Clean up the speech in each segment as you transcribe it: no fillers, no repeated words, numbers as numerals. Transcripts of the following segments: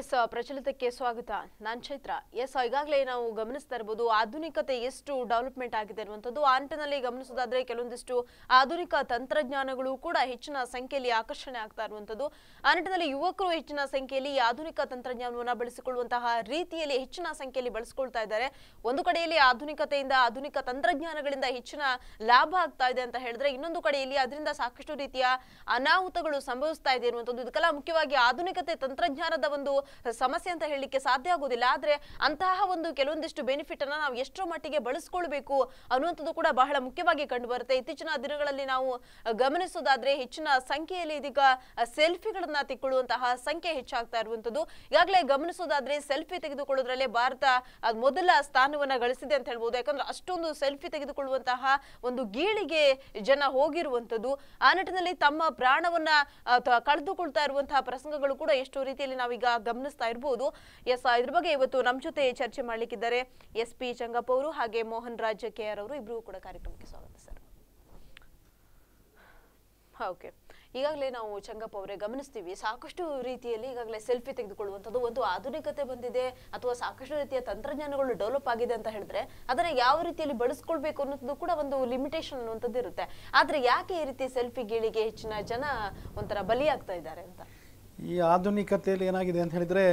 S ಪ್ರಚಲಿತಕ್ಕೆ ಸ್ವಾಗತ. ನಾನು Chaitra. S ಈಗಾಗಲೇ ನಾವು ಗಮನಿಸ್ತಾ ಇರಬಹುದು ಆಧುನಿಕತೆ ಎಷ್ಟು ಡೆವಲಪ್ಮೆಂಟ್ ಆಗಿದೆ ಅನ್ನುವಂಥದ್ದು. ಆ ನಿಟ್ಟಿನಲ್ಲಿ ಗಮನಿಸೋದಾದ್ರೆ ಕೆಲವೊಂದಿಷ್ಟು ಆಧುನಿಕ ತಂತ್ರಜ್ಞಾನಗಳು ಕೂಡ ಹೆಚ್ಚಿನ ಸಂಖ್ಯೆಯಲ್ಲಿ ಆಕರ್ಷಣೆ ಆಗ್ತಾ ಇರುವಂಥದ್ದು. ಆ ನಿಟ್ಟಿನಲ್ಲಿ ಯುವಕರು ಹೆಚ್ಚಿನ ಸಂಖ್ಯೆಯಲ್ಲಿ ಆಧುನಿಕ ತಂತ್ರಜ್ಞಾನವನ್ನು ಬಳಸಿಕೊಳ್ಳುವಂತಹ ರೀತಿಯಲ್ಲಿ ಹೆಚ್ಚಿನ ಸಂಖ್ಯೆಯಲ್ಲಿ ಬಳಸಿಕೊಳ್ತಾ ಇದ್ದಾರೆ. ಒಂದು ಕಡೆಯಲ್ಲಿ ಆಧುನಿಕತೆಯಿಂದ ಆಧುನಿಕ ತಂತ್ರಜ್ಞಾನಗಳಿಂದ ಹೆಚ್ಚಿನ ಲಾಭ ಆಗ್ತಾ ಇದೆ ಅಂತ ಹೇಳಿದ್ರೆ, ಇನ್ನೊಂದು ಕಡೆಯಲ್ಲಿ ಅದರಿಂದ ಸಾಕಷ್ಟು ರೀತಿಯ ಅನಾಹುತಗಳು ಸಂಭವಿಸ್ತಾ ಇದೆ ಅನ್ನುವಂಥದ್ದು. ಇದಕ್ಕೆಲ್ಲ ಮುಖ್ಯವಾಗಿ ಆಧುನಿಕತೆ ತಂತ್ರಜ್ಞಾನದ ಒಂದು ಸಮಸ್ಯೆ ಅಂತ ಹೇಳಲಿಕ್ಕೆ ಸಾಧ್ಯ ಆಗೋದಿಲ್ಲ. ಆದ್ರೆ ಅಂತಹ ಒಂದು ಕೆಲವೊಂದಿಷ್ಟು ಬೆನಿಫಿಟ್ ಅನ್ನ ನಾವು ಎಷ್ಟರ ಮಟ್ಟಿಗೆ ಬಳಸಿಕೊಳ್ಳಬೇಕು ಅನ್ನುವಂಥದ್ದು ಕೂಡ ಬಹಳ ಮುಖ್ಯವಾಗಿ ಕಂಡು ಬರುತ್ತೆ. ಇತ್ತೀಚಿನ ದಿನಗಳಲ್ಲಿ ನಾವು ಗಮನಿಸೋದಾದ್ರೆ ಹೆಚ್ಚಿನ ಸಂಖ್ಯೆಯಲ್ಲಿ ಇದೀಗ ಸೆಲ್ಫಿಗಳನ್ನ ತೆಗೆದುಕೊಳ್ಳುವಂತಹ ಸಂಖ್ಯೆ ಹೆಚ್ಚಾಗ್ತಾ ಇರುವಂತದ್ದು. ಈಗಾಗಲೇ ಗಮನಿಸೋದಾದ್ರೆ ಸೆಲ್ಫಿ ತೆಗೆದುಕೊಳ್ಳೋದ್ರಲ್ಲೇ ಭಾರತ ಮೊದಲ ಸ್ಥಾನವನ್ನ ಗಳಿಸಿದೆ ಅಂತ ಹೇಳ್ಬೋದು. ಯಾಕಂದ್ರೆ ಅಷ್ಟೊಂದು ಸೆಲ್ಫಿ ತೆಗೆದುಕೊಳ್ಳುವಂತಹ ಒಂದು ಗೀಳಿಗೆ ಜನ ಹೋಗಿರುವಂತದ್ದು. ಆ ನಿಟ್ಟಿನಲ್ಲಿ ತಮ್ಮ ಪ್ರಾಣವನ್ನ ಕಳೆದುಕೊಳ್ತಾ ಇರುವಂತಹ ಪ್ರಸಂಗಗಳು ಕೂಡ ಎಷ್ಟೋ ರೀತಿಯಲ್ಲಿ ನಾವೀಗ ಗಮನಿಸ್ತಾ ಇರಬಹುದು. ಎಸ್ ಇದ್ರ ಬಗ್ಗೆ ಇವತ್ತು ನಮ್ಮ ಜೊತೆ ಚರ್ಚೆ ಮಾಡ್ಲಿಕ್ಕಿದ್ದಾರೆ SP ಚಂಗಪ್ಪ ಅವರು ಹಾಗೆ ಮೋಹನ್ ರಾಜ್ KR ಅವರು. ಇಬ್ರು ಕೂಡ ಕಾರ್ಯಕ್ರಮಕ್ಕೆ ಸ್ವಾಗತ ಸರ್. ಓಕೆ, ಈಗಾಗಲೇ ನಾವು ಚಂಗಪ್ಪ ಅವರೇ ಗಮನಿಸ್ತೀವಿ ಸಾಕಷ್ಟು ರೀತಿಯಲ್ಲಿ ಈಗಾಗಲೇ ಸೆಲ್ಫಿ ತೆಗೆದುಕೊಳ್ಳುವಂಥದ್ದು ಒಂದು ಆಧುನಿಕತೆ ಬಂದಿದೆ ಅಥವಾ ಸಾಕಷ್ಟು ರೀತಿಯ ತಂತ್ರಜ್ಞಾನಗಳು ಡೆವಲಪ್ ಆಗಿದೆ ಅಂತ ಹೇಳಿದ್ರೆ ಅದನ್ನ ಯಾವ ರೀತಿಯಲ್ಲಿ ಬಳಸ್ಕೊಳ್ಬೇಕು ಅನ್ನೋದು ಕೂಡ ಒಂದು ಲಿಮಿಟೇಷನ್ ಅನ್ನುವಂಥದ್ದು ಇರುತ್ತೆ. ಆದ್ರೆ ಯಾಕೆ ಈ ರೀತಿ ಸೆಲ್ಫಿ ಗೀಳಿಗೆ ಹೆಚ್ಚಿನ ಜನ ಒಂಥರ ಬಲಿಯಾಗ್ತಾ ಇದ್ದಾರೆ ಅಂತ? ಈ ಆಧುನಿಕತೆಯಲ್ಲಿ ಏನಾಗಿದೆ ಅಂತ ಹೇಳಿದ್ರೆ,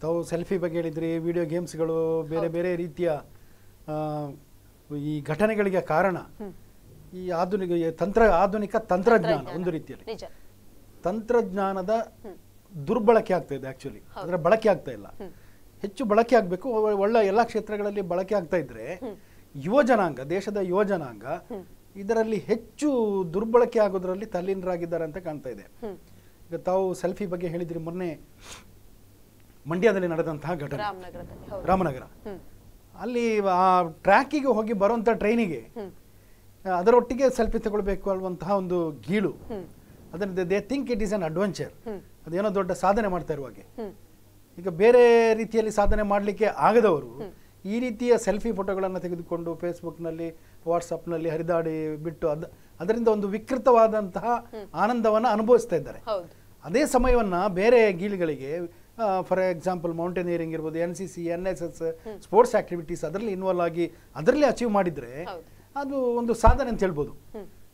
ತಾವು ಸೆಲ್ಫಿ ಬಗ್ಗೆ ಹೇಳಿದ್ರಿ, ವಿಡಿಯೋ ಗೇಮ್ಸ್ಗಳು, ಬೇರೆ ಬೇರೆ ರೀತಿಯ ಈ ಘಟನೆಗಳಿಗೆ ಕಾರಣ ಈ ಆಧುನಿಕ ತಂತ್ರಜ್ಞಾನ. ಒಂದು ರೀತಿಯಲ್ಲಿ ತಂತ್ರಜ್ಞಾನದ ದುರ್ಬಳಕೆ ಆಗ್ತಾ ಇದೆ. ಆಕ್ಚುಲಿ ಅದರ ಬಳಕೆ ಆಗ್ತಾ ಇಲ್ಲ. ಹೆಚ್ಚು ಬಳಕೆ ಆಗ್ಬೇಕು. ಒಳ್ಳೆ ಎಲ್ಲಾ ಕ್ಷೇತ್ರಗಳಲ್ಲಿ ಬಳಕೆ ಆಗ್ತಾ ಇದ್ರೆ ದೇಶದ ಯುವಜನಾಂಗ ಇದರಲ್ಲಿ ಹೆಚ್ಚು ದುರ್ಬಳಕೆ ಆಗೋದ್ರಲ್ಲಿ ತಲ್ಲೀನರಾಗಿದ್ದಾರೆ ಅಂತ ಕಾಣ್ತಾ ಇದೆ. ಈಗ ತಾವು ಸೆಲ್ಫಿ ಬಗ್ಗೆ ಹೇಳಿದ್ರಿ, ಮೊನ್ನೆ ಮಂಡ್ಯದಲ್ಲಿ ನಡೆದಂತಹ ಘಟನೆ, ರಾಮನಗರ, ಅಲ್ಲಿ ಆ ಟ್ರ್ಯಾಕಿಗೆ ಹೋಗಿ ಬರುವಂತ ಟ್ರೈನಿಗೆ ಅದರೊಟ್ಟಿಗೆ ಸೆಲ್ಫಿ ತಗೊಳ್ಬೇಕು ಅನ್ನುವಂತಹ ಒಂದು ಗೀಳು. ಅದನ್ನ they think it is an adventure. ಅದೇನೋ ದೊಡ್ಡ ಸಾಧನೆ ಮಾಡ್ತಾ ಇರುವಾಗೆ. ಈಗ ಬೇರೆ ರೀತಿಯಲ್ಲಿ ಸಾಧನೆ ಮಾಡಲಿಕ್ಕೆ ಆಗದವರು ಈ ರೀತಿಯ ಸೆಲ್ಫಿ ಫೋಟೋಗಳನ್ನು ತೆಗೆದುಕೊಂಡು ಫೇಸ್ಬುಕ್ನಲ್ಲಿ, ವಾಟ್ಸಪ್ನಲ್ಲಿ ಹರಿದಾಡಿ ಬಿಟ್ಟು ಅದರಿಂದ ಒಂದು ವಿಕೃತವಾದಂತಹ ಆನಂದವನ್ನು ಅನುಭವಿಸ್ತಾ ಇದ್ದಾರೆ. ಅದೇ ಸಮಯವನ್ನ ಬೇರೆ ಗೀಳುಗಳಿಗೆ, ಫಾರ್ ಎಕ್ಸಾಂಪಲ್ ಮೌಂಟೇನಿಯರಿಂಗ್ ಇರ್ಬೋದು, NCC, NSS, ಸ್ಪೋರ್ಟ್ಸ್ ಆಕ್ಟಿವಿಟೀಸ್ ಅದರಲ್ಲಿ ಇನ್ವಾಲ್ವ್ ಆಗಿ ಅದರಲ್ಲಿ ಅಚೀವ್ ಮಾಡಿದ್ರೆ ಅದು ಒಂದು ಸಾಧನೆ ಅಂತ ಹೇಳ್ಬೋದು.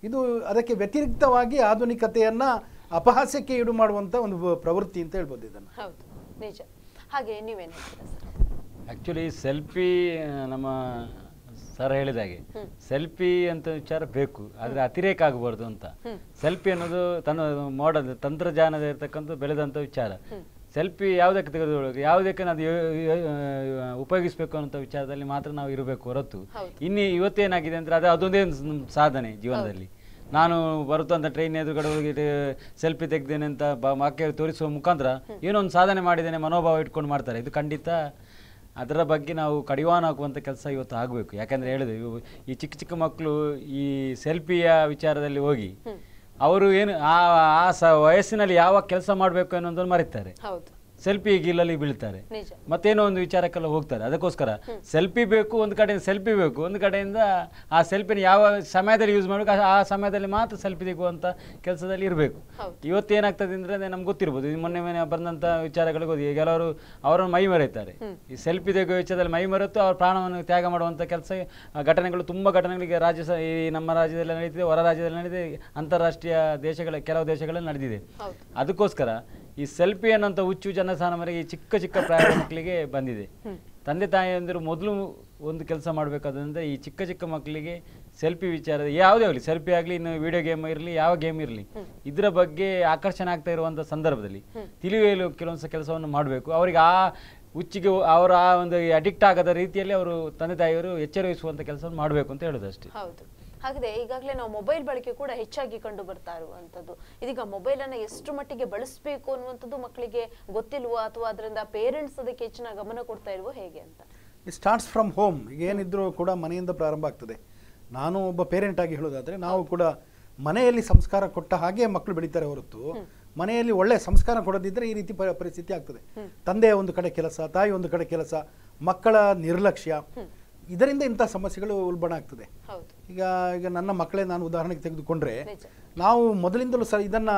ಇದು ಅದಕ್ಕೆ ವ್ಯತಿರಿಕ್ತವಾಗಿ ಆಧುನಿಕತೆಯನ್ನ ಅಪಹಾಸ್ಯಕ್ಕೆ ಈಡು ಮಾಡುವಂತ ಒಂದು ಪ್ರವೃತ್ತಿ ಅಂತ ಹೇಳ್ಬೋದು ಇದನ್ನ. ಹಾಗೆ ನೀವೇನು ಆಕ್ಚುಲಿ ಸೆಲ್ಫಿ ನಮ್ಮ ಸರ್ ಹೇಳಿದಾಗೆ ಸೆಲ್ಫಿ ಅಂತ ವಿಚಾರ ಬೇಕು, ಆದ್ರೆ ಅತಿರೇಕ ಆಗಬಾರ್ದು ಅಂತ. ಸೆಲ್ಫಿ ಅನ್ನೋದು ತನ್ನ ತಂತ್ರಜ್ಞಾನದ ಇರ್ತಕ್ಕಂಥ ಬೆಳೆದಂತ ವಿಚಾರ. ಸೆಲ್ಫಿ ಯಾವುದಕ್ಕೆ ತೆಗೆದುಕೊಳ್ಳಬೇಕು, ಯಾವುದಕ್ಕೆ ನಾವು ಉಪಯೋಗಿಸ್ಬೇಕು ಅನ್ನೋ ವಿಚಾರದಲ್ಲಿ ಮಾತ್ರ ನಾವು ಇರಬೇಕು ಹೊರತು ಇವತ್ತೇನಾಗಿದೆ ಅಂದ್ರೆ ಅದೊಂದೇ ಸಾಧನೆ ಜೀವನದಲ್ಲಿ. ನಾನು ಬರುತ್ತಂತ ಟ್ರೈನ್ ಎದುರುಗಡೆ ಹೋಗಿ ಸೆಲ್ಫಿ ತೆಗ್ದೇನೆ ಅಂತ ಮಕ್ಕಳು ತೋರಿಸುವ ಮುಖಾಂತರ ಏನೋ ಒಂದು ಸಾಧನೆ ಮಾಡಿದ್ದೇನೆ ಮನೋಭಾವ ಇಟ್ಕೊಂಡು ಮಾಡ್ತಾರೆ. ಇದು ಖಂಡಿತ ಅದರ ಬಗ್ಗೆ ನಾವು ಕಡಿವಾಣ ಹಾಕುವಂಥ ಕೆಲಸ ಇವತ್ತು ಆಗಬೇಕು. ಯಾಕಂದರೆ ಹೇಳಿದೆ, ಈ ಚಿಕ್ಕ ಚಿಕ್ಕ ಮಕ್ಕಳು ಈ ಸೆಲ್ಫಿಯ ವಿಚಾರದಲ್ಲಿ ಹೋಗಿ ಅವರು ಏನು ವಯಸ್ಸಿನಲ್ಲಿ ಯಾವ ಕೆಲಸ ಮಾಡಬೇಕು ಅನ್ನೋದನ್ನು ಮರೀತಾರೆ. ಸೆಲ್ಫಿ ಗೀಲಲ್ಲಿ ಬೀಳ್ತಾರೆ, ಮತ್ತೇನೋ ಒಂದು ವಿಚಾರಕ್ಕೆಲ್ಲ ಹೋಗ್ತಾರೆ. ಅದಕ್ಕೋಸ್ಕರ ಸೆಲ್ಫಿ ಬೇಕು, ಒಂದು ಕಡೆಯಿಂದ ಸೆಲ್ಫಿ ಬೇಕು, ಒಂದು ಕಡೆಯಿಂದ ಆ ಸೆಲ್ಫಿನ ಯಾವ ಸಮಯದಲ್ಲಿ ಯೂಸ್ ಮಾಡಬೇಕು ಆ ಸಮಯದಲ್ಲಿ ಮಾತ್ರ ಸೆಲ್ಫಿ ತೆಗುವಂಥ ಕೆಲಸದಲ್ಲಿ ಇರಬೇಕು. ಇವತ್ತೇನಾಗ್ತದೆ ಅಂದರೆ ನಮ್ಗೆ ಗೊತ್ತಿರ್ಬೋದು, ಮೊನ್ನೆ ಬಂದಂಥ ವಿಚಾರಗಳಿಗೆ ಹೋಗಿ ಕೆಲವರು ಅವರನ್ನು ಮೈ ಮರೆಯುತ್ತಾರೆ. ಈ ಸೆಲ್ಫಿ ತೆಗುವ ವಿಚಾರದಲ್ಲಿ ಮೈ ಮರೆತು ಅವ್ರ ಪ್ರಾಣವನ್ನು ತ್ಯಾಗ ಮಾಡುವಂಥ ಕೆಲಸ ಘಟನೆಗಳು ತುಂಬ ಘಟನೆಗಳಿಗೆ ಈ ನಮ್ಮ ರಾಜ್ಯದಲ್ಲಿ ನಡೀತಿದೆ, ಹೊರ ರಾಜ್ಯದಲ್ಲಿ ನಡೀತಿದೆ, ಅಂತಾರಾಷ್ಟ್ರೀಯ ಕೆಲವು ದೇಶಗಳಲ್ಲಿ ನಡೆದಿದೆ. ಅದಕ್ಕೋಸ್ಕರ ಈ ಸೆಲ್ಫಿ ಅನ್ನೋಂಥ ಹುಚ್ಚು ಜನಸಾಮಾನ್ಯರಿಗೆ ಈ ಚಿಕ್ಕ ಚಿಕ್ಕ ಪ್ರಾಯದ ಮಕ್ಕಳಿಗೆ ಬಂದಿದೆ. ತಂದೆ ತಾಯಿಯಂದಿರು ಮೊದಲು ಒಂದು ಕೆಲಸ ಮಾಡಬೇಕಾದ್ರೆ ಈ ಚಿಕ್ಕ ಚಿಕ್ಕ ಮಕ್ಕಳಿಗೆ ಸೆಲ್ಫಿ ವಿಚಾರ ಯಾವುದೇ ಆಗಲಿ, ಸೆಲ್ಫಿ ಆಗಲಿ, ಇನ್ನು ವಿಡಿಯೋ ಗೇಮ್ ಇರಲಿ, ಯಾವ ಗೇಮ್ ಇರಲಿ, ಇದರ ಬಗ್ಗೆ ಆಕರ್ಷಣೆ ಆಗ್ತಾ ಇರುವಂಥ ಸಂದರ್ಭದಲ್ಲಿ ತಿಳಿಯಲು ಕೆಲವೊಂದು ಕೆಲಸವನ್ನು ಮಾಡಬೇಕು. ಅವರಿಗೆ ಆ ಹುಚ್ಚಿಗೆ ಅವರ ಆ ಒಂದು ಅಡಿಕ್ಟ್ ಆಗದ ರೀತಿಯಲ್ಲಿ ಅವರು ತಂದೆ ತಾಯಿಯವರು ಎಚ್ಚರಿಸುವಂಥ ಕೆಲಸವನ್ನು ಮಾಡಬೇಕು ಅಂತ ಹೇಳೋದು ಅಷ್ಟೇ. ಹಾಗಿದೆ, ಈಗಾಗಲೇ ನಾವು ಮೊಬೈಲ್ ಬಳಕೆ ಕೂಡ ಹೆಚ್ಚಾಗಿ ಕಂಡು ಬರ್ತಾ ಇರುವಂತದ್ದು. ಇದೀಗ ಮೊಬೈಲ್ ಅನ್ನ ಎಷ್ಟು ಮಟ್ಟಿಗೆ ಬಳಸಬೇಕು ಅನ್ನುವಂಥದ್ದು ಮಕ್ಕಳಿಗೆ ಗೊತ್ತಿಲ್ವಾ ಅಥವಾ ಅದರಿಂದ ಪೇರೆಂಟ್ಸ್ ಅದಕ್ಕೆ ಹೆಚ್ಚಿನ ಗಮನ ಕೊಡ್ತಾ ಇಲ್ವೋ ಹೇಗೆ ಅಂತ? It starts from home. ಈಗ ಏನಿದ್ರು ಕೂಡ ಮನೆಯಿಂದ ಪ್ರಾರಂಭ ಆಗ್ತದೆ. ನಾನು ಒಬ್ಬ ಪೇರೆಂಟ್ ಆಗಿ ಹೇಳೋದಾದ್ರೆ, ನಾವು ಕೂಡ ಮನೆಯಲ್ಲಿ ಸಂಸ್ಕಾರ ಕೊಟ್ಟ ಹಾಗೆ ಮಕ್ಕಳು ಬೆಳೀತಾರೆ ಹೊರತು ಮನೆಯಲ್ಲಿ ಒಳ್ಳೆ ಸಂಸ್ಕಾರ ಕೊಡದಿದ್ರೆ ಈ ರೀತಿ ಪರಿಸ್ಥಿತಿ ಆಗ್ತದೆ. ತಂದೆ ಒಂದು ಕಡೆ ಕೆಲಸ, ತಾಯಿ ಒಂದು ಕಡೆ ಕೆಲಸ, ಮಕ್ಕಳ ನಿರ್ಲಕ್ಷ್ಯ, ಇದರಿಂದ ಇಂಥ ಸಮಸ್ಯೆಗಳು ಉಲ್ಬಣ ಆಗ್ತದೆ. ಈಗ ನನ್ನ ಮಕ್ಕಳೇ ನಾನು ಉದಾಹರಣೆಗೆ ತೆಗೆದುಕೊಂಡ್ರೆ, ನಾವು ಮೊದಲಿಂದಲೂ ಇದನ್ನ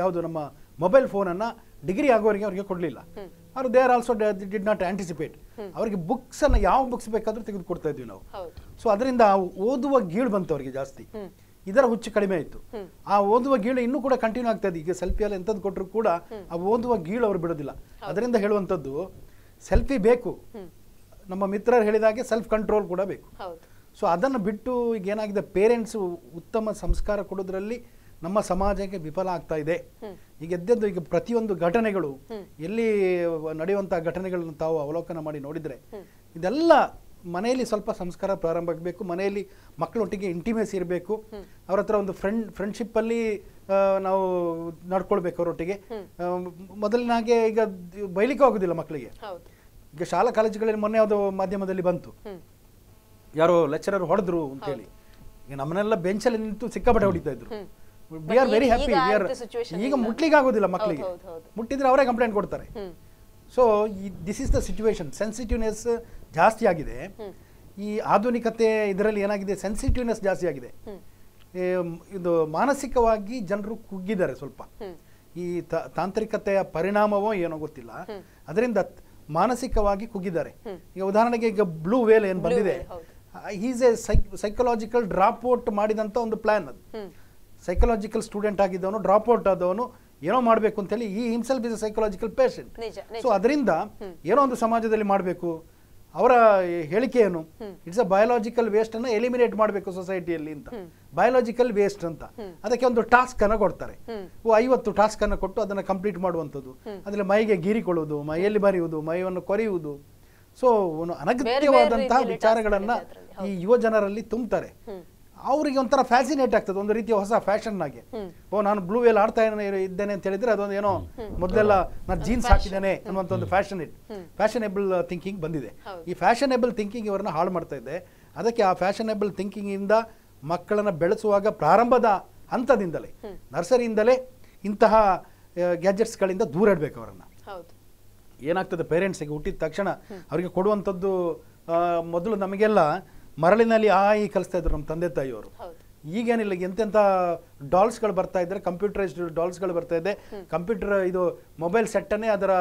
ಯಾವುದು ನಮ್ಮ ಮೊಬೈಲ್ ಫೋನನ್ನು ಡಿಗ್ರಿ ಆಗೋರಿಗೆ ಅವ್ರಿಗೆ ಕೊಡಲಿಲ್ಲ. ಅವರು they are also did not anticipate. ಅವರಿಗೆ ಬುಕ್ಸನ್ನು ಯಾವ ಬುಕ್ಸ್ ಬೇಕಾದರೂ ತೆಗೆದು ಕೊಡ್ತಾ ಇದ್ವಿ ನಾವು. ಸೊ ಅದರಿಂದ ಓದುವ ಗೀಳು ಬಂತು ಅವರಿಗೆ ಜಾಸ್ತಿ, ಇದರ ಹುಚ್ಚು ಕಡಿಮೆ ಆಯಿತು. ಆ ಓದುವ ಗೀಳು ಇನ್ನೂ ಕೂಡ ಕಂಟಿನ್ಯೂ ಆಗ್ತಾ ಇದೆ. ಈಗ ಸೆಲ್ಫಿಯಲ್ಲಿ ಎಂಥದ್ದು ಕೊಟ್ಟರು ಕೂಡ ಆ ಓದುವ ಗೀಳು ಅವರು ಬಿಡೋದಿಲ್ಲ. ಅದರಿಂದ ಹೇಳುವಂಥದ್ದು ಸೆಲ್ಫಿ ಬೇಕು, ನಮ್ಮ ಮಿತ್ರರು ಹೇಳಿದಾಗೆ ಸೆಲ್ಫ್ ಕಂಟ್ರೋಲ್ ಕೂಡ ಬೇಕು. ಸೊ ಅದನ್ನು ಬಿಟ್ಟು ಈಗ ಏನಾಗಿದೆ, ಪೇರೆಂಟ್ಸು ಉತ್ತಮ ಸಂಸ್ಕಾರ ಕೊಡೋದ್ರಲ್ಲಿ ನಮ್ಮ ಸಮಾಜಕ್ಕೆ ವಿಫಲ ಆಗ್ತಾ ಇದೆ. ಈಗ ಎದ್ದೆದ್ದು ಈಗ ಪ್ರತಿಯೊಂದು ಘಟನೆಗಳು, ಎಲ್ಲಿ ನಡೆಯುವಂತಹ ಘಟನೆಗಳನ್ನು ತಾವು ಅವಲೋಕನ ಮಾಡಿ ನೋಡಿದರೆ ಇದೆಲ್ಲ ಮನೆಯಲ್ಲಿ ಸ್ವಲ್ಪ ಸಂಸ್ಕಾರ ಪ್ರಾರಂಭ ಆಗಬೇಕು. ಮನೆಯಲ್ಲಿ ಮಕ್ಕಳೊಟ್ಟಿಗೆ ಇಂಟಿಮೇಸಿ ಇರಬೇಕು. ಅವ್ರ ಹತ್ರ ಒಂದು ಫ್ರೆಂಡ್ಶಿಪ್ಪಲ್ಲಿ ನಾವು ನಡ್ಕೊಳ್ಬೇಕು ಅವರೊಟ್ಟಿಗೆ. ಮೊದಲಿನಾಗೆ ಈಗ ಬೈಲಿಕ್ಕೆ ಆಗೋದಿಲ್ಲ ಮಕ್ಕಳಿಗೆ. ಈಗ ಶಾಲಾ ಕಾಲೇಜುಗಳಲ್ಲಿ ಮೊನ್ನೆ ಯಾವುದೋ ಮಾಧ್ಯಮದಲ್ಲಿ ಬಂತು, ಯಾರೋ ಲೆಕ್ಚರರ್ ಹೊಡೆದ್ರು ಅಂತೇಳಿ. ಈಗ ನಮ್ಮನ್ನೆಲ್ಲ ಬೆಂಚಲ್ಲಿ ನಿಂತು ಸಿಕ್ಕಾಪಟ್ಟೆ ಹೊಡಿತಾ ಇದ್ರು. We are very happy. ಈಗ ಮುಟ್ಲಿಕ್ಕೆ ಆಗೋದಿಲ್ಲ ಮಕ್ಕಳಿಗೆ, ಮುಟ್ಟಿದ್ರೆ ಅವರೇ ಕಂಪ್ಲೇಂಟ್ ಕೊಡ್ತಾರೆ. So this is the situation. Sensitiveness ಜಾಸ್ತಿ ಆಗಿದೆ. ಈ ಆಧುನಿಕತೆ ಇದರಲ್ಲಿ ಏನಾಗಿದೆ, ಸೆನ್ಸಿಟಿವ್ನೆಸ್ ಜಾಸ್ತಿ ಆಗಿದೆ. ಇದು ಮಾನಸಿಕವಾಗಿ ಜನರು ಕುಗ್ಗಿದ್ದಾರೆ ಸ್ವಲ್ಪ. ಈ ತಾಂತ್ರಿಕತೆಯ ಪರಿಣಾಮವೋ ಏನೋ ಗೊತ್ತಿಲ್ಲ, ಅದರಿಂದ ಮಾನಸಿಕವಾಗಿ ಕುಗ್ಗಿದ್ದಾರೆ. ಈಗ ಉದಾಹರಣೆಗೆ ಈಗ ಬ್ಲೂ ವೇಲ್ ಏನು ಬಂದಿದೆ, is A psychological drop out ಮಾಡಿದಂಥ ಒಂದು ಪ್ಲಾನ್. ಅದು ಸೈಕಲಾಜಿಕಲ್ ಸ್ಟೂಡೆಂಟ್ ಆಗಿದ್ದವನು ಡ್ರಾಪ್ ಔಟ್ ಆದವನು ಏನೋ ಮಾಡಬೇಕು ಅಂತೇಳಿ, ಈ himself is A psychological patient. So ಅದರಿಂದ ಏನೋ ಒಂದು ಸಮಾಜದಲ್ಲಿ ಮಾಡಬೇಕು. ಅವರ ಹೇಳಿಕೆ ಏನು, ಇಟ್ಸ್ ಅ ಬಯೋಲಾಜಿಕಲ್ ವೇಸ್ಟ್ ಅನ್ನು ಎಲಿಮಿನೇಟ್ ಮಾಡಬೇಕು ಸೊಸೈಟಿಯಲ್ಲಿ ಅಂತ. ಬಯೋಲಾಜಿಕಲ್ ವೇಸ್ಟ್ ಅಂತ ಅದಕ್ಕೆ ಒಂದು ಟಾಸ್ಕ್ ಅನ್ನು ಕೊಡ್ತಾರೆ. 50 ಟಾಸ್ಕ್ ಅನ್ನು ಕೊಟ್ಟು ಅದನ್ನು ಕಂಪ್ಲೀಟ್ ಮಾಡುವಂಥದ್ದು. ಅದರಲ್ಲಿ ಮೈಗೆ ಗೀರಿಕೊಳ್ಳುವುದು, ಮೈಯಲ್ಲಿ ಬರೆಯುವುದು, ಮೈಯನ್ನು ಕೊರೆಯುವುದು. ಸೊ ಅನಗತ್ಯವಾದಂತಹ ವಿಚಾರಗಳನ್ನ ಈ ಯುವ ಜನರಲ್ಲಿ ತುಂಬುತ್ತಾರೆ. ಅವರಿಗೆ ಒಂಥರ ಫ್ಯಾಸಿನೇಟ್ ಆಗ್ತದೆ, ಒಂದು ರೀತಿಯ ಹೊಸ ಫ್ಯಾಷನ್ ಆಗಿ. ನಾನು ಬ್ಲೂ ವೇಲ್ ಆಡ್ತಾ ಇದ್ದೇನೆ ಅಂತ ಹೇಳಿದ್ರೆ ಅದೊಂದು ಏನೋ ಮೊದಲೆಲ್ಲ ನಾನು ಜೀನ್ಸ್ ಹಾಕಿದ್ದೇನೆ ಅನ್ನುವಂಥ ಒಂದು ಫ್ಯಾಷನೇಬಲ್ ಥಿಂಕಿಂಗ್ ಬಂದಿದೆ. ಈ ಫ್ಯಾಷನೇಬಲ್ ಥಿಂಕಿಂಗ್ ಇವರನ್ನ ಹಾಳು ಮಾಡ್ತಾ ಇದೆ. ಅದಕ್ಕೆ ಆ ಫ್ಯಾಷನೇಬಲ್ ಥಿಂಕಿಂಗ್ ಇಂದ ಮಕ್ಕಳನ್ನ ಬೆಳೆಸುವಾಗ ಪ್ರಾರಂಭದ ಹಂತದಿಂದಲೇ, ನರ್ಸರಿಯಿಂದಲೇ ಇಂತಹ ಗ್ಯಾಜೆಟ್ಸ್ಗಳಿಂದ ದೂರ ಇಡಬೇಕು ಅವರನ್ನ. ಏನಾಗ್ತದೆ, ಪೇರೆಂಟ್ಸಿಗೆ ಹುಟ್ಟಿದ ತಕ್ಷಣ ಅವರಿಗೆ ಕೊಡುವಂಥದ್ದು, ಮೊದಲು ನಮಗೆಲ್ಲ ಮರಳಿನಲ್ಲಿ ಈ ಕಲಿಸ್ತಾ ಇದ್ರು ನಮ್ಮ ತಂದೆ ತಾಯಿಯವರು. ಈಗೇನಿಲ್ಲ, ಎಂತೆಂಥ ಡಾಲ್ಸ್ಗಳು ಬರ್ತಾ ಇದ್ದಾರೆ, ಕಂಪ್ಯೂಟರೈಸ್ಡ್ ಡಾಲ್ಸ್ಗಳು ಬರ್ತಾ ಇದೆ. ಕಂಪ್ಯೂಟರ್ ಇದು ಮೊಬೈಲ್ ಸೆಟ್ಟನ್ನೇ ಅದರ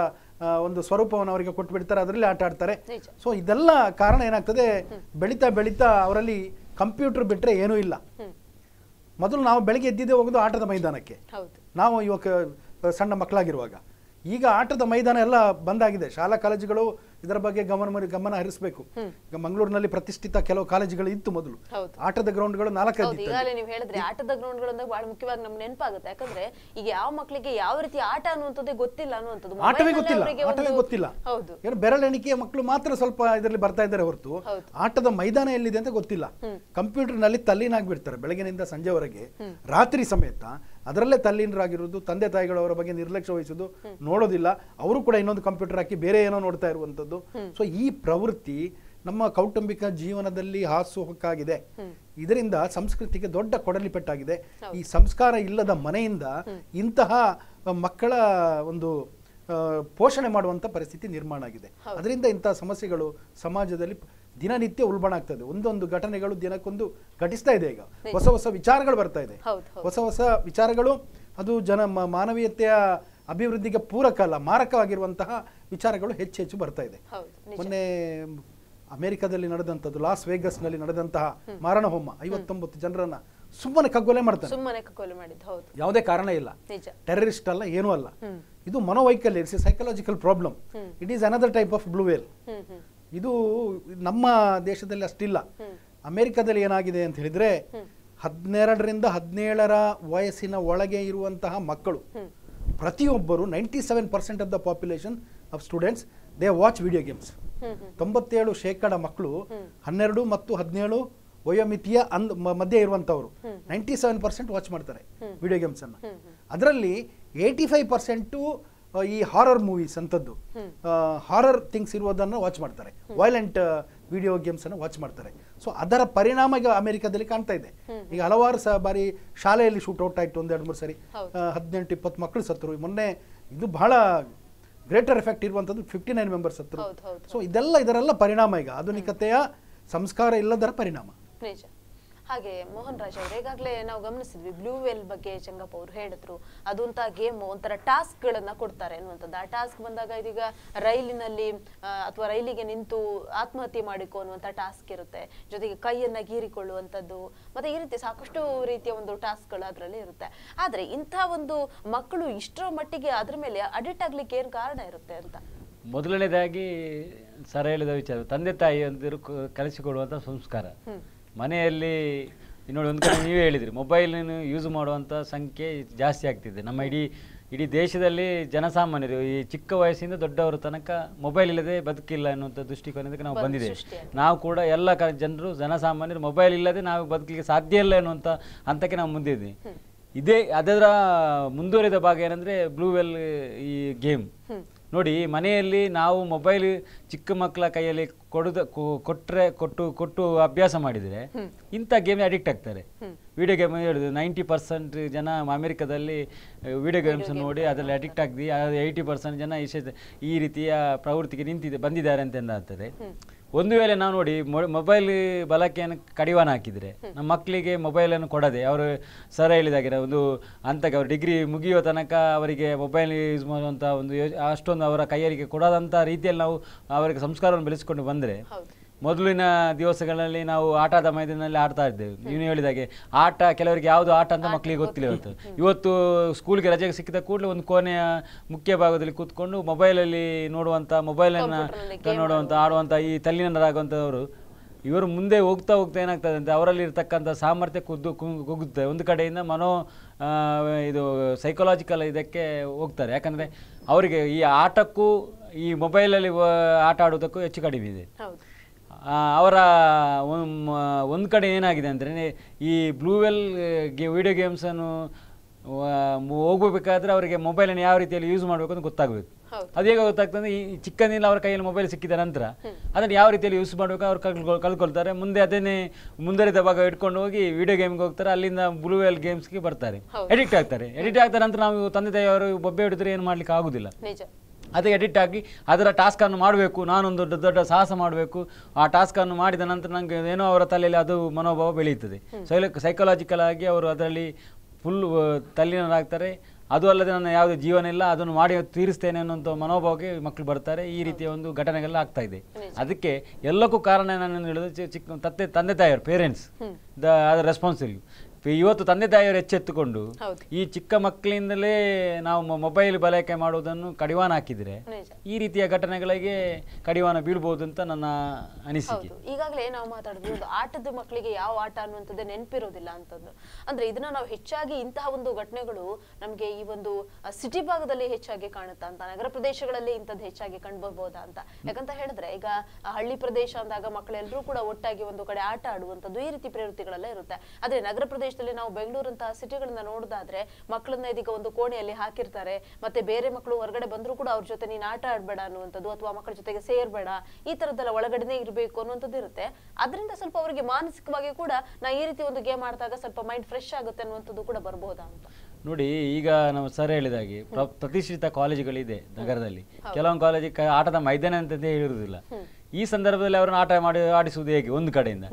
ಒಂದು ಸ್ವರೂಪವನ್ನು ಅವರಿಗೆ ಕೊಟ್ಟು ಬಿಡ್ತಾರೆ, ಅದರಲ್ಲಿ ಆಟ ಆಡ್ತಾರೆ. ಸೊ ಇದೆಲ್ಲ ಕಾರಣ ಏನಾಗ್ತದೆ, ಬೆಳೀತಾ ಬೆಳೀತಾ ಅವರಲ್ಲಿ ಕಂಪ್ಯೂಟರ್ ಬಿಟ್ಟರೆ ಏನೂ ಇಲ್ಲ. ಮೊದಲು ನಾವು ಬೆಳಿಗ್ಗೆ ಎದ್ದಿದ್ದೇ ಹೋಗೋದು ಆಟದ ಮೈದಾನಕ್ಕೆ, ನಾವು ಇವಾಗ ಸಣ್ಣ ಮಕ್ಕಳಾಗಿರುವಾಗ. ಈಗ ಆಟದ ಮೈದಾನ ಎಲ್ಲ ಬಂದಾಗಿದೆ. ಶಾಲಾ ಕಾಲೇಜುಗಳು ಇದರ ಬಗ್ಗೆ ಗಮನ ಹರಿಸಬೇಕು. ಈಗ ಮಂಗಳೂರಿನಲ್ಲಿ ಪ್ರತಿಷ್ಠಿತ ಕೆಲವು ಕಾಲೇಜುಗಳು ಇತ್ತು ಮೊದಲು, ಆಟದ ಗ್ರೌಂಡ್ಗಳು 4 ಇತ್ತು. ಈಗಾಗಲೇ ನೀವು ಹೇಳಿದ್ರೆ ಆಟದ ಗ್ರೌಂಡ್ಗಳು ಅಂದ್ರೆ ಬಹಳ ಮುಖ್ಯವಾಗಿ ನಮ್ಗೆ ನೆನಪಾಗುತ್ತೆ. ಯಾಕಂದ್ರೆ ಈಗ ಯಾವ ಮಕ್ಕಳಿಗೆ ಯಾವ ರೀತಿ ಆಟ ಅನ್ನುವಂಥದ್ದೇ ಗೊತ್ತಿಲ್ಲ ಅನ್ನುವಂಥದ್ದು, ಆಟವೇ ಗೊತ್ತಿಲ್ಲ. ಏನು ಬೆರಳೆಣಿಕೆಯ ಮಕ್ಕಳು ಮಾತ್ರ ಸ್ವಲ್ಪ ಇದರಲ್ಲಿ ಬರ್ತಾ ಇದ್ದಾರೆ ಹೊರತು ಆಟದ ಮೈದಾನ ಎಲ್ಲಿದೆ ಅಂತ ಗೊತ್ತಿಲ್ಲ. ಕಂಪ್ಯೂಟರ್ ನಲ್ಲಿ ತಲ್ಲೀನಾಗ್ಬಿಡ್ತಾರೆ ಬೆಳಗಿನಿಂದ ಸಂಜೆವರೆಗೆ, ರಾತ್ರಿ ಸಮೇತ ಅದರಲ್ಲೇ ತಲ್ಲೀನರಾಗಿರುವುದು. ತಂದೆ ತಾಯಿಗಳವರ ಬಗ್ಗೆ ನಿರ್ಲಕ್ಷ್ಯ ವಹಿಸುವುದು, ನೋಡೋದಿಲ್ಲ. ಅವರು ಕೂಡ ಇನ್ನೊಂದು ಕಂಪ್ಯೂಟರ್ ಹಾಕಿ ಬೇರೆ ಏನೋ ನೋಡ್ತಾ ಇರುವಂಥದ್ದು. ಸೊ ಈ ಪ್ರವೃತ್ತಿ ನಮ್ಮ ಕೌಟುಂಬಿಕ ಜೀವನದಲ್ಲಿ ಹಾಸುಹೊಕ್ಕಾಗಿದೆ. ಇದರಿಂದ ಸಂಸ್ಕೃತಿಗೆ ದೊಡ್ಡ ಕೊಡಲಿ ಪೆಟ್ಟಾಗಿದೆ. ಈ ಸಂಸ್ಕಾರ ಇಲ್ಲದ ಮನೆಯಿಂದ ಇಂತಹ ಮಕ್ಕಳ ಒಂದು ಪೋಷಣೆ ಮಾಡುವಂತ ಪರಿಸ್ಥಿತಿ ನಿರ್ಮಾಣ ಆಗಿದೆ. ಅದರಿಂದ ಇಂತಹ ಸಮಸ್ಯೆಗಳು ಸಮಾಜದಲ್ಲಿ ದಿನನಿತ್ಯ ಉಲ್ಬಣ ಆಗ್ತದೆ. ಒಂದೊಂದು ಘಟನೆಗಳು ದಿನಕ್ಕೊಂದು ಘಟಿಸ್ತಾ ಇದೆ. ಈಗ ಹೊಸ ಹೊಸ ವಿಚಾರಗಳು ಬರ್ತಾ ಇದೆ, ಹೊಸ ಹೊಸ ವಿಚಾರಗಳು. ಅದು ಮಾನವೀಯತೆಯ ಅಭಿವೃದ್ಧಿಗೆ ಪೂರಕ ಅಲ್ಲ, ಮಾರಕವಾಗಿರುವಂತಹ ವಿಚಾರಗಳು ಹೆಚ್ಚು ಬರ್ತಾ ಇದೆ. ಮೊನ್ನೆ ಅಮೆರಿಕದಲ್ಲಿ ನಡೆದಂಥದ್ದು, ಲಾಸ್ ವೇಗಸ್ನಲ್ಲಿ ನಡೆದಂತಹ ಮಾರಣ ಹೋಮ, 59 ಜನರನ್ನ ಸುಮ್ಮನೆ ಕಗ್ಗೊಲೆ ಮಾಡ್ತಾರೆ. ಯಾವುದೇ ಕಾರಣ ಇಲ್ಲ, ಟೆರರಿಸ್ಟ್ ಅಲ್ಲ, ಏನೂ ಅಲ್ಲ. ಇದು ಮನೋವೈಕಲ್ಯ, it's a psychological problem. It is another type of blue whale. ಇದು ನಮ್ಮ ದೇಶದಲ್ಲಿ ಅಷ್ಟಿಲ್ಲ. ಅಮೆರಿಕದಲ್ಲಿ ಏನಾಗಿದೆ ಅಂತ ಹೇಳಿದ್ರೆ, 12ರಿಂದ 17ರ ವಯಸ್ಸಿನ ಒಳಗೆ ಇರುವಂತಹ ಮಕ್ಕಳು ಪ್ರತಿಯೊಬ್ಬರು 97% of the population of students they watch video games. 97% ಮಕ್ಕಳು 12 ಮತ್ತು 17 ವಯೋಮಿತಿಯ ಮಧ್ಯೆ ಇರುವಂತವರು 97% ವಾಚ್ ಮಾಡ್ತಾರೆ ವಿಡಿಯೋ ಗೇಮ್ಸ್ ಅನ್ನ. ಅದರಲ್ಲಿ 85% ಈ ಹಾರರ್ ಮೂವೀಸ್ ಅಂತದ್ದು, ಹಾರರ್ ಥಿಂಗ್ಸ್ ಇರುವುದನ್ನು ವಾಚ್ ಮಾಡ್ತಾರೆ, ವೈಲೆಂಟ್ ವಿಡಿಯೋ ಗೇಮ್ಸ್ ಅನ್ನು ವಾಚ್ ಮಾಡ್ತಾರೆ. ಸೊ ಅದರ ಪರಿಣಾಮ ಈಗ ಅಮೆರಿಕದಲ್ಲಿ ಕಾಣ್ತಾ ಇದೆ. ಈಗ ಹಲವಾರು ಬಾರಿ ಶಾಲೆಯಲ್ಲಿ ಶೂಟ್ ಔಟ್ ಆಯ್ತು, 1-2-3 ಸರಿ 18-20 ಮಕ್ಕಳು ಸತ್ತರು. ಮೊನ್ನೆ ಇದು ಬಹಳ ಗ್ರೇಟರ್ ಎಫೆಕ್ಟ್ ಇರುವಂತದ್ದು, 59 ಮೆಂಬರ್ಸ್ ಸತ್ತರು. ಸೊ ಇದರೆಲ್ಲ ಪರಿಣಾಮ ಈಗ ಆಧುನಿಕತೆಯ ಸಂಸ್ಕಾರ ಇಲ್ಲದರ ಪರಿಣಾಮ. ಹಾಗೆ ಮೋಹನ್ ರಾಜ್ ಅವರು ಈಗಾಗಲೇ ನಾವು ಗಮನಿಸಿದ್ವಿ ಬ್ಲೂ ವೇಲ್ ಬಗ್ಗೆ ಚಂಗಪ್ಪ ಅವರು ಹೇಳಿದ್ರು. ಅದೊಂಥ ಗೇಮ್ ಒಂಥರ ಟಾಸ್ಕ್ ಗಳನ್ನ ಕೊಡ್ತಾರೆ ಅನ್ನುವಂಥದ್ದು. ಆ ಟಾಸ್ಕ್ ಬಂದಾಗ ಇದೀಗ ರೈಲಿನಲ್ಲಿ ಅಥವಾ ರೈಲಿಗೆ ನಿಂತು ಆತ್ಮಹತ್ಯೆ ಮಾಡಿಕೊ ಅನ್ನುವಂಥ ಟಾಸ್ಕ್ ಇರುತ್ತೆ, ಜೊತೆಗೆ ಕೈಯನ್ನ ಗೀರಿಕೊಳ್ಳುವಂಥದ್ದು, ಮತ್ತೆ ಈ ರೀತಿ ಸಾಕಷ್ಟು ರೀತಿಯ ಒಂದು ಟಾಸ್ಕ್ಗಳು ಅದರಲ್ಲಿ ಇರುತ್ತೆ. ಆದ್ರೆ ಇಂಥ ಒಂದು ಮಕ್ಕಳು ಇಷ್ಟರ ಮಟ್ಟಿಗೆ ಅದ್ರ ಮೇಲೆ ಅಡಿಕ್ಟ್ ಆಗ್ಲಿಕ್ಕೆ ಏನ್ ಕಾರಣ ಇರುತ್ತೆ ಅಂತ? ಮೊದಲನೇದಾಗಿ ಸರ್ ಹೇಳಿದ ವಿಚಾರ ತಂದೆ ತಾಯಿ ಅಂದಿರು ಕಲಿಸಿಕೊಡುವಂಥ ಸಂಸ್ಕಾರ. ಮನೆಯಲ್ಲಿ ನೋಡಿ, ಒಂದು ಕಡೆ ನೀವೇ ಹೇಳಿದ್ರಿ, ಮೊಬೈಲ್ ಯೂಸ್ ಮಾಡುವಂಥ ಸಂಖ್ಯೆ ಜಾಸ್ತಿ ಆಗ್ತಿದೆ. ನಮ್ಮ ಇಡೀ ದೇಶದಲ್ಲಿ ಜನಸಾಮಾನ್ಯರು ಈ ಚಿಕ್ಕ ವಯಸ್ಸಿಂದ ದೊಡ್ಡವರ ತನಕ ಮೊಬೈಲ್ ಇಲ್ಲದೆ ಬದುಕಿಲ್ಲ ಅನ್ನುವಂಥ ದೃಷ್ಟಿಕೋನಕ್ಕೆ ನಾವು ಬಂದಿದ್ದೇವೆ. ನಾವು ಕೂಡ ಎಲ್ಲ ಜನರು ಜನಸಾಮಾನ್ಯರು ಮೊಬೈಲ್ ಇಲ್ಲದೆ ನಾವು ಬದುಕಲಿಕ್ಕೆ ಸಾಧ್ಯ ಇಲ್ಲ ಅನ್ನುವಂಥ ಹಂತಕ್ಕೆ ನಾವು ಮುಂದಿದ್ವಿ. ಅದರ ಮುಂದುವರಿದ ಭಾಗ ಏನಂದರೆ ಬ್ಲೂ ವೇಲ್ ಈ ಗೇಮ್. ನೋಡಿ, ಮನೆಯಲ್ಲಿ ನಾವು ಮೊಬೈಲ್ ಚಿಕ್ಕ ಮಕ್ಕಳ ಕೈಯಲ್ಲಿ ಕೊಟ್ಟು ಅಭ್ಯಾಸ ಮಾಡಿದರೆ ಇಂಥ ಗೇಮ್ ಅಡಿಕ್ಟ್ ಆಗ್ತಾರೆ. ವಿಡಿಯೋ ಗೇಮ್ ಹೇಳುದು 90% ಜನ ಅಮೆರಿಕದಲ್ಲಿ ವಿಡಿಯೋ ಗೇಮ್ಸ್ ನೋಡಿ ಅದರಲ್ಲಿ ಅಡಿಕ್ಟ್ ಆಗಿ 80% ಜನ ಈ ರೀತಿಯ ಪ್ರವೃತ್ತಿಗೆ ಬಂದಿದ್ದಾರೆ ಅಂತ ಆಗ್ತದೆ. ಒಂದು ವೇಳೆ ನಾವು ನೋಡಿ ಮೊಬೈಲ್ ಬಳಕೆಯನ್ನು ಕಡಿವಾಣ ಹಾಕಿದರೆ ನಮ್ಮ ಮಕ್ಕಳಿಗೆ ಮೊಬೈಲನ್ನು ಕೊಡದೆ, ಅವರು ಸರ್ ಹೇಳಿದಾಗೆ ಒಂದು ಹಂತಕ್ಕೆ ಅವರು ಡಿಗ್ರಿ ಮುಗಿಯುವ ತನಕ ಅವರಿಗೆ ಮೊಬೈಲ್ ಯೂಸ್ ಮಾಡುವಂಥ ಒಂದು ಅಷ್ಟೊಂದು ಅವರ ಕೈಯರಿಗೆ ಕೊಡೋದಂಥ ರೀತಿಯಲ್ಲಿ ನಾವು ಅವರಿಗೆ ಸಂಸ್ಕಾರವನ್ನು ಬೆಳೆಸಿಕೊಂಡು ಬಂದರೆ, ಮೊದಲಿನ ದಿವಸಗಳಲ್ಲಿ ನಾವು ಆಟದ ಮೈದಾನದಲ್ಲಿ ಆಡ್ತಾ ಇದ್ದೇವೆ. ನೀವು ಹೇಳಿದಾಗೆ ಆಟ, ಕೆಲವರಿಗೆ ಯಾವುದು ಆಟ ಅಂತ ಮಕ್ಕಳಿಗೆ ಗೊತ್ತಿಲ್ಲ. ಇವತ್ತು ಸ್ಕೂಲ್ಗೆ ರಜೆಗೆ ಸಿಕ್ಕಿದ ಕೂಡಲೇ ಒಂದು ಕೋಣೆಯ ಮುಖ್ಯ ಭಾಗದಲ್ಲಿ ಕೂತ್ಕೊಂಡು ಮೊಬೈಲಲ್ಲಿ ಮೊಬೈಲನ್ನು ಆಡುವಂಥ ಈ ತಲ್ಲೀನರಾಗುವಂಥವರು ಇವರು ಮುಂದೆ ಹೋಗ್ತಾ ಏನಾಗ್ತದೆ ಅಂತ ಅವರಲ್ಲಿ ಇರ್ತಕ್ಕಂಥ ಸಾಮರ್ಥ್ಯ ಕುಗ್ಗುತ್ತೆ. ಒಂದು ಕಡೆಯಿಂದ ಇದು ಸೈಕಲಾಜಿಕಲ್ ಇದಕ್ಕೆ ಹೋಗ್ತಾರೆ. ಯಾಕಂದರೆ ಅವರಿಗೆ ಈ ಆಟಕ್ಕೂ ಈ ಮೊಬೈಲಲ್ಲಿ ಆಟ ಆಡೋದಕ್ಕೂ ಹೆಚ್ಚು ಕಡಿಮೆ ಇದೆ. ಅವರ ಒಂದು ಕಡೆ ಏನಾಗಿದೆ ಅಂದರೆ, ಈ ಬ್ಲೂ ವೇಲ್ ವಿಡಿಯೋ ಗೇಮ್ಸನ್ನು ಹೋಗಬೇಕಾದ್ರೆ ಅವರಿಗೆ ಮೊಬೈಲನ್ನು ಯಾವ ರೀತಿಯಲ್ಲಿ ಯೂಸ್ ಮಾಡಬೇಕು ಅಂತ ಗೊತ್ತಾಗಬೇಕು. ಅದು ಹೇಗೆ ಗೊತ್ತಾಗ್ತದೆ, ಈ ಚಿಕ್ಕಂದಿನ ಅವರ ಕೈಯಲ್ಲಿ ಮೊಬೈಲ್ ಸಿಕ್ಕಿದ ನಂತರ ಅದನ್ನು ಯಾವ ರೀತಿಯಲ್ಲಿ ಯೂಸ್ ಮಾಡಬೇಕು ಅವ್ರು ಕಲ್ಕೊಳ್ತಾರೆ. ಮುಂದೆ ಅದನ್ನೇ ಮುಂದುವರಿದ ಭಾಗ ಇಟ್ಕೊಂಡು ಹೋಗಿ ವಿಡಿಯೋ ಗೇಮ್ಗೆ ಹೋಗ್ತಾರೆ, ಅಲ್ಲಿಂದ ಬ್ಲೂ ವೇಲ್ ಗೇಮ್ಸ್ಗೆ ಬರ್ತಾರೆ, ಎಡಿಕ್ಟ್ ಆಗ್ತಾರೆ ನಂತರ ನಾವು ತಂದೆ ತಾಯಿಯವರು ಬೊಬ್ಬೆ ಹಿಡಿದ್ರೆ ಏನು ಮಾಡ್ಲಿಕ್ಕೆ ಆಗುದಿಲ್ಲ. ಅದಕ್ಕೆ ಎಡಿಟ್ ಆಗಿ ಅದರ ಟಾಸ್ಕನ್ನು ಮಾಡಬೇಕು, ನಾನೊಂದು ದೊಡ್ಡ ಸಾಹಸ ಮಾಡಬೇಕು. ಆ ಟಾಸ್ಕನ್ನು ಮಾಡಿದ ನಂತರ ನನಗೆ ಏನೋ ಅವರ ತಲೆಯಲ್ಲಿ ಅದು ಮನೋಭಾವ ಬೆಳೆಯುತ್ತದೆ. ಸೈಕಲಾಜಿಕಲ್ ಆಗಿ ಅವರು ಅದರಲ್ಲಿ ಫುಲ್ ತಲ್ಲೀನರಾಗ್ತಾರೆ. ಅದು ಅಲ್ಲದೆ ನನ್ನ ಯಾವುದೇ ಜೀವನ ಇಲ್ಲ, ಅದನ್ನು ಮಾಡಿ ತೀರಿಸ್ತೇನೆ ಅನ್ನೋಂಥ ಮನೋಭಾವಕ್ಕೆ ಮಕ್ಕಳು ಬರ್ತಾರೆ. ಈ ರೀತಿಯ ಒಂದು ಘಟನೆಗಳೆಲ್ಲ ಆಗ್ತಾ ಇದೆ. ಅದಕ್ಕೆ ಎಲ್ಲಕ್ಕೂ ಕಾರಣ ನಾನು ಹೇಳೋದು ತಂದೆ ತಾಯಿಯವರು, ಪೇರೆಂಟ್ಸ್ ಅದರ ರೆಸ್ಪಾನ್ಸಿಬಲ್. ಇವತ್ತು ತಂದೆ ತಾಯಿಯವರು ಎಚ್ಚೆತ್ತುಕೊಂಡು ಈ ಚಿಕ್ಕ ಮಕ್ಕಳಿಂದಲೇ ನಾವು ಮೊಬೈಲ್ ಬಳಕೆ ಮಾಡುವುದನ್ನು ಕಡಿವಾಣ ಹಾಕಿದರೆ ಈ ರೀತಿಯ ಘಟನೆಗಳಿಗೆ ಕಡಿವಾಣ ಬೀಳ್ಬಹುದು ಅಂತ ನನ್ನ ಅನಿಸಿಕೆ. ಈಗಾಗಲೇ ನಾವು ಮಾತಾಡಿದ್ವಿ, ಆಟದ ಮಕ್ಕಳಿಗೆ ಯಾವ ಆಟ ಅನ್ನುವಂಥದ್ದೇ ನೆನಪಿರೋದಿಲ್ಲ ಅಂತಂದು. ಅಂದ್ರೆ ಇದನ್ನ ನಾವು ಹೆಚ್ಚಾಗಿ ಇಂತಹ ಒಂದು ಘಟನೆಗಳು ನಮಗೆ ಈ ಒಂದು ಸಿಟಿ ಭಾಗದಲ್ಲಿ ಹೆಚ್ಚಾಗಿ ಕಾಣುತ್ತಾ ಅಂತ, ನಗರ ಪ್ರದೇಶಗಳಲ್ಲಿ ಇಂಥದ್ದು ಹೆಚ್ಚಾಗಿ ಕಂಡುಬರ್ಬೋದಾ ಅಂತ? ಯಾಕಂತ ಹೇಳಿದ್ರೆ ಈಗ ಹಳ್ಳಿ ಪ್ರದೇಶ ಅಂದಾಗ ಮಕ್ಕಳೆಲ್ಲರೂ ಕೂಡ ಒಟ್ಟಾಗಿ ಒಂದು ಕಡೆ ಆಟ ಆಡುವಂಥದ್ದು ಈ ರೀತಿ ಪ್ರವೃತ್ತಿಗಳೆಲ್ಲ ಇರುತ್ತೆ. ಆದ್ರೆ ನಗರ ಪ್ರದೇಶದಲ್ಲಿ ನಾವು ಬೆಂಗಳೂರಂತಹ ಸಿಟಿಗಳನ್ನ ನೋಡೋದಾದ್ರೆ ಮಕ್ಕಳನ್ನ ಇದೀಗ ಒಂದು ಕೋಣೆಯಲ್ಲಿ ಹಾಕಿರ್ತಾರೆ, ಮತ್ತೆ ಬೇರೆ ಮಕ್ಕಳು ಹೊರಗಡೆ ಬಂದ್ರು ಕೂಡ ಅವ್ರ ಜೊತೆ ನೀನು ಆಟ ಆಡ್ಬೇಡ ಅನ್ನುವಂಥದ್ದು, ಅಥವಾ ಮಕ್ಕಳ ಜೊತೆಗೆ ಸೇರ್ಬೇಡ, ಈ ತರದ್ದೆಲ್ಲ ಒಳಗಡೆನೆ ಇರಬೇಕು ಅನ್ನುವಂಥದ್ದು ಇರುತ್ತೆ. ಅದರಿಂದ ಸ್ವಲ್ಪ ಅವರಿಗೆ ಮಾನಸಿಕವಾಗಿ ಕೂಡ ನಾ ಈ ರೀತಿ ಒಂದು ಗೇಮ್ ಆಡಿದಾಗ ಸ್ವಲ್ಪ ಮೈಂಡ್ ಫ್ರೆಶ್ ಆಗುತ್ತೆ ಅನ್ನುವಂಥದ್ದು ಕೂಡ ಬರ್ಬೋದಾ ಅಂತ. ನೋಡಿ, ಈಗ ನಾವು ಸರ್ ಹೇಳಿದಾಗೆ ಪ್ರತಿಷ್ಠಿತ ಕಾಲೇಜುಗಳಿದೆ ನಗರದಲ್ಲಿ. ಕೆಲವೊಂದು ಕಾಲೇಜಿಗೆ ಆಟದ ಮೈದಾನ ಅಂತಂದೇ ಇರುವುದಿಲ್ಲ. ಈ ಸಂದರ್ಭದಲ್ಲಿ ಅವರನ್ನು ಆಡಿಸುವುದು ಹೇಗೆ? ಒಂದು ಕಡೆಯಿಂದ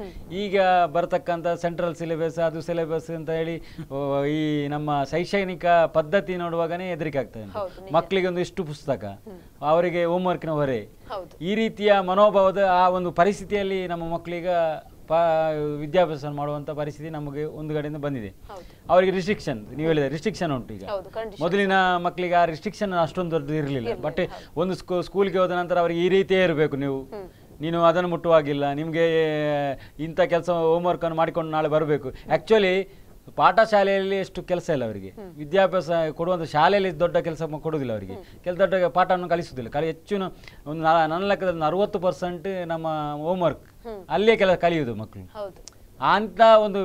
ಈಗ ಬರತಕ್ಕಂಥ ಸೆಂಟ್ರಲ್ ಸಿಲೆಬಸ್, ಅದು ಸಿಲೆಬಸ್ ಅಂತ ಹೇಳಿ ಈ ನಮ್ಮ ಶೈಕ್ಷಣಿಕ ಪದ್ಧತಿ ನೋಡುವಾಗನೇ ಹೆದರಿಕೆ ಆಗ್ತದೆ. ಮಕ್ಕಳಿಗೆ ಒಂದು ಇಷ್ಟು ಪುಸ್ತಕ, ಅವರಿಗೆ ಹೋಮ್ವರ್ಕ್ನ ಹೊರೆ, ಈ ರೀತಿಯ ಮನೋಭಾವದ ಆ ಒಂದು ಪರಿಸ್ಥಿತಿಯಲ್ಲಿ ನಮ್ಮ ಮಕ್ಕಳಿಗ ವಿದ್ಯಾಭ್ಯಾಸ ಮಾಡುವಂಥ ಪರಿಸ್ಥಿತಿ ನಮಗೆ ಒಂದು ಕಡೆಯಿಂದ ಬಂದಿದೆ. ಅವರಿಗೆ ರಿಸ್ಟ್ರಿಕ್ಷನ್, ನೀವು ಹೇಳಿದ ರಿಸ್ಟ್ರಿಕ್ಷನ್ ಉಂಟು. ಈಗ ಮೊದಲಿನ ಮಕ್ಕಳಿಗೆ ಆ ರಿಸ್ಟ್ರಿಕ್ಷನ್ ಅಷ್ಟೊಂದು ದೊಡ್ಡದು ಇರಲಿಲ್ಲ. ಬಟ್ ಒಂದು ಸ್ಕೂಲ್ಗೆ ಹೋದ ನಂತರ ಅವರಿಗೆ ಈ ರೀತಿಯೇ ಇರಬೇಕು, ನೀನು ಅದನ್ನು ಮುಟ್ಟುವಾಗಿಲ್ಲ, ನಿಮಗೆ ಇಂಥ ಕೆಲಸ ಹೋಮ್ವರ್ಕನ್ನು ಮಾಡಿಕೊಂಡು ನಾಳೆ ಬರಬೇಕು. ಆ್ಯಕ್ಚುಲಿ ಪಾಠಶಾಲೆಯಲ್ಲಿ ಎಷ್ಟು ಕೆಲಸ ಇಲ್ಲ ಅವರಿಗೆ, ವಿದ್ಯಾಭ್ಯಾಸ ಕೊಡುವಂಥ ಶಾಲೆಯಲ್ಲಿ ದೊಡ್ಡ ಕೆಲಸ ಕೊಡೋದಿಲ್ಲ ಅವರಿಗೆ, ದೊಡ್ಡ ಪಾಠವನ್ನು ಕಲಿಸೋದಿಲ್ಲ. ಹೆಚ್ಚಿನ ಒಂದು ನನ್ನ ಲೆಕ್ಕದಲ್ಲಿ 60% ನಮ್ಮ ಹೋಮ್ವರ್ಕ್ ಅಲ್ಲೇ ಕಲಿಯುವುದು ಮಕ್ಕಳು. ಅಂತ ಒಂದು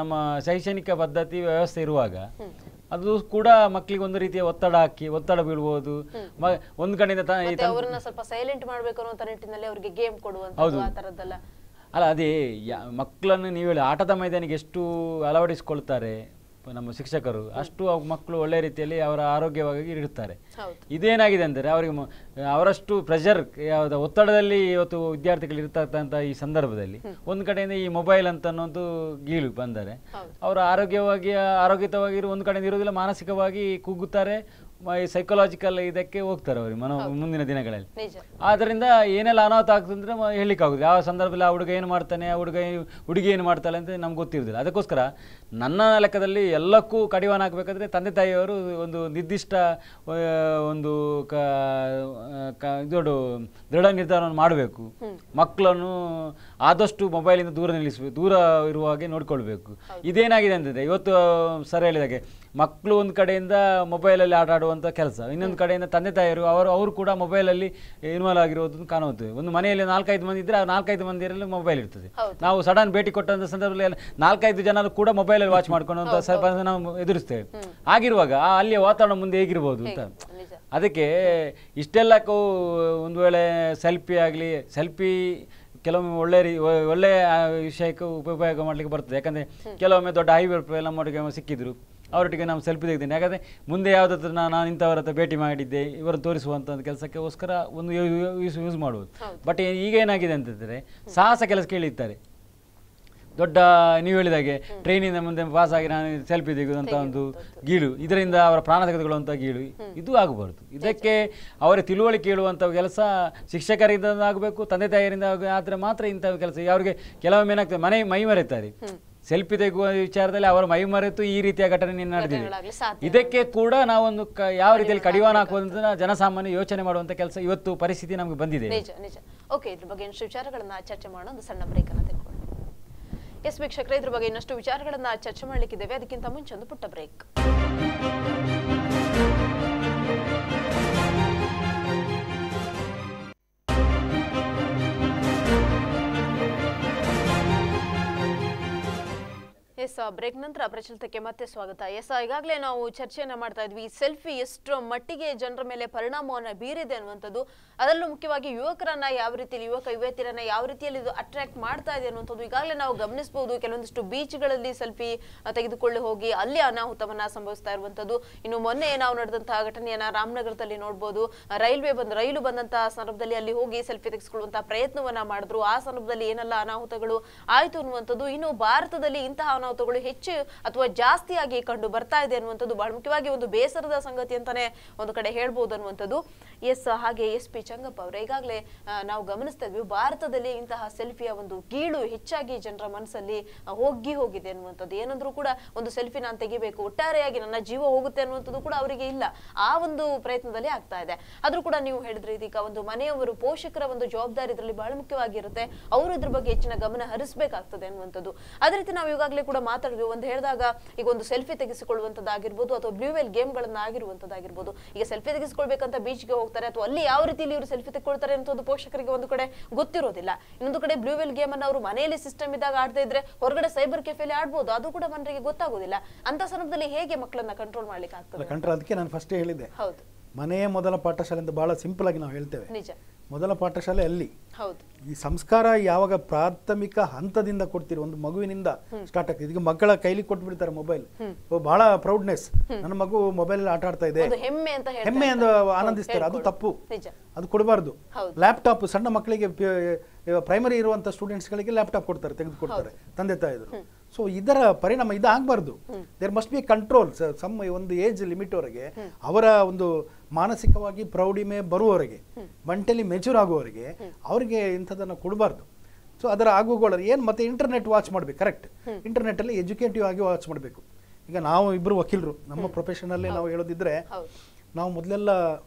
ನಮ್ಮ ಶೈಕ್ಷಣಿಕ ಪದ್ಧತಿ ವ್ಯವಸ್ಥೆ ಇರುವಾಗ ಅದು ಕೂಡ ಮಕ್ಕಳಿಗೆ ಒಂದು ರೀತಿಯ ಒತ್ತಡ ಬೀಳ್ಬೋದು. ಒಂದು ಕಡೆಯಿಂದ ಸ್ವಲ್ಪ ಸೈಲೆಂಟ್ ಮಾಡಬೇಕು ಅನ್ನೋ ನಿಟ್ಟಿನಲ್ಲಿ ಅವರಿಗೆ ಗೇಮ್ ಕೊಡುವಂಥದ್ದು ಆ ತರದ್ದೆಲ್ಲ ಅಲ್ಲ. ಅದೇ ಮಕ್ಕಳನ್ನು ನೀವು ಹೇಳಿ ಆಟದ ಮೈದಾನಿಗೆ ಎಷ್ಟು ಅಳವಡಿಸಿಕೊಳ್ತಾರೆ, ನಮ್ಮ ಶಿಕ್ಷಕರು ಅಷ್ಟು ಮಕ್ಕಳು ಒಳ್ಳೆ ರೀತಿಯಲ್ಲಿ ಅವರ ಆರೋಗ್ಯವಾಗಿ ಇರುತ್ತಾರೆ. ಹೌದು. ಇದೇನಾಗಿದೆ ಅಂದರೆ ಅವರಿಗೆ ಅವರಷ್ಟು ಪ್ರೆಷರ್ ಯಾವ್ದು ಒತ್ತಡದಲ್ಲಿ ಇವತ್ತು ವಿದ್ಯಾರ್ಥಿಗಳು ಇರ್ತಕ್ಕಂಥ ಈ ಸಂದರ್ಭದಲ್ಲಿ ಒಂದು ಕಡೆಯಿಂದ ಈ ಮೊಬೈಲ್ ಅಂತ ಅನ್ನೋದು ಗೀಳು ಬಂದರೆ ಅವರು ಆರೋಗ್ಯಯುತವಾಗಿ ಒಂದು ಕಡೆಯಿಂದ ಇರುವುದಿಲ್ಲ, ಮಾನಸಿಕವಾಗಿ ಕುಗ್ಗುತ್ತಾರೆ, ಸೈಕಲಾಜಿಕಲ್ ಇದಕ್ಕೆ ಹೋಗ್ತಾರೆ ಅವ್ರಿಗೆ ಮುಂದಿನ ದಿನಗಳಲ್ಲಿ. ಆದ್ದರಿಂದ ಏನೆಲ್ಲ ಅನಾಹುತ ಆಗ್ತದೆ ಅಂದರೆ ಹೇಳಲಿಕ್ಕಾಗುದು. ಯಾವ ಸಂದರ್ಭದಲ್ಲಿ ಆ ಹುಡುಗ ಏನು ಮಾಡ್ತಾನೆ, ಆ ಹುಡುಗಿ ಏನು ಮಾಡ್ತಾಳೆ ಅಂತ ನಮ್ಗೆ ಗೊತ್ತಿರೋದಿಲ್ಲ. ಅದಕ್ಕೋಸ್ಕರ ನನ್ನ ಲೆಕ್ಕದಲ್ಲಿ ಎಲ್ಲಕ್ಕೂ ಕಡಿವಾಣ ಹಾಕಬೇಕಾದ್ರೆ ತಂದೆ ತಾಯಿಯವರು ಒಂದು ನಿರ್ದಿಷ್ಟ ಒಂದು ದೃಢ ನಿರ್ಧಾರವನ್ನು ಮಾಡಬೇಕು. ಮಕ್ಕಳನ್ನು ಆದಷ್ಟು ಮೊಬೈಲಿಂದ ದೂರ ಇರುವ ಹಾಗೆ ನೋಡ್ಕೊಳ್ಬೇಕು. ಇದೇನಾಗಿದೆ ಅಂತಂದರೆ ಇವತ್ತು ಸರ್ ಹೇಳಿದಾಗೆ ಮಕ್ಕಳು ಒಂದು ಕಡೆಯಿಂದ ಮೊಬೈಲಲ್ಲಿ ಆಟ ಆಡುವಂಥ ಕೆಲಸ, ಇನ್ನೊಂದು ಕಡೆಯಿಂದ ತಂದೆ ತಾಯಿಯರು ಅವರು ಕೂಡ ಮೊಬೈಲಲ್ಲಿ ಇನ್ವಾಲ್ವ್ ಆಗಿರೋದನ್ನು ಕಾಣುತ್ತದೆ. ಒಂದು ಮನೆಯಲ್ಲಿ 4-5 ಮಂದಿ ಇದ್ದರೆ ಆ 4-5 ಮಂದಿಯಲ್ಲಿ ಮೊಬೈಲ್ ಇರ್ತದೆ. ನಾವು ಸಡನ್ ಭೇಟಿ ಕೊಟ್ಟಂಥ ಸಂದರ್ಭದಲ್ಲಿ 4-5 ಜನರು ಕೂಡ ಮೊಬೈಲಲ್ಲಿ ವಾಚ್ ಮಾಡ್ಕೊಳ್ಳುವಂಥ ನಾವು ಎದುರಿಸ್ತೇವೆ. ಆಗಿರುವಾಗ ಅಲ್ಲಿಯ ವಾತಾವರಣ ಮುಂದೆ ಹೇಗಿರ್ಬೋದು ಅಂತ. ಅದಕ್ಕೆ ಇಷ್ಟೆಲ್ಲಕ್ಕೂ ಒಂದು ವೇಳೆ ಸೆಲ್ಫಿ ಕೆಲವೊಮ್ಮೆ ಒಳ್ಳೆಯ ವಿಷಯಕ್ಕೆ ಉಪಯೋಗ ಮಾಡಲಿಕ್ಕೆ ಬರ್ತದೆ. ಯಾಕಂದರೆ ಕೆಲವೊಮ್ಮೆ ದೊಡ್ಡ ಹೈವೇ ನಮ್ಮೊಟ್ಟಿಗೆ ಸಿಕ್ಕಿದ್ರು, ಅವರೊಟ್ಟಿಗೆ ನಾವು ಸೆಲ್ಫಿ ತೆಗೆದೇನೆ. ಯಾಕಂದರೆ ಮುಂದೆ ಯಾವುದಾದ್ರೂ ನಾನು ಇಂಥವರ ಹತ್ರ ಭೇಟಿ ಮಾಡಿದ್ದೆ ಇವರು ತೋರಿಸುವಂಥ ಕೆಲಸಕ್ಕೋಸ್ಕರ ಒಂದು ಯೂಸ್ ಮಾಡ್ಬೋದು. ಬಟ್ ಈಗ ಏನಾಗಿದೆ ಅಂತಂದರೆ ಸಾಹಸ ಕೆಲಸ ಕೇಳಿರ್ತಾರೆ. ದೊಡ್ಡ ನೀವು ಹೇಳಿದಾಗೆ ಟ್ರೈನಿಂದ ಮುಂದೆ ಪಾಸ್ ಆಗಿ ನಾನು ಸೆಲ್ಫಿ ತೆಗೆಯುವಂಥ ಒಂದು ಗೀಳು, ಇದರಿಂದ ಅವರ ಪ್ರಾಣ ತೆಗೆದುಕೊಳ್ಳುವಂಥ ಗೀಳು ಇದು ಆಗಬಾರ್ದು. ಇದಕ್ಕೆ ಅವರ ತಿಳುವಳಿಕೆ ಹೇಳುವಂಥ ಕೆಲಸ ಶಿಕ್ಷಕರಿಂದ ಆಗಬೇಕು, ತಂದೆ ತಾಯಿಯರಿಂದ ಆದರೆ ಮಾತ್ರ ಇಂಥ ಕೆಲಸ. ಅವರಿಗೆ ಕೆಲವೊಮ್ಮೆ ಏನಾಗ್ತದೆ ಮೈ ಮರೆತಾರೆ. ಸೆಲ್ಫಿ ತೆಗೆಯುವ ವಿಚಾರದಲ್ಲಿ ಅವರ ಮೈ ಮರೆತು ಈ ರೀತಿಯ ಘಟನೆ ನಡೆದಿದೆ. ಇದಕ್ಕೆ ಕೂಡ ನಾವೊಂದು ಯಾವ ರೀತಿಯಲ್ಲಿ ಕಡಿವಾಣ ಹಾಕುವಂತ ಜನಸಾಮಾನ್ಯ ಯೋಚನೆ ಮಾಡುವಂತ ಕೆಲಸ ಇವತ್ತು ಪರಿಸ್ಥಿತಿ ನಮಗೆ ಬಂದಿದೆ. ಓಕೆ, ಇದ್ರ ಬಗ್ಗೆ ಇನ್ನಷ್ಟು ವಿಚಾರಗಳನ್ನ ಚರ್ಚೆ ಮಾಡೋಣ. ಒಂದು ಸಣ್ಣ ಬ್ರೇಕ್ ಅನ್ನ ತೆಗೆದುಕೊಳ್ಳೋಣ. ಎಸ್ ವೀಕ್ಷಕರೇ, ಇದ್ರ ಬಗ್ಗೆ ಇನ್ನಷ್ಟು ವಿಚಾರಗಳನ್ನ ಚರ್ಚೆ ಮಾಡ್ಲಿಕ್ಕಿದ್ದೇವೆ. ಅದಕ್ಕಿಂತ ಮುಂಚೆ ಒಂದು ಪುಟ್ಟ ಬ್ರೇಕ್. ಎಸ್, ಬ್ರೇಕ್ ನಂತರ ಪ್ರಚಲಿತಕ್ಕೆ ಮತ್ತೆ ಸ್ವಾಗತ. ಎಸ್, ಈಗಾಗಲೇ ನಾವು ಚರ್ಚೆಯನ್ನ ಮಾಡ್ತಾ ಇದ್ವಿ. ಸೆಲ್ಫಿ ಎಷ್ಟು ಮಟ್ಟಿಗೆ ಜನರ ಮೇಲೆ ಪರಿಣಾಮವನ್ನು ಬೀರಿದೆ ಅನ್ನುವಂಥದ್ದು, ಅದರಲ್ಲೂ ಮುಖ್ಯವಾಗಿ ಯುವಕರನ್ನ ಯಾವ ರೀತಿಯಲ್ಲಿ, ಯುವತಿಯರನ್ನ ಯಾವ ರೀತಿಯಲ್ಲಿ ಇದು ಅಟ್ರಾಕ್ಟ್ ಮಾಡ್ತಾ ಇದೆ ಅನ್ನುವಂಥದ್ದು ಈಗಾಗಲೇ ನಾವು ಗಮನಿಸಬಹುದು. ಕೆಲವೊಂದಿಷ್ಟು ಬೀಚ್ಗಳಲ್ಲಿ ಸೆಲ್ಫಿ ತೆಗೆದುಕೊಳ್ಳಿ ಹೋಗಿ ಅಲ್ಲಿ ಅನಾಹುತವನ್ನ ಸಂಭವಿಸ್ತಾ ಇರುವಂಥದ್ದು. ಇನ್ನು ಮೊನ್ನೆ ನಾವು ನಡೆದಂತಹ ಘಟನೆಯನ್ನ ರಾಮನಗರದಲ್ಲಿ ನೋಡ್ಬೋದು. ರೈಲು ಬಂದಂತಹ ಸಂದರ್ಭದಲ್ಲಿ ಅಲ್ಲಿ ಹೋಗಿ ಸೆಲ್ಫಿ ತೆಗೆದುಕೊಳ್ಳುವಂತಹ ಪ್ರಯತ್ನವನ್ನ ಮಾಡಿದ್ರು. ಆ ಸಂದರ್ಭದಲ್ಲಿ ಏನೆಲ್ಲ ಅನಾಹುತಗಳು ಆಯ್ತು ಅನ್ನುವಂಥದ್ದು. ಇನ್ನು ಭಾರತದಲ್ಲಿ ಇಂತಹ ಅನಾಹುತಗಳು ಹೆಚ್ಚು ಅಥವಾ ಜಾಸ್ತಿಯಾಗಿ ಕಂಡು ಬರ್ತಾ ಇದೆ ಅನ್ನುವಂಥದ್ದು ಬಹಳ ಮುಖ್ಯವಾಗಿ ಒಂದು ಬೇಸರದ ಸಂಗತಿ ಅಂತಾನೆ ಒಂದು ಕಡೆ ಹೇಳ್ಬೋದು ಅನ್ನುವಂಥದ್ದು. ಎಸ್, ಹಾಗೆ SP ಚಂಗಪ್ಪ ಅವರೇ, ಈಗಾಗಲೇ ನಾವು ಗಮನಿಸ್ತಾ ಇದ್ವಿ ಭಾರತದಲ್ಲಿ ಇಂತಹ ಸೆಲ್ಫಿಯ ಒಂದು ಗೀಳು ಹೆಚ್ಚಾಗಿ ಜನರ ಮನಸ್ಸಲ್ಲಿ ಹೋಗಿದೆ ಅನ್ನುವಂಥದ್ದು. ಏನಂದ್ರೂ ಕೂಡ ಒಂದು ಸೆಲ್ಫಿ ನಾನು ತೆಗಿಬೇಕು, ಒಟ್ಟಾರೆಯಾಗಿ ನನ್ನ ಜೀವ ಹೋಗುತ್ತೆ ಅನ್ನುವಂಥದ್ದು ಕೂಡ ಅವರಿಗೆ ಇಲ್ಲ. ಆ ಒಂದು ಪ್ರಯತ್ನದಲ್ಲಿ ಆಗ್ತಾ ಇದೆ. ಆದ್ರೂ ಕೂಡ ನೀವು ಹೇಳಿದ್ರೆ ಇದೀಗ ಒಂದು ಮನೆಯವರು, ಪೋಷಕರ ಒಂದು ಜವಾಬ್ದಾರಿ ಇದರಲ್ಲಿ ಬಹಳ ಮುಖ್ಯವಾಗಿರುತ್ತೆ. ಅವರು ಇದ್ರ ಬಗ್ಗೆ ಹೆಚ್ಚಿನ ಗಮನ ಹರಿಸಬೇಕಾಗ್ತದೆ ಅನ್ನುವಂಥದ್ದು. ಅದೇ ರೀತಿ ನಾವು ಈಗಾಗಲೇ ಕೂಡ ಮಾತಾಡಿದ್ವಿ. ಒಂದು ಹೇಳಿದಾಗ ಈಗ ಒಂದು ಸೆಲ್ಫಿ ತೆಗೆಸಿಕೊಳ್ಳುವಂಥದ್ದಾಗಿರ್ಬೋದು ಅಥವಾ ಬ್ಲೂ ವೇಲ್ ಗೇಮ್ಗಳನ್ನ ಆಗಿರುವಂಥದ್ದಾಗಿರ್ಬೋದು. ಈಗ ಸೆಲ್ಫಿ ತೆಗೆಸಿಕೊಳ್ಬೇಕಂತ ಬೀಚ್ಗೆ ಹೋಗ್ತಾರೆ ಅಥವಾ ಅಲ್ಲಿ ಯಾವ ರೀತಿಯಲ್ಲಿ ಇವರು ಸೆಲ್ಫಿ ತೆಗೆದುಕೊಳ್ತಾರೆ ಅಂತ ಪೋಷಕರಿಗೆ ಒಂದು ಕಡೆ ಗೊತ್ತಿರೋದಿಲ್ಲ. ಇನ್ನೊಂದು ಕಡೆ ಬ್ಲೂ ವೇಲ್ ಗೇಮ್ ಅನ್ನು ಅವರು ಮನೆಯಲ್ಲಿ ಸಿಸ್ಟಮ್ ಇದ್ದಾಗ ಆಡದೇ ಇದ್ರೆ ಹೊರಗಡೆ ಸೈಬರ್ ಕೆಫೆಲಿ ಆಡ್ಬೋದು, ಅದು ಕೂಡ ಮನರಿಗೆ ಗೊತ್ತಾಗೋದಿಲ್ಲ. ಅಂತ ಸಂದರ್ಭದಲ್ಲಿ ಹೇಗೆ ಮಕ್ಕಳನ್ನ ಕಂಟ್ರೋಲ್ ಮಾಡ್ಲಿಕ್ಕೆ ಆಗ್ತದೆ? ಕಂಟ್ರೋಲ್ ಅದಕ್ಕೆ ನಾನು ಫಸ್ಟ್ ಹೇಳಿದೆ, ಹೌದು, ಮನೆಯೇ ಮೊದಲ ಪಾಠಶಾಲೆ ಅಂತ ಬಹಳ ಸಿಂಪಲ್ ಆಗಿ ನಾವು ಹೇಳ್ತೇವೆ. ನಿಜ, ಮೊದಲ ಪಾಠಶಾಲೆ ಅಲ್ಲಿ. ಹೌದು, ಈ ಸಂಸ್ಕಾರ ಯಾವಾಗ ಪ್ರಾಥಮಿಕ ಹಂತದಿಂದ ಕೊಡ್ತೀರಿ, ಒಂದು ಮಗುವಿನಿಂದ ಸ್ಟಾರ್ಟ್ ಆಗ್ತದೆ. ಈಗ ಮಕ್ಕಳ ಕೈಲಿ ಕೊಟ್ಬಿಡ್ತಾರೆ ಮೊಬೈಲ್, ಬಹಳ ಪ್ರೌಡ್ನೆಸ್, ನನ್ನ ಮಗು ಮೊಬೈಲ್ ಆಟ ಆಡ್ತಾ ಇದೆ, ಹೆಮ್ಮೆ ಎಂದು ಆನಂದಿಸ್ತಾರೆ. ಅದು ತಪ್ಪು, ಅದು ಕೊಡಬಾರ್ದು. ಲ್ಯಾಪ್ಟಾಪ್ ಸಣ್ಣ ಮಕ್ಕಳಿಗೆ, ಪ್ರೈಮರಿ ಇರುವಂತ ಸ್ಟೂಡೆಂಟ್ಸ್ಗಳಿಗೆ ಲ್ಯಾಪ್ಟಾಪ್ ಕೊಡ್ತಾರೆ, ತೆಗೆದುಕೊಡ್ತಾರೆ ತಂದೆ ತಾಯಿದ್ರು. ಸೊ ಇದರ ಪರಿಣಾಮ ಇದಾಗಬಾರ್ದು. There must be control. ಒಂದು ಏಜ್ ಲಿಮಿಟ್ ವರೆಗೆ ಅವರ ಒಂದು ಮಾನಸಿಕವಾಗಿ ಪ್ರೌಢಿಮೆ ಬರುವವರೆಗೆ, ಮೆಂಟಲಿ ಮೆಚೂರ್ ಆಗುವವರೆಗೆ ಅವರಿಗೆ ಇಂಥದನ್ನು ಕೊಡಬಾರ್ದು. ಸೊ ಅದರ ಆಗುಗಳು ಏನು, ಮತ್ತೆ ಇಂಟರ್ನೆಟ್ ವಾಚ್ ಮಾಡಬೇಕು. ಕರೆಕ್ಟ್, ಇಂಟರ್ನೆಟ್ಟಲ್ಲಿ ಎಜುಕೇಟಿವ್ ಆಗಿ ವಾಚ್ ಮಾಡಬೇಕು. ಈಗ ನಾವು ಇಬ್ಬರು ವಕೀಲರು, ನಮ್ಮ ಪ್ರೊಫೆಷನಲ್ಲೇ ನಾವು ಹೇಳೋದಿದ್ರೆ, ನಾವು ಮೊದಲೆಲ್ಲ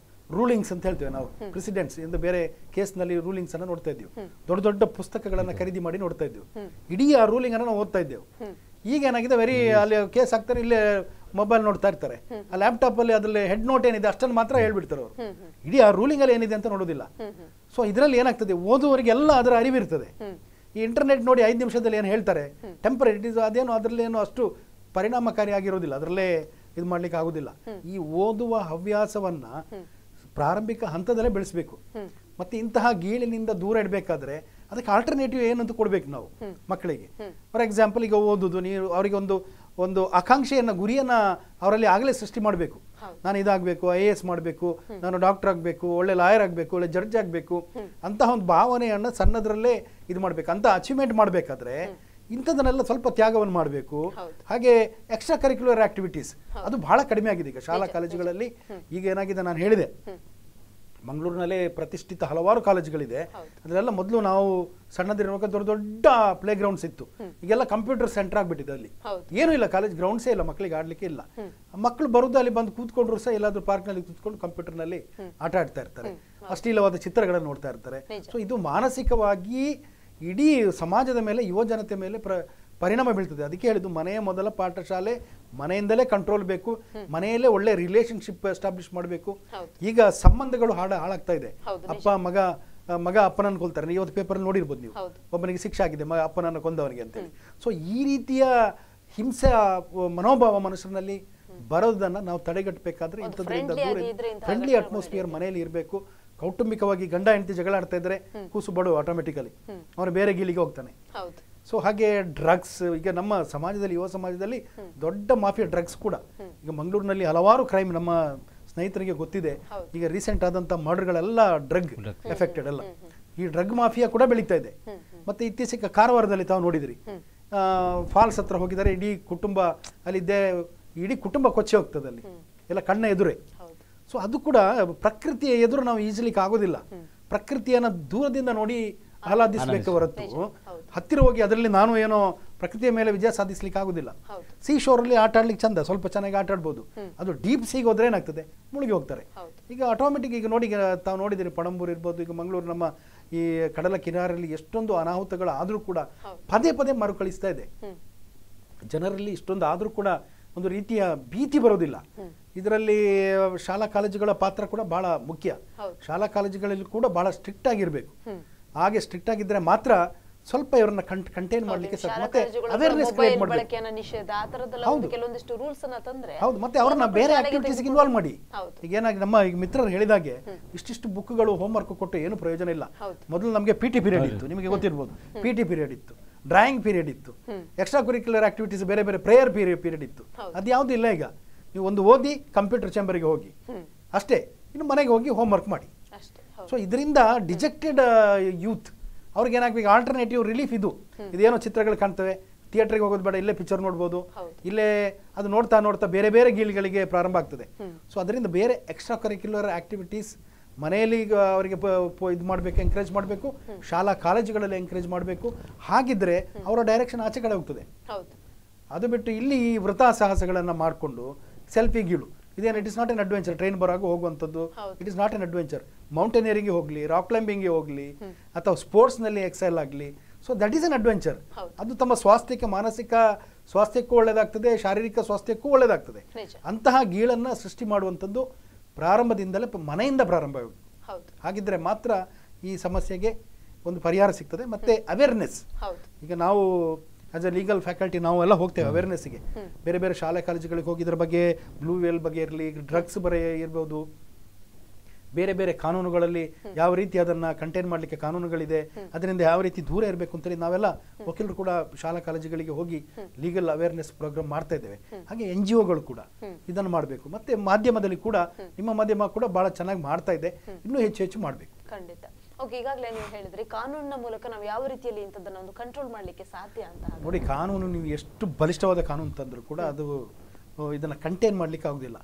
ರೂಲಿಂಗ್ಸ್ ಅಂತ ಹೇಳ್ತೇವೆ ನಾವು, ಪ್ರೆಸಿಡೆಂಟ್ಸ್ ಇಂದ ಬೇರೆ ಕೇಸ್ನಲ್ಲಿ ರೂಲಿಂಗ್ಸ್ ಅನ್ನ ನೋಡ್ತಾ ಇದ್ದೀವಿ. ದೊಡ್ಡ ದೊಡ್ಡ ಪುಸ್ತಕಗಳನ್ನ ಖರೀದಿ ಮಾಡಿ ನೋಡ್ತಾ ಇದ್ದೀವಿ. ಇಡೀ ಆ ರೂಲಿಂಗ್ ಅನ್ನ ನಾವು ಓದ್ತಾ ಇದ್ದೇವೆ. ಈಗ ಏನಾಗಿದೆ, ಅಲ್ಲಿ ಕೇಸ್ ಹಾಕ್ತಾರೆ, ಇಲ್ಲೇ ಮೊಬೈಲ್ ನೋಡ್ತಾ ಇರ್ತಾರೆ. ಆ ಲ್ಯಾಪ್ಟಾಪ್ ಅಲ್ಲಿ ಅದ್ರಲ್ಲಿ ಹೆಡ್ ನೋಟ್ ಏನಿದೆ ಅಷ್ಟನ್ನು ಮಾತ್ರ ಹೇಳ್ಬಿಡ್ತಾರೆ ಅವರು. ಇಡೀ ಆ ರೂಲಿಂಗ್ ಅಲ್ಲಿ ಏನಿದೆ ಅಂತ ನೋಡೋದಿಲ್ಲ. ಸೊ ಇದರಲ್ಲಿ ಏನಾಗ್ತದೆ, ಓದುವವರಿಗೆಲ್ಲ ಅದರ ಅರಿವಿರ್ತದೆ. ಈ ಇಂಟರ್ನೆಟ್ ನೋಡಿ 5 ನಿಮಿಷದಲ್ಲಿ ಏನು ಹೇಳ್ತಾರೆ, ಟೆಂಪರರಿ ಇಟ್ ಇಸ್, ಅದೇನು ಅದರಲ್ಲಿ ಏನು ಅಷ್ಟು ಪರಿಣಾಮಕಾರಿಯಾಗಿರೋದಿಲ್ಲ, ಅದರಲ್ಲೇ ಇದು ಮಾಡ್ಲಿಕ್ಕೆ ಆಗುದಿಲ್ಲ. ಈ ಓದುವ ಹವ್ಯಾಸವನ್ನ ಪ್ರಾರಂಭಿಕ ಹಂತದಲ್ಲೇ ಬೆಳೆಸಬೇಕು. ಮತ್ತೆ ಇಂತಹ ಗೀಳಿನಿಂದ ದೂರ ಇಡಬೇಕಾದ್ರೆ ಅದಕ್ಕೆ ಆಲ್ಟರ್ನೇಟಿವ್ ಏನಂತ ಕೊಡ್ಬೇಕು ನಾವು ಮಕ್ಕಳಿಗೆ. ಫಾರ್ ಎಕ್ಸಾಂಪಲ್, ಈಗ ಓದುದು, ನೀವು ಅವರಿಗೆ ಒಂದು ಒಂದು ಆಕಾಂಕ್ಷೆಯನ್ನು ಗುರಿಯನ್ನ ಅವರಲ್ಲಿ ಆಗಲೇ ಸೃಷ್ಟಿ ಮಾಡಬೇಕು. ನಾನು ಇದಾಗಬೇಕು, IAS ಮಾಡಬೇಕು, ನಾನು ಡಾಕ್ಟರ್ ಆಗಬೇಕು, ಒಳ್ಳೆ ಲಾಯರ್ ಆಗಬೇಕು, ಒಳ್ಳೆ ಜಡ್ಜ್ ಆಗಬೇಕು ಅಂತಹ ಒಂದು ಭಾವನೆಯನ್ನು ಸಣ್ಣದ್ರಲ್ಲೇ ಇದು ಮಾಡಬೇಕು. ಅಂತ ಅಚೀವ್ಮೆಂಟ್ ಮಾಡಬೇಕಾದ್ರೆ ಇಂಥದನ್ನೆಲ್ಲ ಸ್ವಲ್ಪ ತ್ಯಾಗವನ್ನು ಮಾಡಬೇಕು. ಹಾಗೆ ಎಕ್ಸ್ಟ್ರಾ ಕರಿಕ್ಯುಲರ್ ಆಕ್ಟಿವಿಟೀಸ್ ಅದು ಬಹಳ ಕಡಿಮೆ ಆಗಿದೆ ಈಗ ಶಾಲಾ ಕಾಲೇಜುಗಳಲ್ಲಿ. ಈಗ ಏನಾಗಿದೆ, ನಾನು ಹೇಳಿದೆ ಮಂಗಳೂರಿನಲ್ಲೇ ಪ್ರತಿಷ್ಠಿತ ಹಲವಾರು ಕಾಲೇಜುಗಳಿದೆ. ಅದರೆಲ್ಲ ಮೊದಲು ನಾವು ಸಣ್ಣದಿರುವಾಗ ದೊಡ್ಡ ದೊಡ್ಡ ಪ್ಲೇ ಗ್ರೌಂಡ್ಸ್ ಇತ್ತು. ಈಗೆಲ್ಲ ಕಂಪ್ಯೂಟರ್ ಸೆಂಟರ್ ಆಗ್ಬಿಟ್ಟಿದೆ. ಅಲ್ಲಿ ಏನೂ ಇಲ್ಲ, ಕಾಲೇಜ್ ಗ್ರೌಂಡ್ಸೇ ಇಲ್ಲ, ಮಕ್ಕಳಿಗೆ ಆಡ್ಲಿಕ್ಕೆ ಇಲ್ಲ. ಮಕ್ಕಳು ಬರುದು ಅಲ್ಲಿ ಬಂದು ಕೂತ್ಕೊಂಡ್ರು ಸಹ ಎಲ್ಲಾದ್ರೂ ಪಾರ್ಕ್ನಲ್ಲಿ ಕೂತ್ಕೊಂಡು ಕಂಪ್ಯೂಟರ್ನಲ್ಲಿ ಆಟ ಆಡ್ತಾ ಇರ್ತಾರೆ, ಅಶ್ಲೀಲವಾದ ಚಿತ್ರಗಳನ್ನು ನೋಡ್ತಾ ಇರ್ತಾರೆ. ಸೊ ಇದು ಮಾನಸಿಕವಾಗಿ ಇಡೀ ಸಮಾಜದ ಮೇಲೆ, ಯುವ ಜನತೆ ಮೇಲೆ ಪರಿಣಾಮ ಬೀಳ್ತದೆ. ಅದಕ್ಕೆ ಹೇಳಿದ್ದು ಮನೆಯ ಮೊದಲ ಪಾಠಶಾಲೆ ಮನೆಯಿಂದಲೇ ಕಂಟ್ರೋಲ್ ಬೇಕು, ಮನೆಯಲ್ಲೇ ಒಳ್ಳೆ ರಿಲೇಶನ್ಶಿಪ್ ಎಸ್ಟಾಬ್ಲಿಷ್ ಮಾಡಬೇಕು. ಈಗ ಸಂಬಂಧಗಳು ಹಾಳಾಗ್ತಾ ಇದೆ. ಅಪ್ಪ ಮಗ ಅಪ್ಪನನ್ನು ಕೊಲ್ತಾರೆ. ಇವತ್ತು ಪೇಪರ್ ನೋಡಿರ್ಬೋದು ನೀವು, ಒಬ್ಬನಿಗೆ ಶಿಕ್ಷೆ ಆಗಿದೆ ಅಪ್ಪನನ್ನು ಕೊಂದವನಿಗೆ ಅಂತೇಳಿ. ಸೊ ಈ ರೀತಿಯ ಹಿಂಸೆ ಮನೋಭಾವ ಮನುಷ್ಯನಲ್ಲಿ ಬರೋದನ್ನ ನಾವು ತಡೆಗಟ್ಟಬೇಕಾದ್ರೆ ಇಂಥದ್ರಿಂದ ದೂರ ಫ್ರೆಂಡ್ಲಿ ಅಟ್ಮಾಸ್ಫಿಯರ್ ಮನೆಯಲ್ಲಿ ಇರಬೇಕು. ಕೌಟುಂಬಿಕವಾಗಿ ಗಂಡ ಹೆಂಡತಿ ಜಗಳ ಆಡ್ತಾ ಇದ್ರೆ ಕೂಸು ಬಡು ಆಟೋಮೆಟಿಕಲಿ ಅವನು ಬೇರೆ ಗೀಲಿಗೆ ಹೋಗ್ತಾನೆ. ಸೊ ಹಾಗೆ ಡ್ರಗ್ಸ್, ಈಗ ನಮ್ಮ ಸಮಾಜದಲ್ಲಿ, ಯುವ ಸಮಾಜದಲ್ಲಿ ದೊಡ್ಡ ಮಾಫಿಯಾ ಡ್ರಗ್ಸ್ ಕೂಡ. ಈಗ ಮಂಗಳೂರಿನಲ್ಲಿ ಹಲವಾರು ಕ್ರೈಮ್ ನಮ್ಮ ಸ್ನೇಹಿತರಿಗೆ ಗೊತ್ತಿದೆ. ಈಗ ರೀಸೆಂಟ್ ಆದಂತ ಮರ್ಡರ್ಗಳೆಲ್ಲ ಡ್ರಗ್ ಎಫೆಕ್ಟೆಡ್ ಎಲ್ಲ. ಈ ಡ್ರಗ್ ಮಾಫಿಯಾ ಕೂಡ ಬೆಳೀತಾ ಇದೆ. ಮತ್ತೆ ಇತ್ತೀಚೆಗೆ ಕಾರವಾರದಲ್ಲಿ ತಾವು ನೋಡಿದ್ರಿ, ಫಾಲ್ಸ್ ಹತ್ರ ಹೋಗಿದ್ದಾರೆ, ಇಡೀ ಕುಟುಂಬ ಅಲ್ಲಿದ್ದೆ, ಇಡೀ ಕುಟುಂಬ ಕೊಚ್ಚಿ ಹೋಗ್ತದೆ ಅಲ್ಲಿ ಎಲ್ಲ ಕಣ್ಣ ಎದುರೇ. ಸೊ ಅದು ಕೂಡ ಪ್ರಕೃತಿಯ ಎದುರು ನಾವು ಈಜಲಿಕ್ಕೆ ಆಗೋದಿಲ್ಲ. ಪ್ರಕೃತಿಯನ್ನ ದೂರದಿಂದ ನೋಡಿ ಆಹ್ಲಾದಿಸಬೇಕು ಹೊರತು ಹತ್ತಿರ ಹೋಗಿ ಅದರಲ್ಲಿ ನಾನು ಏನೋ ಪ್ರಕೃತಿಯ ಮೇಲೆ ವಿಜಯ ಸಾಧಿಸ್ಲಿಕ್ಕೆ ಆಗುದಿಲ್ಲ. ಸೀ ಶೋರಲ್ಲಿ ಆಟ ಆಡ್ಲಿಕ್ಕೆ ಚಂದ, ಸ್ವಲ್ಪ ಚೆನ್ನಾಗಿ ಆಟ ಆಡ್ಬೋದು. ಅದು ಡೀಪ್ ಸೀಗೆ ಹೋದ್ರೆ ಏನಾಗ್ತದೆ, ಮುಳುಗಿ ಹೋಗ್ತಾರೆ. ಈಗ ಆಟೋಮೆಟಿಕ್ ಈಗ ನೋಡಿ, ತಾವು ನೋಡಿದಿರಿ ಪಣಂಬೂರು ಇರ್ಬೋದು, ಈಗ ಮಂಗಳೂರು ನಮ್ಮ ಈ ಕಡಲ ಕಿನಾರಲ್ಲಿ ಎಷ್ಟೊಂದು ಅನಾಹುತಗಳು ಆದ್ರೂ ಕೂಡ ಪದೇ ಪದೇ ಮರುಕಳಿಸ್ತಾ ಇದೆ. ಜನರಲ್ಲಿ ಇಷ್ಟೊಂದು ಆದ್ರೂ ಕೂಡ ಒಂದು ರೀತಿಯ ಭೀತಿ ಬರೋದಿಲ್ಲ. ಇದರಲ್ಲಿ ಶಾಲಾ ಕಾಲೇಜುಗಳ ಪಾತ್ರ ಕೂಡ ಬಹಳ ಮುಖ್ಯ. ಶಾಲಾ ಕಾಲೇಜುಗಳಲ್ಲಿ ಕೂಡ ಬಹಳ ಸ್ಟ್ರಿಕ್ಟ್ ಆಗಿರ್ಬೇಕು. ಹಾಗೆ ಸ್ಟ್ರಿಕ್ಟ್ ಆಗಿದ್ರೆ ಮಾತ್ರ ಸ್ವಲ್ಪ ಇವರನ್ನ ಕಂಟೈನ್ ಮಾಡ್ಲಿಕ್ಕೆ ಸಾಧ್ಯ. ಮತ್ತೆ ಅವೇರ್ನೆಸ್ ಕ್ರಿಯೇಟ್ ಮಾಡಬೇಕು. ಹೌದು, ಮತ್ತೆ ಅವರನ್ನ ಬೇರೆ ಆಕ್ಟಿವಿಟೀಸ್ ಇನ್ವಾಲ್ವ್ ಮಾಡಿ. ಈಗ ಏನಾಗಿ ನಮ್ಮ ಈಗ ಮಿತ್ರರು ಹೇಳಿದಾಗೆ ಇಷ್ಟಿಷ್ಟು ಬುಕ್ಗಳು ಹೋಮ್ವರ್ಕ್ ಕೊಟ್ಟು ಏನು ಪ್ರಯೋಜನ ಇಲ್ಲ. ಮೊದಲು ನಮಗೆ PT ಪೀರಿಯಡ್ ಇತ್ತು, ನಿಮಗೆ ಗೊತ್ತಿರ್ಬೋದು. PT ಪೀರಿಯಡ್ ಇತ್ತು, ಡ್ರಾಯಿಂಗ್ ಪೀರಿಯಡ್ ಇತ್ತು, ಎಕ್ಸ್ಟ್ರಾ ಕರಿಕ್ಯುಲರ್ ಆಕ್ಟಿವಿಟೀಸ್ ಬೇರೆ ಬೇರೆ ಪ್ರೇಯರ್ ಪೀರಿಯಡ್ ಇತ್ತು. ಅದ್ಯಾವುದೂ ಇಲ್ಲ. ಈಗ ನೀವು ಒಂದು ಓದಿ ಕಂಪ್ಯೂಟರ್ ಚೇಂಬರ್ಗೆ ಹೋಗಿ ಅಷ್ಟೇ, ಇನ್ನು ಮನೆಗೆ ಹೋಗಿ ಹೋಮ್ವರ್ಕ್ ಮಾಡಿ. ಸೊ ಇದರಿಂದ ಡಿಜೆಕ್ಟೆಡ್ ಯೂತ್ ಅವ್ರಿಗೆ ಏನಾಗಬೇಕು, ಆಲ್ಟರ್ನೇಟಿವ್ ರಿಲೀಫ್ ಇದೇನೋ ಚಿತ್ರಗಳು ಕಾಣ್ತವೆ, ಥಿಯೇಟರ್ಗೆ ಹೋಗೋದು ಬೇಡ, ಇಲ್ಲೇ ಪಿಕ್ಚರ್ ನೋಡ್ಬೋದು, ಇಲ್ಲೇ ಅದು ನೋಡ್ತಾ ನೋಡ್ತಾ ಬೇರೆ ಬೇರೆ ಗೀಲ್ಗಳಿಗೆ ಪ್ರಾರಂಭ ಆಗ್ತದೆ. ಸೊ ಅದರಿಂದ ಬೇರೆ ಎಕ್ಸ್ಟ್ರಾ ಕರಿಕ್ಯುಲರ್ ಆಕ್ಟಿವಿಟೀಸ್ ಮನೆಯಲ್ಲಿ ಅವರಿಗೆ ಇದು ಮಾಡಬೇಕು, ಎಂಕರೇಜ್ ಮಾಡಬೇಕು, ಶಾಲಾ ಕಾಲೇಜುಗಳಲ್ಲಿ ಎಂಕರೇಜ್ ಮಾಡಬೇಕು. ಹಾಗಿದ್ರೆ ಅವರ ಡೈರೆಕ್ಷನ್ ಆಚೆ ಕಡೆ ಹೋಗ್ತದೆ. ಅದು ಬಿಟ್ಟು ಇಲ್ಲಿ ವೃಥಾ ಸಾಹಸಗಳನ್ನು ಮಾಡಿಕೊಂಡು ಸೆಲ್ಫಿ ಗೀಳು ಇದೇನು, it is not an adventure. Train ಬರಾಗ ಹೋಗುವಂಥದ್ದು it is not an adventure. ಮೌಂಟೇನಿಯರಿಂಗ್ಗೆ ಹೋಗಲಿ, ರಾಕ್ ಕ್ಲೈಂಬಿಂಗ್ಗೆ ಹೋಗಲಿ, ಅಥವಾ ಸ್ಪೋರ್ಟ್ಸ್ನಲ್ಲಿ ಎಕ್ಸೆಲ್ ಆಗಲಿ, so that is an adventure. ಅದು ತಮ್ಮ ಸ್ವಾಸ್ಥ್ಯಕ್ಕೆ, ಮಾನಸಿಕ ಸ್ವಾಸ್ಥ್ಯಕ್ಕೂ ಒಳ್ಳೆಯದಾಗ್ತದೆ, ಶಾರೀರಿಕ ಸ್ವಾಸ್ಥ್ಯಕ್ಕೂ ಒಳ್ಳೆಯದಾಗ್ತದೆ. ಅಂತಹ ಗೀಳನ್ನು ಸೃಷ್ಟಿ ಮಾಡುವಂಥದ್ದು ಪ್ರಾರಂಭದಿಂದಲೇ ಮನೆಯಿಂದ ಪ್ರಾರಂಭ. ಹಾಗಿದ್ರೆ ಮಾತ್ರ ಈ ಸಮಸ್ಯೆಗೆ ಒಂದು ಪರಿಹಾರ ಸಿಗ್ತದೆ. ಮತ್ತೆ ಅವೇರ್ನೆಸ್, ಈಗ ನಾವು ಆಸ್ ಎ ಲೀಗಲ್ ಫ್ಯಾಕಲ್ಟಿ ನಾವು ಎಲ್ಲ ಹೋಗ್ತೇವೆ ಅವೇರ್ನೆಸ್ಗೆ. ಬೇರೆ ಬೇರೆ ಶಾಲೆ ಕಾಲೇಜುಗಳಿಗೆ ಹೋಗಿ ಇದ್ರ ಬಗ್ಗೆ, ಬ್ಲೂ ವೇಲ್ ಬಗ್ಗೆ ಇರಲಿ, ಡ್ರಗ್ಸ್ ಬರೆ ಇರ್ಬೋದು, ಬೇರೆ ಬೇರೆ ಕಾನೂನುಗಳಲ್ಲಿ ಯಾವ ರೀತಿ ಅದನ್ನ ಕಂಟೈನ್ ಮಾಡಲಿಕ್ಕೆ ಕಾನೂನುಗಳಿದೆ, ಅದರಿಂದ ಯಾವ ರೀತಿ ದೂರ ಇರಬೇಕು ಅಂತೇಳಿ ನಾವೆಲ್ಲ ವಕೀಲರು ಕೂಡ ಶಾಲಾ ಕಾಲೇಜುಗಳಿಗೆ ಹೋಗಿ ಲೀಗಲ್ ಅವೇರ್ನೆಸ್ ಪ್ರೋಗ್ರಾಮ್ ಮಾಡ್ತಾ ಇದ್ದೇವೆ. ಹಾಗೆ NGOಗಳು ಕೂಡ ಇದನ್ನು ಮಾಡಬೇಕು. ಮತ್ತೆ ಮಾಧ್ಯಮದಲ್ಲಿ ಕೂಡ, ನಿಮ್ಮ ಮಾಧ್ಯಮ ಕೂಡ ಬಹಳ ಚೆನ್ನಾಗಿ ಮಾಡ್ತಾ ಇದೆ, ಇನ್ನೂ ಹೆಚ್ಚು ಹೆಚ್ಚು ಮಾಡಬೇಕು. ಖಂಡಿತ. ಓಕೆ, ಈಗಾಗಲೇ ನೀವು ಹೇಳಿದ್ರಿ ಕಾನೂನಿನ ಮೂಲಕ ನಾವು ಯಾವ ರೀತಿಯಲ್ಲಿ ಇಂಥದ್ದನ್ನ ಒಂದು ಕಂಟ್ರೋಲ್ ಮಾಡಲಿಕ್ಕೆ ಸಾಧ್ಯ ಅಂತ. ನೋಡಿ, ಕಾನೂನು ನೀವು ಎಷ್ಟು ಬಲಿಷ್ಠವಾದ ಕಾನೂನು ತಂದ್ರು ಕೂಡ ಅದು ಇದನ್ನ ಕಂಟೈನ್ ಮಾಡ್ಲಿಕ್ಕೆ ಆಗುದಿಲ್ಲ.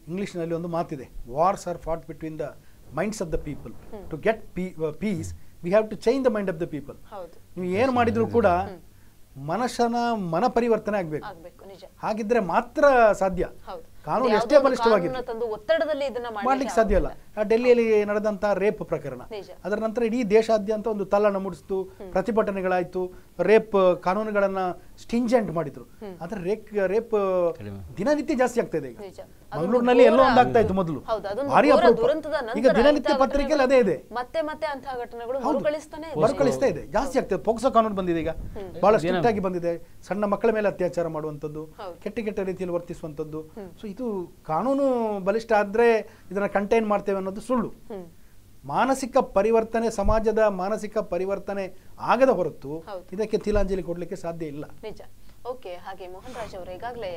ಇಂಗ್ಲಿಷ್ನಲ್ಲಿ ಒಂದು ಮಾತಿದೆ, wars are fought between the minds of the people. To get peace we have to change the mind of the people. ನೀವು ಏನು ಮಾಡಿದ್ರು ಕೂಡ ಮನುಷ್ಯನ ಮನ ಪರಿವರ್ತನೆ ಆಗ್ಬೇಕು. ಹಾಗಿದ್ರೆ ಮಾತ್ರ ಸಾಧ್ಯ. ಕಾನೂನು ಎಷ್ಟೇ ಬಲಿಷ್ಠವಾಗಿದೆ ಮಾಡ್ಲಿಕ್ಕೆ ಸಾಧ್ಯ ಇಲ್ಲ. ಡೆಲ್ಲಿಯಲ್ಲಿ ನಡೆದಂತ ರೇಪ್ ಪ್ರಕರಣ, ಅದರ ನಂತರ ಇಡೀ ದೇಶಾದ್ಯಂತ ಒಂದು ತಲ್ಲಣ ಮೂಡಿಸ್ತು, ಪ್ರತಿಭಟನೆಗಳಾಯ್ತು, ರೇಪ್ ಕಾನೂನುಗಳನ್ನ ಸ್ಟಿಂಜೆಂಟ್ ಮಾಡಿದ್ರು. ಆದ್ರೆ ರೇಪ್ ದಿನನಿತ್ಯ ಜಾಸ್ತಿ ಆಗ್ತಾ ಇದೆ. ಈಗ ಮಂಗಳೂರಿನಲ್ಲಿ ಎಲ್ಲೋ ಒಂದಾಗ್ತಾ ಇತ್ತು ಮೊದಲು, ಭಾರಿ ಅಪರೂಪ. ಈಗ ದಿನನಿತ್ಯ ಪತ್ರಿಕೆಯಲ್ಲಿ ಅದೇ ಇದೆ, ಮರುಕಳಿಸ್ತಾ ಇದೆ, ಜಾಸ್ತಿ ಆಗ್ತದೆ. ಪೋಕ್ಸೋ ಕಾನೂನು ಬಂದಿದೆ ಈಗ, ಬಹಳ ಸ್ಟ್ರಿಕ್ಟ್ ಆಗಿ ಬಂದಿದೆ. ಸಣ್ಣ ಮಕ್ಕಳ ಮೇಲೆ ಅತ್ಯಾಚಾರ ಮಾಡುವಂಥದ್ದು, ಕೆಟ್ಟ ರೀತಿಯಲ್ಲಿ ವರ್ತಿಸುವಂಥದ್ದು. ಸೊ ಇದು ಕಾನೂನು ಬಲಿಷ್ಠ ಆದ್ರೆ ಇದನ್ನ ಕಂಟೈನ್ ಮಾಡ್ತೇವೆ ಅನ್ನೋದು ಸುಳ್ಳು. ಮಾನಸಿಕ ಪರಿವರ್ತನೆ, ಸಮಾಜದ ಮಾನಸಿಕ ಪರಿವರ್ತನೆ ಆಗದ ಹೊರತು ಇದಕ್ಕೆ ತಿಲಾಂಜಲಿ ಕೊಡ್ಲಿಕ್ಕೆ ಸಾಧ್ಯ ಇಲ್ಲ. ನಿಜ. ಓಕೆ, ಹಾಗೆ ಮೋಹನ್ ರಾಜ್ ಅವರು ಈಗಾಗಲೇ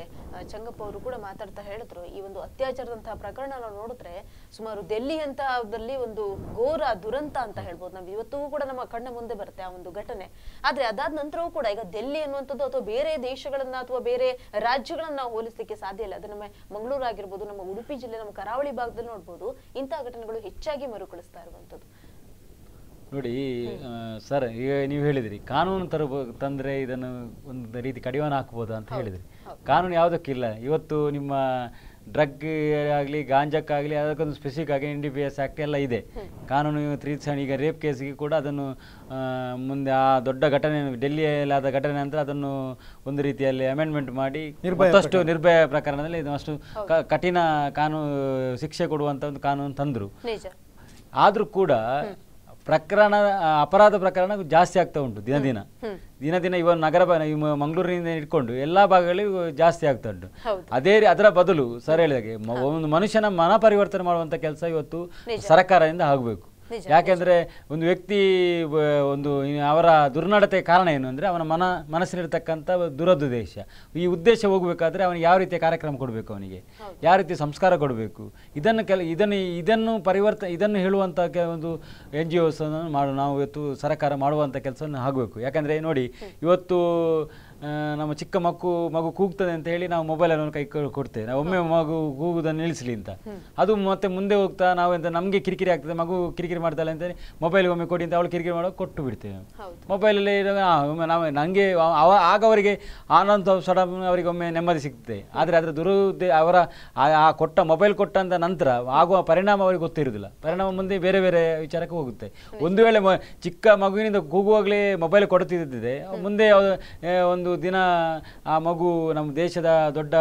ಚಂಗಪ್ಪ ಅವರು ಕೂಡ ಮಾತಾಡ್ತಾ ಹೇಳಿದ್ರು, ಈ ಒಂದು ಅತ್ಯಾಚಾರದಂತಹ ಪ್ರಕರಣ ನಾವು ನೋಡಿದ್ರೆ ಸುಮಾರು ಡೆಲ್ಲಿ ಅಂತದಲ್ಲಿ ಒಂದು ಘೋರ ದುರಂತ ಅಂತ ಹೇಳ್ಬೋದು. ನಾವು ಇವತ್ತಿಗೂ ಕೂಡ ನಮ್ಮ ಕಣ್ಣ ಮುಂದೆ ಬರುತ್ತೆ ಆ ಒಂದು ಘಟನೆ. ಆದ್ರೆ ಅದಾದ ನಂತರವೂ ಕೂಡ ಈಗ ಡೆಲ್ಲಿ ಅನ್ನುವಂಥದ್ದು ಅಥವಾ ಬೇರೆ ದೇಶಗಳನ್ನ ಅಥವಾ ಬೇರೆ ರಾಜ್ಯಗಳನ್ನ ನಾವು ಹೋಲಿಸಲಿಕ್ಕೆ ಸಾಧ್ಯ ಇಲ್ಲ. ಅದು ನಮ್ಮ ಮಂಗಳೂರು ಆಗಿರ್ಬೋದು, ನಮ್ಮ ಉಡುಪಿ ಜಿಲ್ಲೆ, ನಮ್ಮ ಕರಾವಳಿ ಭಾಗದಲ್ಲಿ ನೋಡ್ಬೋದು ಇಂತಹ ಘಟನೆಗಳು ಹೆಚ್ಚಾಗಿ ಮರುಕಳಿಸ್ತಾ ಇರುವಂತದ್ದು. ನೋಡಿ ಸರ್, ಈಗ ನೀವು ಹೇಳಿದ್ರಿ ಕಾನೂನು ತಂದ್ರೆ ಇದನ್ನು ಒಂದು ರೀತಿ ಕಡಿವಾಣ ಹಾಕ್ಬೋದಾ ಅಂತ ಹೇಳಿದ್ರಿ. ಕಾನೂನು ಯಾವುದಕ್ಕಿಲ್ಲ. ಇವತ್ತು ನಿಮ್ಮ ಡ್ರಗ್ ಆಗಲಿ ಗಾಂಜಕ್ಕಾಗಲಿ ಅದಕ್ಕೊಂದು ಸ್ಪೆಸಿಫಿಕ್ ಆಗಿ NDPS ಆ್ಯಕ್ಟ್ ಎಲ್ಲ ಇದೆ. ಕಾನೂನು 3 ಈಗ ರೇಪ್ ಕೇಸಿಗೆ ಕೂಡ ಅದನ್ನು ಮುಂದೆ ಆ ದೊಡ್ಡ ಘಟನೆ ಡೆಲ್ಲಿಯಲ್ಲಿ ಆದ ಘಟನೆ ನಂತರ ಅದನ್ನು ಒಂದು ರೀತಿಯಲ್ಲಿ ಅಮೆಂಡ್ಮೆಂಟ್ ಮಾಡಿ ಮತ್ತಷ್ಟು ನಿರ್ಭಯ ಪ್ರಕರಣದಲ್ಲಿ ಅಷ್ಟು ಕಠಿಣ ಕಾನೂನು ಶಿಕ್ಷೆ ಕೊಡುವಂಥ ಒಂದು ಕಾನೂನು ತಂದರು. ಆದರೂ ಕೂಡ ಅಪರಾಧ ಪ್ರಕರಣ ಜಾಸ್ತಿ ಆಗ್ತಾ ಉಂಟು ದಿನ ದಿನ ಇವಾಗ ಮಂಗಳೂರಿನಿಂದ ಇಟ್ಕೊಂಡು ಎಲ್ಲಾ ಭಾಗಗಳಿಗೂ ಜಾಸ್ತಿ ಆಗ್ತಾ ಉಂಟು. ಅದರ ಬದಲು ಸರ್ ಹೇಳಿದಾಗೆ ಒಂದು ಮನುಷ್ಯನ ಮನ ಪರಿವರ್ತನೆ ಮಾಡುವಂತ ಕೆಲಸ ಇವತ್ತು ಸರ್ಕಾರದಿಂದ ಆಗಬೇಕು. ಯಾಕೆಂದ್ರೆ ಒಂದು ವ್ಯಕ್ತಿ ಅವರ ದುರ್ನಡತೆ ಕಾರಣ ಏನು ಅಂದ್ರೆ ಅವನ ಮನಸ್ಸಿನಿರ್ತಕ್ಕಂಥ ದುರುದ್ದೇಶ. ಈ ಉದ್ದೇಶ ಹೋಗ್ಬೇಕಾದ್ರೆ ಅವನಿಗೆ ಯಾವ ರೀತಿಯ ಕಾರ್ಯಕ್ರಮ ಕೊಡಬೇಕು, ಅವನಿಗೆ ಯಾವ ರೀತಿ ಸಂಸ್ಕಾರ ಕೊಡಬೇಕು, ಇದನ್ನು ಹೇಳುವಂತ ಒಂದು NGOs ನಾವು ಇವತ್ತು ಸರ್ಕಾರ ಮಾಡುವಂತ ಕೆಲಸವನ್ನು ಆಗಬೇಕು. ಯಾಕಂದ್ರೆ ನೋಡಿ, ಇವತ್ತು ನಮ್ಮ ಚಿಕ್ಕ ಮಗು ಕೂಗ್ತದೆ ಅಂತ ಹೇಳಿ ನಾವು ಮೊಬೈಲನ್ನು ಕೈ ಕೊಡ್ತೇವೆ. ನಾವು ಒಮ್ಮೆ ಮಗು ಕೂಗುದನ್ನು ನಿಲ್ಲಿಸಲಿ ಅಂತ, ಅದು ಮತ್ತೆ ಮುಂದೆ ಹೋಗ್ತಾ ನಾವು ಎಂತ ನಮಗೆ ಕಿರಿಕಿರಿ ಆಗ್ತದೆ, ಮಗು ಕಿರಿಕಿರಿ ಮಾಡ್ತಾಳೆ ಅಂತ ಮೊಬೈಲ್ ಒಮ್ಮೆ ಕೊಡಿ ಅಂತ ಅವಳು ಕಿರಿಕಿರಿ ಮಾಡೋ ಕೊಟ್ಟು ಬಿಡ್ತೇವೆ. ಮೊಬೈಲಲ್ಲಿ ನನಗೆ ಆಗ ಅವರಿಗೆ ಆನಂದ ಸಡನ್ ಅವರಿಗೆ ಒಮ್ಮೆ ನೆಮ್ಮದಿ ಸಿಗ್ತದೆ. ಆದರೆ ಅದರ ಅವರ ಆ ಮೊಬೈಲ್ ಕೊಟ್ಟಂತ ನಂತರ ಆಗುವ ಪರಿಣಾಮ ಅವರಿಗೆ ಗೊತ್ತಿರುವುದಿಲ್ಲ. ಪರಿಣಾಮ ಮುಂದೆ ಬೇರೆ ಬೇರೆ ವಿಚಾರಕ್ಕೆ ಹೋಗುತ್ತೆ. ಒಂದು ವೇಳೆ ಚಿಕ್ಕ ಮಗುವಿನಿಂದ ಕೂಗುವಾಗಲೇ ಮೊಬೈಲ್ ಕೊಡುತ್ತಿದ್ದಿದೆ, ಮುಂದೆ ಒಂದು ದಿನ ಆ ಮಗು ನಮ್ಮ ದೇಶದ ದೊಡ್ಡ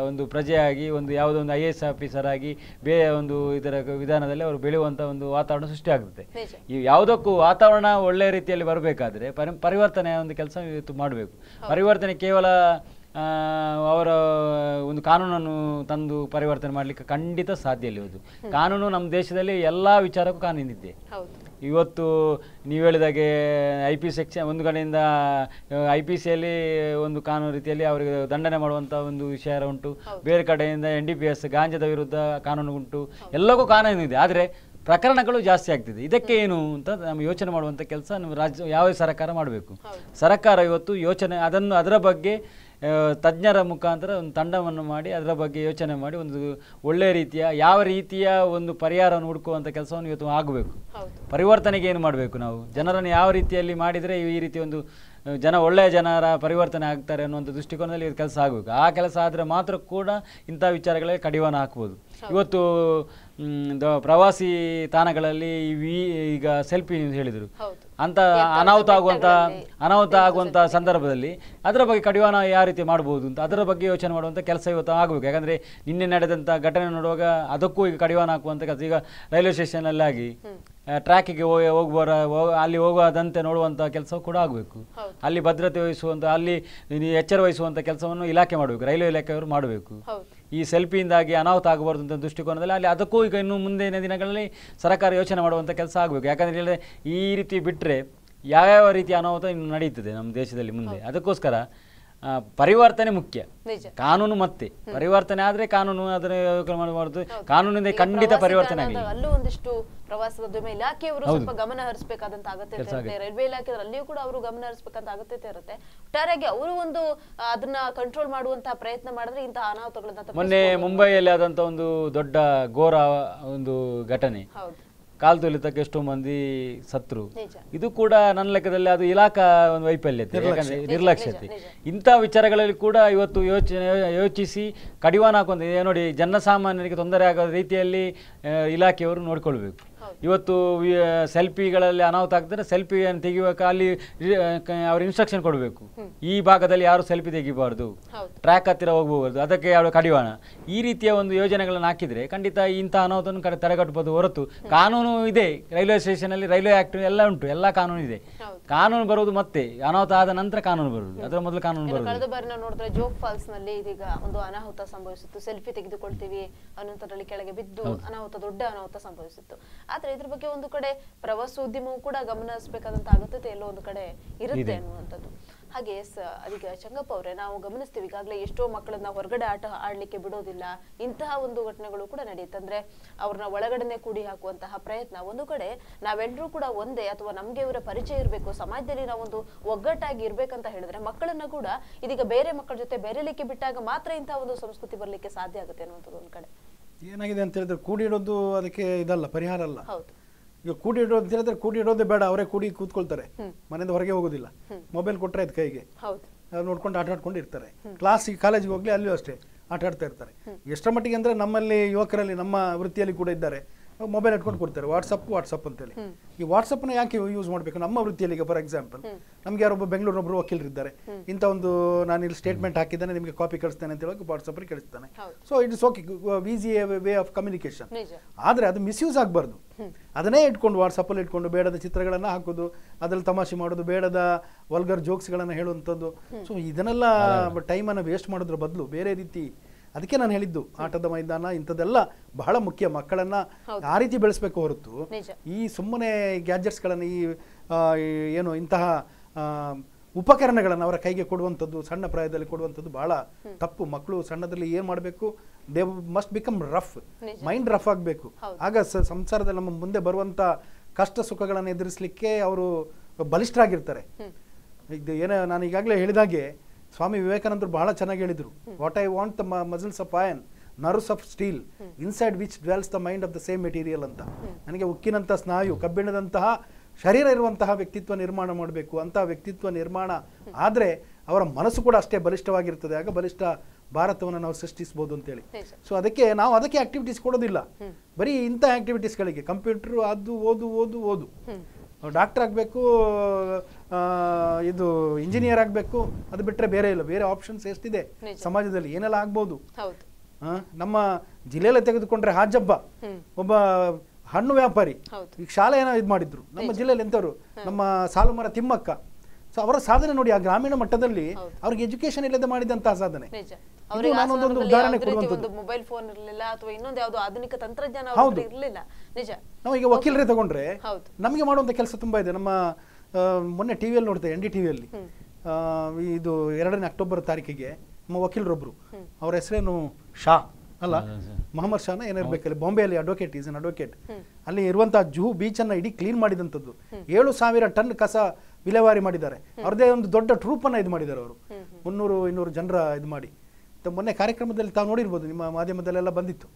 ಒಂದು ಪ್ರಜೆಯಾಗಿ ಯಾವುದೋ ಒಂದು IAS ಆಫೀಸರ್ ಆಗಿ ಬೇರೆ ಒಂದು ಇದರ ವಿಧಾನದಲ್ಲಿ ಅವರು ಬೆಳೆಯುವಂತ ಒಂದು ವಾತಾವರಣ ಸೃಷ್ಟಿ ಆಗುತ್ತೆ. ಈ ಯಾವುದಕ್ಕೂ ವಾತಾವರಣ ಒಳ್ಳೆಯ ರೀತಿಯಲ್ಲಿ ಬರಬೇಕಾದ್ರೆ ಪರಿವರ್ತನೆ ಒಂದು ಕೆಲಸ ಇವತ್ತು ಮಾಡಬೇಕು. ಪರಿವರ್ತನೆ ಕೇವಲ ಅವರ ಒಂದು ಕಾನೂನನ್ನು ತಂದು ಪರಿವರ್ತನೆ ಮಾಡಲಿಕ್ಕೆ ಖಂಡಿತ ಸಾಧ್ಯ ಇಲ್ಲ. ಇವತ್ತು ಕಾನೂನು ನಮ್ಮ ದೇಶದಲ್ಲಿ ಎಲ್ಲ ವಿಚಾರಕ್ಕೂ ಕಾನೂನಿದೆ. ಇವತ್ತು ನೀವು ಹೇಳಿದಾಗೆ IP ಸೆಕ್ಷನ್ ಒಂದು ಕಡೆಯಿಂದ IPCಯಲ್ಲಿ ಒಂದು ಕಾನೂನು ರೀತಿಯಲ್ಲಿ ಅವರಿಗೆ ದಂಡನೆ ಮಾಡುವಂಥ ಒಂದು ವಿಷಯ ಉಂಟು, ಬೇರೆ ಕಡೆಯಿಂದ NDPS ಗಾಂಜಾದ ವಿರುದ್ಧ ಕಾನೂನು ಉಂಟು, ಎಲ್ಲಕ್ಕೂ ಕಾನೂನು ಇದೆ. ಆದರೆ ಪ್ರಕರಣಗಳು ಜಾಸ್ತಿ ಆಗ್ತಿದೆ. ಇದಕ್ಕೆ ಏನು ಅಂತ ನಾವು ಯೋಚನೆ ಮಾಡುವಂಥ ಕೆಲಸ ನಮ್ಮ ರಾಜ್ಯ ಯಾವ ಸರ್ಕಾರ ಮಾಡಬೇಕು. ಸರ್ಕಾರ ಇವತ್ತು ಅದರ ಬಗ್ಗೆ ತಜ್ಞರ ಮುಖಾಂತರ ಒಂದು ತಂಡವನ್ನು ಮಾಡಿ ಅದರ ಬಗ್ಗೆ ಯೋಚನೆ ಮಾಡಿ ಒಂದು ಒಳ್ಳೆಯ ರೀತಿಯ ಯಾವ ರೀತಿಯ ಒಂದು ಪರಿಹಾರವನ್ನು ಹುಡುಕುವಂಥ ಕೆಲಸವನ್ನು ಇವತ್ತು ಆಗಬೇಕು. ಪರಿವರ್ತನೆಗೆ ಏನು ಮಾಡಬೇಕು, ನಾವು ಜನರನ್ನು ಯಾವ ರೀತಿಯಲ್ಲಿ ಮಾಡಿದರೆ ಈ ರೀತಿ ಒಂದು ಒಳ್ಳೆಯ ಜನರ ಪರಿವರ್ತನೆ ಆಗ್ತಾರೆ ಅನ್ನುವಂಥ ದೃಷ್ಟಿಕೋನದಲ್ಲಿ ಇದು ಕೆಲಸ ಆಗಬೇಕು. ಆ ಕೆಲಸ ಆದರೆ ಮಾತ್ರ ಕೂಡ ಇಂಥ ವಿಚಾರಗಳಿಗೆ ಕಡಿವಾಣ ಹಾಕ್ಬೋದು. ಇವತ್ತು ಪ್ರವಾಸಿ ತಾಣಗಳಲ್ಲಿ ಈಗ ಸೆಲ್ಫಿ ನೀವು ಹೇಳಿದರು, ಅಂತ ಅನಾಹುತ ಆಗುವಂಥ ಸಂದರ್ಭದಲ್ಲಿ ಅದರ ಬಗ್ಗೆ ಕಡಿವಾಣ ಯಾವ ರೀತಿ ಮಾಡ್ಬೋದು ಅಂತ ಅದರ ಬಗ್ಗೆ ಯೋಚನೆ ಮಾಡುವಂಥ ಕೆಲಸ ಇವತ್ತು ಆಗಬೇಕು. ಯಾಕಂದರೆ ನಿನ್ನೆ ನಡೆದಂಥ ಘಟನೆ ನೋಡುವಾಗ ಅದಕ್ಕೂ ಈಗ ಕಡಿವಾಣ ಹಾಕುವಂಥ ಕೆಲಸ ಈಗ ರೈಲ್ವೆ ಸ್ಟೇಷನಲ್ಲಿ ಆಗಿ ಟ್ರ್ಯಾಕಿಗೆ ಅಲ್ಲಿ ಹೋಗದಂತೆ ನೋಡುವಂಥ ಕೆಲಸ ಕೂಡ ಆಗಬೇಕು. ಅಲ್ಲಿ ಭದ್ರತೆ ವಹಿಸುವಂಥ, ಅಲ್ಲಿ ಎಚ್ಚರ ವಹಿಸುವಂಥ ಕೆಲಸವನ್ನು ಇಲಾಖೆ ಮಾಡಬೇಕು, ರೈಲ್ವೆ ಇಲಾಖೆಯವರು ಮಾಡಬೇಕು. ಈ ಸೆಲ್ಫಿಯಿಂದಾಗಿ ಅನಾಹುತ ಆಗಬಾರ್ದು ಅಂತ ದೃಷ್ಟಿಕೋನದಲ್ಲಿ ಅಲ್ಲಿ ಅದಕ್ಕೂ ಈಗ ಇನ್ನು ಮುಂದಿನ ದಿನಗಳಲ್ಲಿ ಸರ್ಕಾರ ಯೋಚನೆ ಮಾಡುವಂಥ ಕೆಲಸ ಆಗಬೇಕು. ಯಾಕಂದರೆ ಈ ರೀತಿ ಬಿಟ್ಟರೆ ಯಾವ್ಯಾವ ರೀತಿಯ ಅನಾಹುತ ಇನ್ನು ನಡೀತದೆ ನಮ್ಮ ದೇಶದಲ್ಲಿ ಮುಂದೆ. ಅದಕ್ಕೋಸ್ಕರ ಪರಿವರ್ತನೆ ಮುಖ್ಯ. ಕಾನೂನು ಮತ್ತೆ ಪರಿವರ್ತನೆ ಆದ್ರೆ ಕಾನೂನು ಅದರ ಮಾಡಬಾರ್ದು. ಕಾನೂನಿಂದ ಖಂಡಿತ ಪರಿವರ್ತನೆ ಆಗಿದೆ. ಅಲ್ಲೂ ಒಂದಿಷ್ಟು ಪ್ರವಾಸೋದ್ಯಮ ಇಲಾಖೆಯವರು ಸ್ವಲ್ಪ ಗಮನ ಹರಿಸಬೇಕಾದಂತ ಅಗತ್ಯತೆ ಇರುತ್ತೆ. ರೈಲ್ವೆ ಇಲಾಖೆ ಅಲ್ಲಿಯೂ ಕೂಡ ಅವರು ಗಮನ ಹರಿಸಬೇಕಂತ ಅಗತ್ಯತೆ ಇರುತ್ತೆ. ಒಟ್ಟಾರೆಯಾಗಿ ಅವರು ಒಂದು ಅದನ್ನ ಕಂಟ್ರೋಲ್ ಮಾಡುವಂತಹ ಪ್ರಯತ್ನ ಮಾಡಿದ್ರೆ ಇಂತಹ ಅನಾಹುತಗಳನ್ನ. ಮೊನ್ನೆ ಮುಂಬೈಯಲ್ಲಿ ಆದಂತ ಒಂದು ದೊಡ್ಡ ಘೋರ ಒಂದು ಘಟನೆ, ಕಾಲು ತುಳಿತಕ್ಕೆ ಎಷ್ಟೋ ಮಂದಿ ಸತ್ರು. ಇದು ಕೂಡ ನನ್ನ ಲೆಕ್ಕದಲ್ಲಿ ಅದು ಇಲಾಖಾ ಒಂದು ವೈಫಲ್ಯತೆ, ಯಾಕಂದ್ರೆ ನಿರ್ಲಕ್ಷ್ಯತೆ. ಇಂಥ ವಿಚಾರಗಳಲ್ಲಿ ಕೂಡ ಇವತ್ತು ಯೋಚಿಸಿ ಕಡಿವಾಣ ಹಾಕುವಂತ ನೋಡಿ, ಜನಸಾಮಾನ್ಯರಿಗೆ ತೊಂದರೆ ಆಗೋ ರೀತಿಯಲ್ಲಿ ಇಲಾಖೆಯವರು ನೋಡ್ಕೊಳ್ಬೇಕು. ಇವತ್ತು ಸೆಲ್ಫಿಗಳಲ್ಲಿ ಅನಾಹುತ ಆಗ್ತಾರೆ, ಸೆಲ್ಫಿಯನ್ನು ತೆಗೆಯುವಾಗ ಅಲ್ಲಿ ಅವ್ರ ಇನ್ಸ್ಟ್ರಕ್ಷನ್ ಕೊಡಬೇಕು, ಈ ಭಾಗದಲ್ಲಿ ಯಾರು ಸೆಲ್ಫಿ ತೆಗಿಬಾರ್ದು, ಟ್ರ್ಯಾಕ್ ಹತ್ತಿರ ಹೋಗಬಹುದು, ಅದಕ್ಕೆ ಯಾವ ಕಡಿವಾಣ. ಈ ರೀತಿಯ ಒಂದು ಯೋಜನೆಗಳನ್ನು ಹಾಕಿದ್ರೆ ಖಂಡಿತ ಇಂಥ ಅನಾಹುತವನ್ನು ತಡೆಗಟ್ಟಬಹುದು. ಹೊರತು ಕಾನೂನು ಇದೆ, ರೈಲ್ವೆ ಸ್ಟೇಷನ್ ಅಲ್ಲಿ ರೈಲ್ವೆ ಆಕ್ಟ್ ಎಲ್ಲ ಉಂಟು, ಎಲ್ಲ ಕಾನೂನು ಇದೆ. ಕಾನೂನು ಬರುವುದು ಮತ್ತೆ ಅನಾಹುತ ಆದ ನಂತರ ಕಾನೂನು ಬರುವುದು, ಅದರ ಮೊದಲು ಕಾನೂನು ಬರುವುದು. ಕಳೆದ ಬಾರಿ ನಾವು ನೋಡಿದ್ರೆ ಜೋಗ್ ಫಾಲ್ಸ್ ನಲ್ಲಿ ಇದೀಗ ಒಂದು ಅನಾಹುತ ಸಂಭವಿಸಿತ್ತು. ಸೆಲ್ಫಿ ತೆಗೆದುಕೊಳ್ತೀವಿ ಅನ್ನೋದ್ರಲ್ಲಿ ಕೆಳಗೆ ಬಿದ್ದು ದೊಡ್ಡ ಅನಾಹುತ ಸಂಭವಿಸಿತ್ತು. ಆದ್ರೆ ಇದ್ರ ಬಗ್ಗೆ ಒಂದು ಕಡೆ ಪ್ರವಾಸೋದ್ಯಮವು ಕೂಡ ಗಮನ ಹರಿಸಬೇಕಾದಂತ ಅಗತ್ಯತೆ ಎಲ್ಲೋ ಒಂದು ಕಡೆ ಇರುತ್ತೆ ಅನ್ನುವಂಥದ್ದು. ಹಾಗೆ ಅದೀಗ ಚಂಗಪ್ಪ ಅವರೇ, ನಾವು ಗಮನಿಸ್ತೀವಿ ಈಗಾಗಲೇ ಎಷ್ಟೋ ಮಕ್ಕಳನ್ನ ಹೊರಗಡೆ ಆಟ ಆಡ್ಲಿಕ್ಕೆ ಬಿಡೋದಿಲ್ಲ, ಇಂತಹ ಒಂದು ಘಟನೆಗಳು ಕೂಡ ನಡೆಯುತ್ತೆ. ಅಂದ್ರೆ ಅವ್ರನ್ನ ಒಳಗಡೆನೆ ಕೂಡಿ ಹಾಕುವಂತಹ ಪ್ರಯತ್ನ. ಒಂದು ಕಡೆ ನಾವೆಲ್ಲರೂ ಕೂಡ ಒಂದೇ, ಅಥವಾ ನಮ್ಗೆ ಇವರ ಪರಿಚಯ ಇರಬೇಕು, ಸಮಾಜದಲ್ಲಿ ನಾವೊಂದು ಒಗ್ಗಟ್ಟಾಗಿ ಇರ್ಬೇಕಂತ ಹೇಳಿದ್ರೆ ಮಕ್ಕಳನ್ನ ಕೂಡ ಇದೀಗ ಬೇರೆ ಮಕ್ಕಳ ಜೊತೆ ಬೆರೆಯಲಿಕ್ಕೆ ಬಿಟ್ಟಾಗ ಮಾತ್ರ ಇಂತಹ ಒಂದು ಸಂಸ್ಕೃತಿ ಬರ್ಲಿಕ್ಕೆ ಸಾಧ್ಯ ಆಗುತ್ತೆ ಅನ್ನುವಂಥದ್ದು ಒಂದ್ ಕಡೆ. ಏನಾಗಿದೆ ಅಂತ ಹೇಳಿದ್ರೆ ಕೂಡಿಡೋದು ಅದಕ್ಕೆ ಇದಲ್ಲ, ಪರಿಹಾರ ಅಲ್ಲ. ಹೌದು. ಈಗ ಕೂಡಿ ಇಡೋದು ಅಂತ ಹೇಳಿದ್ರೆ ಕೂಡಿ ಇಡೋದೇ ಬೇಡ, ಅವರೇ ಕೂಡಿ ಕೂತ್ಕೊಳ್ತಾರೆ, ಮನೆಯಿಂದ ಹೊರಗೆ ಹೋಗೋದಿಲ್ಲ, ಮೊಬೈಲ್ ಕೊಟ್ಟರೆ ಅದು ಕೈಗೆ ನೋಡ್ಕೊಂಡು ಆಟ ಆಡ್ಕೊಂಡು ಇರ್ತಾರೆ. ಕ್ಲಾಸಿಗೆ ಕಾಲೇಜಿಗೆ ಹೋಗ್ಲಿ ಅಲ್ಲಿಯೂ ಅಷ್ಟೇ ಆಟ ಆಡ್ತಾ ಇರ್ತಾರೆ. ಎಷ್ಟರ ಮಟ್ಟಿಗೆ ಅಂದ್ರೆ ನಮ್ಮಲ್ಲಿ ಯುವಕರಲ್ಲಿ ನಮ್ಮ ವೃತ್ತಿಯಲ್ಲಿ ಕೂಡ ಇದ್ದಾರೆ, ಮೊಬೈಲ್ ಇಟ್ಕೊಂಡು ಕೊಡ್ತಾರೆ, ವಾಟ್ಸಪ್ ಅಂತೇಳಿ. ಈ ವಾಟ್ಸಪ್ನ ಯಾಕೆ ಯೂಸ್ ಮಾಡಬೇಕು ನಮ್ಮ ವೃತ್ತಿಯಲ್ಲಿ? ಈಗ ಫಾರ್ ಎಕ್ಸಾಂಪಲ್ ನಮ್ಗೆ ಯಾರೊಬ್ಬ ಬೆಂಗಳೂರೊಬ್ಬರು ವಕೀಲರಿದ್ದಾರೆ, ಇಂಥ ಒಂದು ನಾನು ಇಲ್ಲಿ ಸ್ಟೇಟ್ಮೆಂಟ್ ಹಾಕಿದ್ದೇನೆ, ನಿಮಗೆ ಕಾಪಿ ಕಳಿಸ್ತೇನೆ ಅಂತ ಹೇಳಿ ವಾಟ್ಸಪ್ಪಲ್ಲಿ ಕಳಿಸ್ತಾನೆ. So it is okay, easy way of communication. ಆದರೆ ಅದು ಮಿಸ್ಯೂಸ್ ಆಗಬಾರ್ದು. ಅದನ್ನೇ ಇಟ್ಕೊಂಡು ವಾಟ್ಸಪ್ಪಲ್ಲಿ ಇಟ್ಕೊಂಡು ಬೇಡದ ಚಿತ್ರಗಳನ್ನು ಹಾಕೋದು, ಅದ್ರಲ್ಲಿ ತಮಾಷೆ ಮಾಡೋದು, ಬೇಡದ ವಲ್ಗರ್ ಜೋಕ್ಸ್ಗಳನ್ನು ಹೇಳುವಂಥದ್ದು. ಸೊ ಇದನ್ನೆಲ್ಲ ಟೈಮನ್ನು ವೇಸ್ಟ್ ಮಾಡೋದ್ರ ಬದಲು ಬೇರೆ ರೀತಿ, ಅದಕ್ಕೆ ನಾನು ಹೇಳಿದ್ದು ಆಟದ ಮೈದಾನ ಇಂಥದ್ದೆಲ್ಲ ಬಹಳ ಮುಖ್ಯ. ಮಕ್ಕಳನ್ನ ಆ ರೀತಿ ಬೆಳೆಸಬೇಕು ಹೊರತು ಈ ಸುಮ್ಮನೆ ಗ್ಯಾಜೆಟ್ಸ್ಗಳನ್ನು ಏನು ಇಂತಹ ಉಪಕರಣಗಳನ್ನು ಅವರ ಕೈಗೆ ಕೊಡುವಂಥದ್ದು, ಸಣ್ಣ ಪ್ರಾಯದಲ್ಲಿ ಕೊಡುವಂಥದ್ದು ಬಹಳ ತಪ್ಪು. ಮಕ್ಕಳು ಸಣ್ಣದಲ್ಲಿ ಏನು ಮಾಡಬೇಕು, they must become rough, mind rough ಆಗಬೇಕು. ಆಗ ಸಂಸಾರದಲ್ಲಿ ನಮ್ಮ ಮುಂದೆ ಬರುವಂಥ ಕಷ್ಟ ಸುಖಗಳನ್ನು ಎದುರಿಸಲಿಕ್ಕೆ ಅವರು ಬಲಿಷ್ಠರಾಗಿರ್ತಾರೆ. ಇದು ಏನೋ ನಾನು ಈಗಾಗಲೇ ಹೇಳಿದಾಗೆ ಸ್ವಾಮಿ ವಿವೇಕಾನಂದರು ಬಹಳ ಚೆನ್ನಾಗಿ ಹೇಳಿದರು, what I want the muscles of iron, nerves of steel, inside which dwells the mind of the same material ಅಂತ. ನನಗೆ ಉಕ್ಕಿನಂಥ ಸ್ನಾಯು, ಕಬ್ಬಿಣದಂತಹ ಶರೀರ ಇರುವಂತಹ ವ್ಯಕ್ತಿತ್ವ ನಿರ್ಮಾಣ ಮಾಡಬೇಕು. ಅಂತಹ ವ್ಯಕ್ತಿತ್ವ ನಿರ್ಮಾಣ ಆದರೆ ಅವರ ಮನಸ್ಸು ಕೂಡ ಅಷ್ಟೇ ಬಲಿಷ್ಠವಾಗಿರ್ತದೆ. ಆಗ ಬಲಿಷ್ಠ ಭಾರತವನ್ನು ನಾವು ಸೃಷ್ಟಿಸಬಹುದು ಅಂತೇಳಿ. ಸೊ ಅದಕ್ಕೆ ನಾವು ಅದಕ್ಕೆ ಆಕ್ಟಿವಿಟೀಸ್ ಕೊಡೋದಿಲ್ಲ, ಬರೀ ಇಂಥ ಆಕ್ಟಿವಿಟೀಸ್ಗಳಿಗೆ. ಕಂಪ್ಯೂಟರ್ ಅದು ಓದು, ಡಾಕ್ಟರ್ ಆಗಬೇಕು, ಇದು ಇಂಜಿನಿಯರ್ ಆಗಬೇಕು, ಅದು ಬಿಟ್ಟರೆ ಬೇರೆ ಇಲ್ಲ. ಬೇರೆ ಆಪ್ಷನ್ಸ್ ಎಷ್ಟಿದೆ ಸಮಾಜದಲ್ಲಿ, ಏನೆಲ್ಲ ಆಗ್ಬೋದು. ನಮ್ಮ ಜಿಲ್ಲೆಯಲ್ಲೇ ತೆಗೆದುಕೊಂಡ್ರೆ ಹಾಜಬ್ಬ ಒಬ್ಬ ಹಣ್ಣು ವ್ಯಾಪಾರಿ, ಈಗ ಶಾಲೆ ಏನೋ ಇದು ಮಾಡಿದ್ರು ನಮ್ಮ ಜಿಲ್ಲೆಯಲ್ಲಿ ಎಂತವರು, ನಮ್ಮ ಸಾಲುಮರ ತಿಮ್ಮಕ್ಕ. ಸೊ ಅವರ ಸಾಧನೆ ನೋಡಿ, ಆ ಗ್ರಾಮೀಣ ಮಟ್ಟದಲ್ಲಿ ಅವ್ರಿಗೆ ಎಜುಕೇಶನ್ ಇಲ್ಲದೆ ಮಾಡಿದಂತಹ ಸಾಧನೆ. ನಾನೊಂದೊಂದು ಉದಾಹರಣೆ ಕೊಡುವಂಥದ್ದು. ಮೊಬೈಲ್ ಫೋನ್ ಇರಲಿಲ್ಲ ಅಥವಾ ಇನ್ನೊಂದು ಯಾವ್ದು ಆಧುನಿಕ ತಂತ್ರಜ್ಞಾನ ಇರಲಿಲ್ಲ. ನಿಜ. ನಾವು ಈಗ ವಕೀಲರೇ ತಗೊಂಡ್ರೆ ನಮಗೆ ಮಾಡುವಂತ ಕೆಲಸ ತುಂಬಾ ಇದೆ. ನಮ್ಮ ಮೊನ್ನೆ ಟಿವಿಯಲ್ಲಿ ನೋಡ್ತೇವೆ, NDTVಯಲ್ಲಿ ಇದು 2ನೇ ಅಕ್ಟೋಬರ್ ತಾರೀಕಿಗೆ ನಮ್ಮ ವಕೀಲರೊಬ್ರು, ಅವ್ರ ಹೆಸರೇನು ಶಾ ಅಲ್ಲ, ಮೊಹಮ್ಮದ್ ಶಾನ ಏನಿರ್ಬೇಕಲ್ಲಿ, ಬಾಂಬೆಯಲ್ಲಿ ಅಡ್ವೊಕೇಟ್, ಈಸ್ ಅನ್ ಅಡ್ವೊಕೇಟ್. ಅಲ್ಲಿ ಇರುವಂತಹ ಜೂಹು ಬೀಚ್ ಅನ್ನ ಇಡೀ ಕ್ಲೀನ್ ಮಾಡಿದಂಥದ್ದು. 7,000 ಟನ್ ಕಸ ವಿಲೇವಾರಿ ಮಾಡಿದ್ದಾರೆ. ಅವ್ರದೇ ಒಂದು ದೊಡ್ಡ ಟ್ರೂಪ್ ಅನ್ನ ಇದು ಮಾಡಿದ್ದಾರೆ ಅವರು, 300-200 ಜನರ ಇದು ಮಾಡಿ. ಮೊನ್ನೆ ಕಾರ್ಯಕ್ರಮದಲ್ಲಿ ತಾವು ನೋಡಿರ್ಬೋದು, ನಿಮ್ಮ ಮಾಧ್ಯಮದಲ್ಲೆಲ್ಲ ಬಂದಿತ್ತು.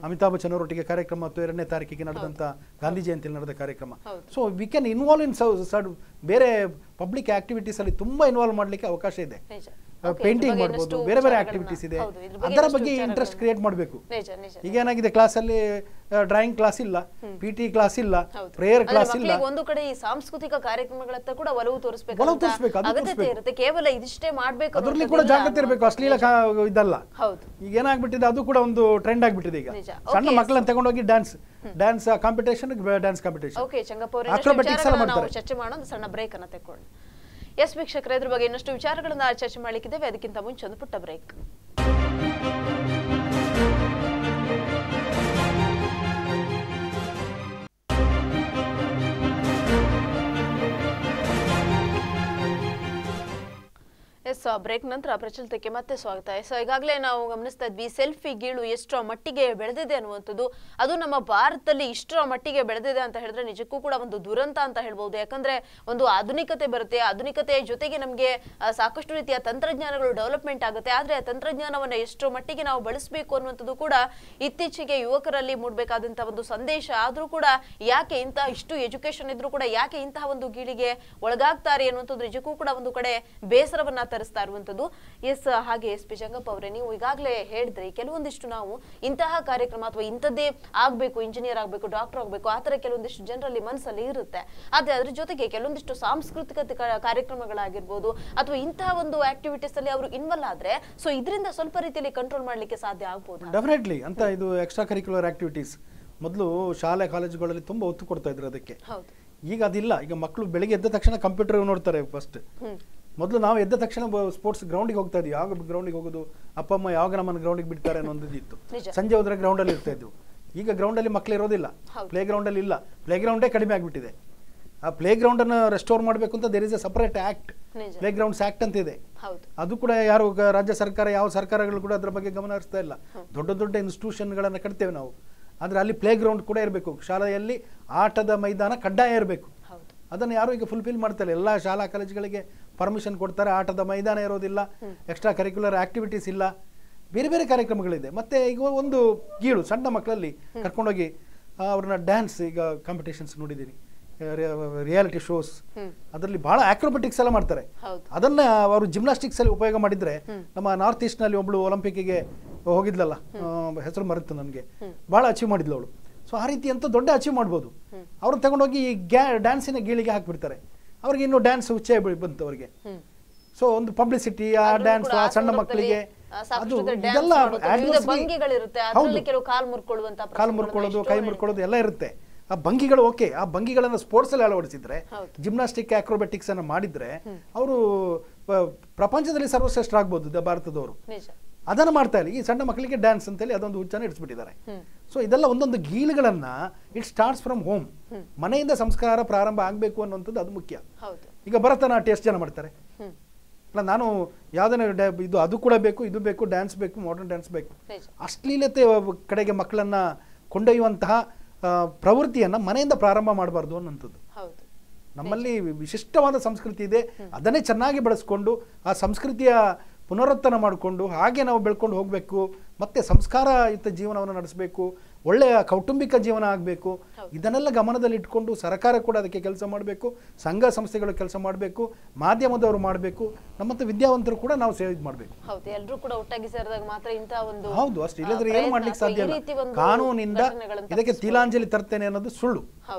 ಅಮಿತಾಬ್ ಬಚ್ಚನ್ ಅವರೊಟ್ಟಿಗೆ ಕಾರ್ಯಕ್ರಮ, ಮತ್ತು 2ನೇ ತಾರೀಕಿಗೆ ನಡೆದಂತ ಗಾಂಧಿ ಜಯಂತಿಯಲ್ಲಿ ನಡೆದ ಕಾರ್ಯಕ್ರಮ. So we can involve in ಬೇರೆ ಪಬ್ಲಿಕ್ ಆಕ್ಟಿವಿಟೀಸ್ ಅಲ್ಲಿ ತುಂಬಾ ಇನ್ವಾಲ್ವ್ ಮಾಡ್ಲಿಕ್ಕೆ ಅವಕಾಶ ಇದೆ. ಪೇಂಟಿಂಗ್ ಮಾಡ್ಬೋದು, ಬೇರೆ ಬೇರೆ ಆಕ್ಟಿವಿಟೀಸ್ ಇದೆ, ಅದರ ಬಗ್ಗೆ ಇಂಟ್ರೆಸ್ಟ್ ಕ್ರಿಯೇಟ್ ಮಾಡಬೇಕು. ಈಗ ಏನಾಗಿದೆ, ಕ್ಲಾಸ್ ಅಲ್ಲಿ ಡ್ರಾಯಿಂಗ್ ಕ್ಲಾಸ್ ಇಲ್ಲ, PT ಕ್ಲಾಸ್ ಇಲ್ಲ, ಪ್ರೇಯರ್ ಕ್ಲಾಸ್ ಇಲ್ಲ. ಒಂದು ಕಡೆ ಈ ಸಾಂಸ್ಕೃತಿಕ ಕಾರ್ಯಕ್ರಮಗಳತ್ತ ಕೂಡ ಒಲವು ತೋರಿಸಬೇಕು, ಅಗತ್ಯತೆ ಇರುತ್ತೆ. ಕೇವಲ ಇದಿಷ್ಟೇ ಮಾಡ್ಬೇಕು, ಅದರಲ್ಲಿ ಕೂಡ ಜಾಗೃತಿ ಇರಬೇಕು. ಅಶ್ಲೀಲ ಇದಲ್ಲ. ಈಗ ಏನಾಗ್ಬಿಟ್ಟಿದೆ, ಅದು ಕೂಡ ಒಂದು ಟ್ರೆಂಡ್ ಆಗ್ಬಿಟ್ಟಿದೆ. ಈಗ ಸಣ್ಣ ಮಕ್ಕಳನ್ನ ತಗೊಂಡೋಗಿ dance competition, dance competition. Okay Changappa ಅವರೇ, ಚರ್ಚೆ ಮಾಡೋಣ, ಸಣ್ಣ ಬ್ರೇಕ್ ಅನ್ನ ತೆಕ್ಕೊಳ್ಳಿ. ಎಸ್ ವೀಕ್ಷಕರೇ, ಇದ್ರ ಬಗ್ಗೆ ಇನ್ನಷ್ಟು ವಿಚಾರಗಳನ್ನ ಚರ್ಚೆ ಮಾಡಲಿಕ್ಕಿದ್ದೇವೆ. ಅದಕ್ಕಿಂತ ಮುಂಚೆ ಒಂದು ಪುಟ್ಟ ಬ್ರೇಕ್. ಎಸ್ ಬ್ರೇಕ್ ನಂತರ ಪ್ರಚಲಿತಕ್ಕೆ ಮತ್ತೆ ಸ್ವಾಗತ. ಈಗಾಗಲೇ ನಾವು ಗಮನಿಸ್ತಾ ಇದ್ವಿ, ಸೆಲ್ಫಿ ಗೀಳು ಎಷ್ಟರ ಮಟ್ಟಿಗೆ ಬೆಳೆದಿದೆ ಅನ್ನುವಂಥದ್ದು. ಅದು ನಮ್ಮ ಭಾರತದಲ್ಲಿ ಇಷ್ಟರ ಮಟ್ಟಿಗೆ ಬೆಳೆದಿದೆ ಅಂತ ಹೇಳಿದ್ರೆ ನಿಜಕ್ಕೂ ಕೂಡ ಒಂದು ದುರಂತ ಅಂತ ಹೇಳ್ಬಹುದು. ಯಾಕಂದ್ರೆ ಒಂದು ಆಧುನಿಕತೆ ಬರುತ್ತೆ, ಆಧುನಿಕತೆಯ ಜೊತೆಗೆ ನಮಗೆ ಸಾಕಷ್ಟು ರೀತಿಯ ತಂತ್ರಜ್ಞಾನಗಳು ಡೆವಲಪ್ಮೆಂಟ್ ಆಗುತ್ತೆ. ಆದ್ರೆ ಆ ತಂತ್ರಜ್ಞಾನವನ್ನ ಎಷ್ಟರ ಮಟ್ಟಿಗೆ ನಾವು ಬಳಸಬೇಕು ಅನ್ನುವಂಥದ್ದು ಕೂಡ ಇತ್ತೀಚೆಗೆ ಯುವಕರಲ್ಲಿ ಮೂಡಬೇಕಾದಂತಹ ಒಂದು ಸಂದೇಶ. ಆದ್ರೂ ಕೂಡ ಯಾಕೆ ಇಷ್ಟು ಎಜುಕೇಶನ್ ಇದ್ರೂ ಕೂಡ ಯಾಕೆ ಇಂತಹ ಒಂದು ಗೀಳಿಗೆ ಒಳಗಾಗ್ತಾರೆ ಅನ್ನುವಂಥದ್ದು ನಿಜಕ್ಕೂ ಕೂಡ ಒಂದು ಕಡೆ ಬೇಸರವನ್ನ ತರಿಸ್ತಾ ಇರುವಂತದ್ದು. ಎಸ್ ಹಾಗೆ SP ಜಂಗಪ್ಪ ಅವರೇ, ನೀವು ಈಗಾಗಲೇ ಹೇಳಿದ್ರಿ ಕೆಲವೊಂದಿಷ್ಟು ನಾವು ಇಂತಹ ಕಾರ್ಯಕ್ರಮ ಅಥವಾ ಇಂಥದ್ದೇ ಆಗ್ಬೇಕು, ಇಂಜಿನಿಯರ್ ಆಗ್ಬೇಕು, ಡಾಕ್ಟರ್ ಆಗ್ಬೇಕು, ಆತರ ಕೆಲವೊಂದಿಷ್ಟು ಜನರಲ್ಲಿ ಮನಸ್ಸಲ್ಲಿ ಇರುತ್ತೆ. ಆದ್ರೆ ಅದ್ರ ಜೊತೆಗೆ ಕೆಲವೊಂದಿಷ್ಟು ಸಾಂಸ್ಕೃತಿಕ ಕಾರ್ಯಕ್ರಮಗಳಾಗಿರ್ಬೋದು ಅಥವಾ ಇಂತಹ ಒಂದು ಆಕ್ಟಿವಿಟೀಸ್ ಅಲ್ಲಿ ಅವರು ಇನ್ವಾಲ್ವ್ ಆದ್ರೆ ಸೊ ಇದರಿಂದ ಸ್ವಲ್ಪ ರೀತಿಯಲ್ಲಿ ಕಂಟ್ರೋಲ್ ಮಾಡ್ಲಿಕ್ಕೆ ಸಾಧ್ಯ ಆಗ್ಬೋದು. ಡೆಫಿನೆಟ್ಲಿ ಅಂತ ಇದು ಎಕ್ಸ್ಟ್ರಾ ಕರಿಕ್ಯುಲರ್ ಆಕ್ಟಿವಿಟೀಸ್ ಮೊದಲು ಶಾಲೆ ಕಾಲೇಜುಗಳಲ್ಲಿ ತುಂಬಾ ಒತ್ತು ಕೊಡ್ತಾ ಇದ್ರು ಅದಕ್ಕೆ. ಈಗ ಅದಿಲ್ಲ. ಈಗ ಮಕ್ಕಳು ಬೆಳಿಗ್ಗೆ ಎದ್ದ ತಕ್ಷಣ ಕಂಪ್ಯೂಟರ್ ನೋಡ್ತಾರೆ ಫಸ್ಟ್. ಮೊದಲು ನಾವು ಎದ್ದ ತಕ್ಷಣ ಸ್ಪೋರ್ಟ್ಸ್ ಗ್ರೌಂಡಿಗೆ ಹೋಗ್ತಾ ಇದ್ವಿ. ಯಾವ ಗ್ರೌಂಡಿಗೆ ಹೋಗೋದು, ಅಪ್ಪ ಅಮ್ಮ ಯಾವಾಗ ನಮ್ಮನ್ನು ಗ್ರೌಂಡಿಗೆ ಬಿಡ್ತಾರೆ ಅನ್ನೋದು ಇತ್ತು. ಸಂಜೆ ಹೋದ್ರೆ ಗ್ರೌಂಡ್ ಅಲ್ಲಿ ಇರ್ತಾ ಇದ್ವು. ಈಗ ಗ್ರೌಂಡ್ ಅಲ್ಲಿ ಮಕ್ಕಳು ಇರೋದಿಲ್ಲ, ಪ್ಲೇ ಗ್ರೌಂಡ್ ಅಲ್ಲಿ ಇಲ್ಲ, ಪ್ಲೇ ಗ್ರೌಂಡೇ ಕಡಿಮೆ ಆಗ್ಬಿಟ್ಟಿದೆ. ಆ ಪ್ಲೇ ಗ್ರೌಂಡನ್ನು ರೆಸ್ಟೋರ್ ಮಾಡಬೇಕು ಅಂತ there is a separate act, ನಿಜ. ಪ್ಲೇ ಗ್ರೌಂಡ್ಸ್ ಆ್ಯಕ್ಟ್ ಅಂತ ಇದೆ. ಹೌದು. ಅದು ಕೂಡ ಯಾರು ರಾಜ್ಯ ಸರ್ಕಾರ ಯಾವ ಸರ್ಕಾರಗಳು ಕೂಡ ಅದರ ಬಗ್ಗೆ ಗಮನ ಹರಿಸ್ತಾ ಇಲ್ಲ. ದೊಡ್ಡ ದೊಡ್ಡ ಇನ್ಸ್ಟಿಟ್ಯೂಷನ್ಗಳನ್ನು ಕಟ್ತೇವೆ ನಾವು, ಆದರೆ ಅಲ್ಲಿ ಪ್ಲೇ ಗ್ರೌಂಡ್ ಕೂಡ ಇರಬೇಕು. ಶಾಲೆಯಲ್ಲಿ ಆಟದ ಮೈದಾನ ಕಡ್ಡಾಯ ಇರಬೇಕು. ಹೌದು. ಅದನ್ನು ಯಾರು ಈಗ ಫುಲ್ಫಿಲ್ ಮಾಡ್ತಾರೆ. ಎಲ್ಲ ಶಾಲಾ ಕಾಲೇಜುಗಳಿಗೆ ಪರ್ಮಿಷನ್ ಕೊಡ್ತಾರೆ, ಆಟದ ಮೈದಾನ ಇರೋದಿಲ್ಲ, ಎಕ್ಸ್ಟ್ರಾ ಕರಿಕ್ಯುಲರ್ ಆಕ್ಟಿವಿಟೀಸ್ ಇಲ್ಲ, ಬೇರೆ ಬೇರೆ ಕಾರ್ಯಕ್ರಮಗಳಿದೆ. ಮತ್ತೆ ಈಗ ಒಂದು ಗೀಳು ಸಣ್ಣ ಮಕ್ಕಳಲ್ಲಿ ಕರ್ಕೊಂಡೋಗಿ ಅವ್ರನ್ನ ಡ್ಯಾನ್ಸ್, ಈಗ ಕಾಂಪಿಟೇಷನ್ಸ್ ನೋಡಿದ್ದೀರಿ, ರಿಯಾಲಿಟಿ ಶೋಸ್, ಅದರಲ್ಲಿ ಬಹಳ ಆಕ್ರೋಬೆಟಿಕ್ಸ್ ಎಲ್ಲ ಮಾಡ್ತಾರೆ. ಅದನ್ನ ಅವರು ಜಿಮ್ನಾಸ್ಟಿಕ್ಸ್ ಅಲ್ಲಿ ಉಪಯೋಗ ಮಾಡಿದ್ರೆ, ನಮ್ಮ ನಾರ್ತ್ ಈಸ್ಟ್ ನಲ್ಲಿ ಒಬ್ಳು ಒಲಿಂಪಿಕ್ಗೆ ಹೋಗಿದ್ಲಲ್ಲ, ಹೆಸರು ಮರೆತು ನನಗೆ, ಬಹಳ ಅಚೀವ್ ಮಾಡಿದ್ಲು ಅವಳು. ಸೊ ಆ ರೀತಿ ಅಂತ ದೊಡ್ಡ ಅಚೀವ್ ಮಾಡ್ಬೋದು. ಅವ್ರನ್ನ ತಗೊಂಡೋಗಿ ಈ ಡ್ಯಾನ್ಸಿನ ಗೀಳಿಗೆ ಹಾಕ್ಬಿಡ್ತಾರೆ, ಅವ್ರಿಗೆ ಇನ್ನೂ ಡ್ಯಾನ್ಸ್ ಹುಚ್ಚೆ ಬಂತು ಅವರಿಗೆ. ಸೊ ಒಂದು ಪಬ್ಲಿಸಿಟಿ, ಆ ಡ್ಯಾನ್ಸ್ ಆ ಸಣ್ಣ ಮಕ್ಕಳಿಗೆ ಅದು ಇದೆಲ್ಲ ಕಾಲು ಮುರ್ಕೊಳ್ಳೋದು, ಕೈ ಮುರ್ಕೊಳ್ಳೋದು ಎಲ್ಲ ಇರುತ್ತೆ. ಆ ಭಂಗಿಗಳು ಓಕೆ, ಆ ಭಂಗಿಗಳನ್ನ ಸ್ಪೋರ್ಟ್ಸ್ ಅಲ್ಲಿ ಅಳವಡಿಸಿದ್ರೆ, ಜಿಮ್ನಾಸ್ಟಿಕ್ ಆಕ್ರೋಬ್ಯಾಟಿಕ್ಸ್ ಅನ್ನ ಮಾಡಿದ್ರೆ ಅವರು ಪ್ರಪಂಚದಲ್ಲಿ ಸರ್ವಶ್ರೇಷ್ಠರಾಗಬಹುದು ಭಾರತದವರು. ಅದನ್ನ ಮಾಡ್ತಾ ಇಲ್ಲ. ಈ ಸಣ್ಣ ಮಕ್ಕಳಿಗೆ ಡ್ಯಾನ್ಸ್ ಅಂತೇಳಿ ಅದೊಂದು ಹುಚ್ಚನ್ನು ಇಡಿಸ್ಬಿಟ್ಟಿದ್ದಾರೆ. ಸೊ ಇದೆಲ್ಲ ಒಂದೊಂದು ಗೀಳುಗಳನ್ನ ಇಟ್ ಸ್ಟಾರ್ಟ್ಸ್ ಫ್ರಮ್ ಹೋಮ್, ಮನೆಯಿಂದ ಸಂಸ್ಕಾರ ಪ್ರಾರಂಭ ಆಗ್ಬೇಕು ಅನ್ನುವಂಥದ್ದು ಅದು ಮುಖ್ಯ. ಈಗ ಭರತನಾಟ್ಯ ಎಷ್ಟು ಜನ ಮಾಡ್ತಾರೆ? ಅಲ್ಲ, ನಾನು ಯಾವ್ದನ್ನ ಇದು ಅದು ಕೂಡ ಬೇಕು, ಇದು ಬೇಕು, ಡ್ಯಾನ್ಸ್ ಬೇಕು, ಮಾಡರ್ನ್ ಡ್ಯಾನ್ಸ್ ಬೇಕು. ಅಶ್ಲೀಲತೆ ಕಡೆಗೆ ಮಕ್ಕಳನ್ನ ಕೊಂಡೊಯ್ಯುವಂತಹ ಪ್ರವೃತ್ತಿಯನ್ನ ಮನೆಯಿಂದ ಪ್ರಾರಂಭ ಮಾಡಬಾರ್ದು ಅನ್ನೋಂಥದ್ದು. ನಮ್ಮಲ್ಲಿ ವಿಶಿಷ್ಟವಾದ ಸಂಸ್ಕೃತಿ ಇದೆ, ಅದನ್ನೇ ಚೆನ್ನಾಗಿ ಬಳಸ್ಕೊಂಡು ಆ ಸಂಸ್ಕೃತಿಯ ಪುನರುತ್ಥಾನ ಮಾಡಿಕೊಂಡು ಹಾಗೆ ನಾವು ಬೆಳ್ಕೊಂಡು ಹೋಗಬೇಕು. ಮತ್ತೆ ಸಂಸ್ಕಾರಯುತ ಜೀವನವನ್ನು ನಡೆಸಬೇಕು, ಒಳ್ಳೆಯ ಕೌಟುಂಬಿಕ ಜೀವನ ಆಗಬೇಕು. ಇದನ್ನೆಲ್ಲ ಗಮನದಲ್ಲಿ ಇಟ್ಕೊಂಡು ಸರ್ಕಾರ ಕೂಡ ಅದಕ್ಕೆ ಕೆಲಸ ಮಾಡಬೇಕು, ಸಂಘ ಸಂಸ್ಥೆಗಳು ಕೆಲಸ ಮಾಡಬೇಕು, ಮಾಧ್ಯಮದವರು ಮಾಡಬೇಕು, ನಮ್ಮಂತ ವಿದ್ಯಾವಂತರು ಕೂಡ ನಾವು ಸೇವೆ ಮಾಡಬೇಕು. ಎಲ್ಲರೂ ಕೂಡ ಒಟ್ಟಾಗಿ ಸೇರಿದಾಗ ಮಾತ್ರ ಇಂತಹ ಒಂದು ಹೌದು, ಅಷ್ಟು ಇಲ್ಲದ್ರೆ ಏನು ಮಾಡ್ಲಿಕ್ಕೆ ಸಾಧ್ಯ ಇಲ್ಲ. ಕಾನೂನಿಂದ ಇದಕ್ಕೆ ತಿಲಾಂಜಲಿ ತರ್ತೇನೆ ಅನ್ನೋದು ಸುಳ್ಳು.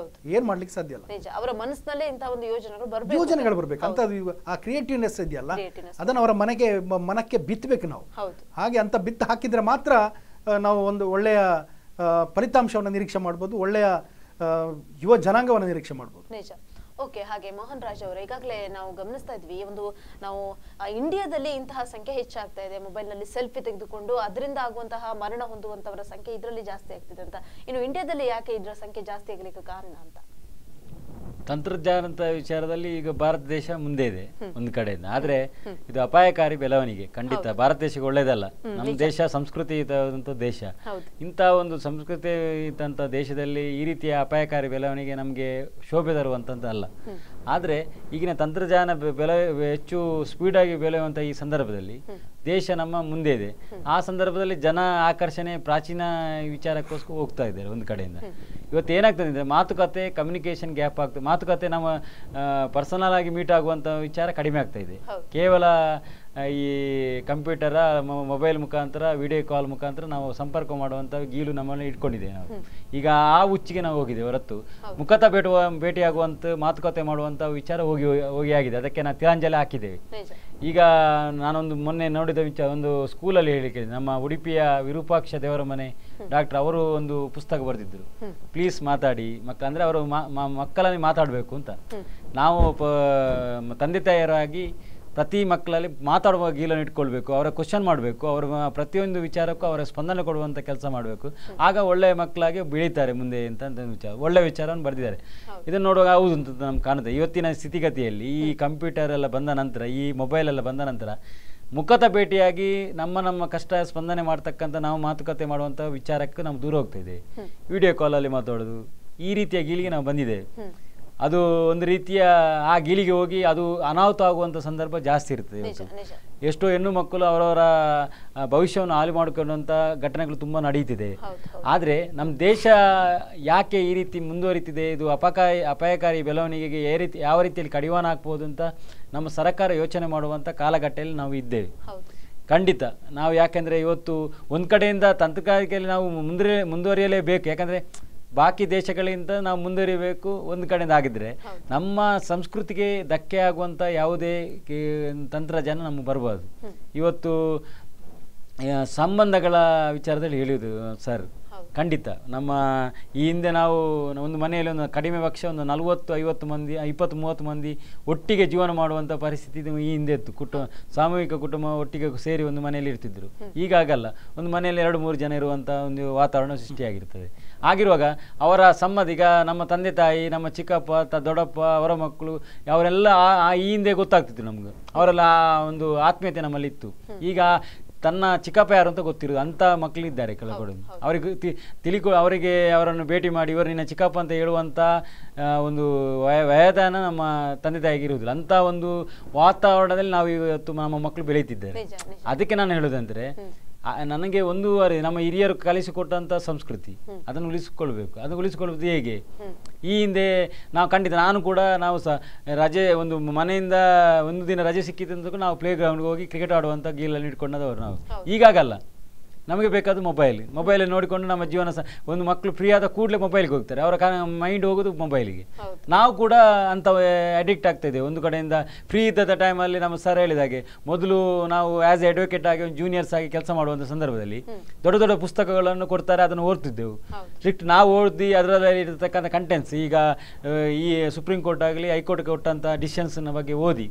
ಏನ್ ಮಾಡ್ಲಿಕ್ಕೆ ಸಾಧ್ಯ ಇಲ್ಲ. ಅವರ ಮನಸ್ಸಿನಲ್ಲೇ ಇಂತಹ ಒಂದು ಯೋಜನೆಗಳು ಬರ್ಬೇಕು ಅಂತ. ಆ ಕ್ರಿಯೇಟಿವ್ನೆಸ್ ಇದೆಯಲ್ಲ, ಅದನ್ನ ಅವರ ಮನಕ್ಕೆ ಬಿತ್ತಬೇಕು ನಾವು. ಹಾಗೆ ಅಂತ ಬಿತ್ತು ಹಾಕಿದ್ರೆ ಮಾತ್ರ ನಾವು ಒಂದು ಒಳ್ಳೆಯ ಫಲಿತಾಂಶವನ್ನು ನಿರೀಕ್ಷೆ ಮಾಡ್ಬೋದು, ಒಳ್ಳೆಯ ಯುವ ಜನಾಂಗವನ್ನು ನಿರೀಕ್ಷೆ ಮಾಡ್ಬೋದು. ನಿಜ. ಓಕೆ, ಹಾಗೆ ಮೋಹನ್ ರಾಜ್ ಅವರು, ಈಗಾಗಲೇ ನಾವು ಗಮನಿಸ್ತಾ ಇದ್ವಿ, ನಾವು ಇಂಡಿಯಾದಲ್ಲಿ ಇಂತಹ ಸಂಖ್ಯೆ ಹೆಚ್ಚಾಗ್ತಾ ಇದೆ. ಮೊಬೈಲ್ ನಲ್ಲಿ ಸೆಲ್ಫಿ ತೆಗೆದುಕೊಂಡು ಅದರಿಂದ ಆಗುವಂತಹ ಮರಣ ಹೊಂದುವಂತವರ ಸಂಖ್ಯೆ ಇದರಲ್ಲಿ ಜಾಸ್ತಿ ಆಗ್ತಿದೆ ಅಂತ. ಇನ್ನು ಇಂಡಿಯಾದಲ್ಲಿ ಯಾಕೆ ಇದರ ಸಂಖ್ಯೆ ಜಾಸ್ತಿ ಆಗ್ಲಿಕ್ಕೆ ಕಾರಣ ಅಂತ? ತಂತ್ರಜ್ಞಾನದ ವಿಚಾರದಲ್ಲಿ ಈಗ ಭಾರತ ದೇಶ ಮುಂದೆ ಇದೆ ಒಂದು ಕಡೆಯಿಂದ, ಆದ್ರೆ ಇದು ಅಪಾಯಕಾರಿ ಬೆಳವಣಿಗೆ. ಖಂಡಿತ ಭಾರತ ದೇಶಕ್ಕೆ ಒಳ್ಳೇದಲ್ಲ. ನಮ್ಮ ದೇಶ ಸಂಸ್ಕೃತಿ ಇದ್ದಂಥ ದೇಶ. ಇಂಥ ಒಂದು ಸಂಸ್ಕೃತಿ ಇದ್ದಂಥ ದೇಶದಲ್ಲಿ ಈ ರೀತಿಯ ಅಪಾಯಕಾರಿ ಬೆಳವಣಿಗೆ ನಮಗೆ ಶೋಭೆ ತರುವಂಥದ್ದು ಅಲ್ಲ. ಆದರೆ ಈಗಿನ ತಂತ್ರಜ್ಞಾನ ಹೆಚ್ಚು ಸ್ಪೀಡಾಗಿ ಬೆಳೆಯುವಂಥ ಈ ಸಂದರ್ಭದಲ್ಲಿ ದೇಶ ನಮ್ಮ ಮುಂದೆ ಇದೆ. ಆ ಸಂದರ್ಭದಲ್ಲಿ ಜನ ಆಕರ್ಷಣೆ ಪ್ರಾಚೀನ ವಿಚಾರಕ್ಕೋಸ್ಕರ ಹೋಗ್ತಾ ಇದ್ದಾರೆ ಒಂದು ಕಡೆಯಿಂದ. ಇವತ್ತು ಏನಾಗ್ತದೆ ಅಂದರೆ ಮಾತುಕತೆ, ಕಮ್ಯುನಿಕೇಷನ್ ಗ್ಯಾಪ್ ಆಗ್ತದೆ. ಮಾತುಕತೆ ನಮ್ಮ ಪರ್ಸನಲ್ ಆಗಿ ಮೀಟ್ ಆಗುವಂಥ ವಿಚಾರ ಕಡಿಮೆ ಆಗ್ತಾ ಇದೆ. ಕೇವಲ ಈ ಕಂಪ್ಯೂಟರ ಮೊಬೈಲ್ ಮುಖಾಂತರ, ವಿಡಿಯೋ ಕಾಲ್ ಮುಖಾಂತರ ನಾವು ಸಂಪರ್ಕ ಮಾಡುವಂಥ ಗೀಲು ನಮ್ಮಲ್ಲಿ ಇಟ್ಕೊಂಡಿದ್ದೇವೆ ನಾವು. ಈಗ ಆ ಹುಚ್ಚಿಗೆ ನಾವು ಹೋಗಿದ್ದೇವೆ ಹೊರತು ಮುಖತ ಭೇಟಿಯಾಗುವಂಥ ಮಾತುಕತೆ ಮಾಡುವಂಥ ವಿಚಾರ ಹೋಗಿ ಆಗಿದೆ. ಅದಕ್ಕೆ ನಾವು ತಿಲಾಂಜಲಿ ಹಾಕಿದ್ದೇವೆ. ಈಗ ನಾನೊಂದು ಮೊನ್ನೆ ನೋಡಿದ ವಿಚಾರ, ಒಂದು ಸ್ಕೂಲಲ್ಲಿ ಹೇಳಿಕೆ, ನಮ್ಮ ಉಡುಪಿಯ ವಿರೂಪಾಕ್ಷ ದೇವರ ಮನೆ ಡಾಕ್ಟರ್ ಅವರು ಒಂದು ಪುಸ್ತಕ ಬರೆದಿದ್ರು, ಪ್ಲೀಸ್ ಮಾತಾಡಿ ಅಂದರೆ ಅವರು ಮಕ್ಕಳಲ್ಲಿ ಮಾತಾಡಬೇಕು ಅಂತ. ನಾವು ತಂದೆ ತಾಯಿಯರಾಗಿ ಪ್ರತಿ ಮಕ್ಕಳಲ್ಲಿ ಮಾತಾಡುವ ಗೀಲನ್ನು ಇಟ್ಕೊಳ್ಬೇಕು, ಅವರ ಕ್ವಶನ್ ಮಾಡಬೇಕು, ಅವರ ಪ್ರತಿಯೊಂದು ವಿಚಾರಕ್ಕೂ ಅವರ ಸ್ಪಂದನೆ ಕೊಡುವಂಥ ಕೆಲಸ ಮಾಡಬೇಕು. ಆಗ ಒಳ್ಳೆಯ ಮಕ್ಕಳಾಗಿ ಬೆಳೀತಾರೆ ಮುಂದೆ ಅಂತ ವಿಚಾರ, ಒಳ್ಳೆಯ ವಿಚಾರವನ್ನು ಬರೆದಿದ್ದಾರೆ. ಇದನ್ನು ನೋಡುವಾಗ ಹೌದು ಅಂತ ನಮ್ಗೆ ಕಾಣುತ್ತೆ. ಇವತ್ತಿನ ಸ್ಥಿತಿಗತಿಯಲ್ಲಿ ಈ ಕಂಪ್ಯೂಟರ್ ಎಲ್ಲ ಬಂದ ನಂತರ, ಈ ಮೊಬೈಲ್ ಎಲ್ಲ ಬಂದ ನಂತರ ಮುಖತ ಭೇಟಿಯಾಗಿ ನಮ್ಮ ಕಷ್ಟ ಸ್ಪಂದನೆ ಮಾಡ್ತಕ್ಕಂಥ, ನಾವು ಮಾತುಕತೆ ಮಾಡುವಂಥ ವಿಚಾರಕ್ಕೆ ನಾವು ದೂರ ಹೋಗ್ತಾ ಇದ್ದೇವೆ. ವಿಡಿಯೋ ಕಾಲಲ್ಲಿ ಮಾತಾಡೋದು, ಈ ರೀತಿಯ ಗೀಳಿಗೆ ನಾವು ಬಂದಿದ್ದೇವೆ. ಅದು ಒಂದು ರೀತಿಯ ಆ ಗೀಳಿಗೆ ಹೋಗಿ ಅದು ಅನಾಹುತ ಆಗುವಂಥ ಸಂದರ್ಭ ಜಾಸ್ತಿ ಇರ್ತದೆ. ಎಷ್ಟೋ ಹೆಣ್ಣು ಮಕ್ಕಳು ಅವರವರ ಭವಿಷ್ಯವನ್ನು ಹಾಳು ಮಾಡಿಕೊಳ್ಳುವಂಥ ಘಟನೆಗಳು ತುಂಬ ನಡೀತಿದೆ. ಆದರೆ ನಮ್ಮ ದೇಶ ಯಾಕೆ ಈ ರೀತಿ ಮುಂದುವರಿತಿದೆ, ಇದು ಅಪಾಯಕಾರಿ ಬೆಳವಣಿಗೆಗೆ ಯಾವ ರೀತಿಯಲ್ಲಿ ಕಡಿವಾಣ ಹಾಕ್ಬೋದು ಅಂತ ನಮ್ಮ ಸರ್ಕಾರ ಯೋಚನೆ ಮಾಡುವಂಥ ಕಾಲಘಟ್ಟದಲ್ಲಿ ನಾವು ಇದ್ದೇವೆ. ಖಂಡಿತ ನಾವು ಯಾಕೆಂದರೆ ಇವತ್ತು ಒಂದು ಕಡೆಯಿಂದ ತಂತ್ರಗಾರಿಕೆಯಲ್ಲಿ ನಾವು ಮುಂದುವರಿಯಲೇಬೇಕು. ಯಾಕಂದರೆ ಬಾಕಿ ದೇಶಗಳಿಂದ ನಾವು ಮುಂದುವರಿಬೇಕು ಒಂದು ಕಡೆಯಿಂದ ಆಗಿದ್ರೆ ನಮ್ಮ ಸಂಸ್ಕೃತಿಗೆ ಧಕ್ಕೆ ಆಗುವಂಥ ಯಾವುದೇ ತಂತ್ರಜ್ಞಾನ ನಮಗೆ ಬರ್ಬೋದು. ಇವತ್ತು ಸಂಬಂಧಗಳ ವಿಚಾರದಲ್ಲಿ ಹೇಳಿದ್ರು ಸರ್, ಖಂಡಿತ. ನಮ್ಮ ಈ ಹಿಂದೆ ನಾವು ಒಂದು ಮನೆಯಲ್ಲಿ ಒಂದು ಕಡಿಮೆ ಪಕ್ಷ ಒಂದು 40-50 ಮಂದಿ 20-30 ಮಂದಿ ಒಟ್ಟಿಗೆ ಜೀವನ ಮಾಡುವಂಥ ಪರಿಸ್ಥಿತಿ ಈ ಹಿಂದೆ ಇತ್ತು. ಸಾಮೂಹಿಕ ಕುಟುಂಬ ಒಟ್ಟಿಗೆ ಸೇರಿ ಒಂದು ಮನೆಯಲ್ಲಿ ಇರ್ತಿದ್ರು. ಈಗ ಆಗಲ್ಲ, ಒಂದು ಮನೆಯಲ್ಲಿ 2-3 ಜನ ಇರುವಂಥ ಒಂದು ವಾತಾವರಣ ಸೃಷ್ಟಿಯಾಗಿರ್ತದೆ. ಆಗಿರುವಾಗ ಅವರ ಈಗ ನಮ್ಮ ತಂದೆ ತಾಯಿ, ನಮ್ಮ ಚಿಕ್ಕಪ್ಪ, ದೊಡ್ಡಪ್ಪ, ಅವರ ಮಕ್ಕಳು ಅವರೆಲ್ಲ ಈ ಹಿಂದೆ ಗೊತ್ತಾಗ್ತಿತ್ತು ನಮ್ಗೆ. ಅವರೆಲ್ಲ ಒಂದು ಆತ್ಮೀಯತೆ ನಮ್ಮಲ್ಲಿ ಇತ್ತು. ಈಗ ತನ್ನ ಚಿಕ್ಕಪ್ಪ ಯಾರು ಅಂತ ಗೊತ್ತಿರೋದು ಅಂಥ ಮಕ್ಕಳಿದ್ದಾರೆ ಕೆಳಗಡೆ. ಅವರಿಗೆ ಅವರಿಗೆ ಅವರನ್ನು ಭೇಟಿ ಮಾಡಿ ಇವರು ನಿನ್ನ ಚಿಕ್ಕಪ್ಪ ಅಂತ ಹೇಳುವಂಥ ಒಂದು ವಯದಾನ ನಮ್ಮ ತಂದೆ ತಾಯಿಗೆ ಇರುವುದಿಲ್ಲ. ಅಂಥ ಒಂದು ವಾತಾವರಣದಲ್ಲಿ ನಾವು ಇವತ್ತು ನಮ್ಮ ಮಕ್ಕಳು ಬೆಳೀತಿದ್ದಾರೆ. ಅದಕ್ಕೆ ನಾನು ಹೇಳೋದಂದರೆ, ನನಗೆ ಒಂದೂವರೆ ನಮ್ಮ ಹಿರಿಯರು ಕಲಿಸಿಕೊಟ್ಟಂಥ ಸಂಸ್ಕೃತಿ ಅದನ್ನು ಉಳಿಸಿಕೊಳ್ಬೇಕು. ಅದನ್ನು ಉಳಿಸಿಕೊಳ್ಳುವುದು ಹೇಗೆ? ಈ ಹಿಂದೆ ನಾವು ಖಂಡಿತ ನಾನು ಕೂಡ ನಾವು ಸಹ ರಜೆ ಒಂದು ಮನೆಯಿಂದ ಒಂದು ದಿನ ರಜೆ ಸಿಕ್ಕಿದ್ದಂತ ನಾವು ಪ್ಲೇ ಗ್ರೌಂಡ್ಗೆ ಹೋಗಿ ಕ್ರಿಕೆಟ್ ಆಡುವಂಥ ಗೀಲಲ್ಲಿ ಇಟ್ಕೊಂಡದವರು ನಾವು. ಈಗಾಗಲ್ಲ, ನಮಗೆ ಬೇಕಾದ ಮೊಬೈಲ್ ನೋಡಿಕೊಂಡು ನಮ್ಮ ಜೀವನ ಒಂದು ಮಕ್ಕಳು ಫ್ರೀ ಆದ ಕೂಡಲೇ ಮೊಬೈಲ್ಗೆ ಹೋಗ್ತಾರೆ. ಅವರ ಮೈಂಡ್ ಹೋಗೋದು ಮೊಬೈಲಿಗೆ. ನಾವು ಕೂಡ ಅಂತ ಅಡಿಕ್ಟ್ ಆಗ್ತಾ ಇದ್ದೇವೆ. ಒಂದು ಕಡೆಯಿಂದ ಫ್ರೀ ಇದ್ದ ಟೈಮಲ್ಲಿ ನಮ್ಮ ಸರ್ ಹೇಳಿದಾಗೆ ಮೊದಲು ನಾವು ಆ್ಯಸ್ ಎ ಅಡ್ವೊಕೇಟ್ ಆಗಿ ಜೂನಿಯರ್ಸ್ ಆಗಿ ಕೆಲಸ ಮಾಡುವಂಥ ಸಂದರ್ಭದಲ್ಲಿ ದೊಡ್ಡ ದೊಡ್ಡ ಪುಸ್ತಕಗಳನ್ನು ಕೊಡ್ತಾರೆ, ಅದನ್ನು ಓದ್ತಿದ್ದೆವು. ನಾವು ಓದಿ ಅದರಲ್ಲಿ ಇರತಕ್ಕಂಥ ಕಂಟೆಂಟ್ಸ್, ಈಗ ಈ ಸುಪ್ರೀಂ ಕೋರ್ಟ್ ಆಗಲಿ ಹೈಕೋರ್ಟ್ಗೆ ಕೊಟ್ಟಂಥ ಡಿಸಿಷನ್ಸ್ನ ಬಗ್ಗೆ ಓದಿ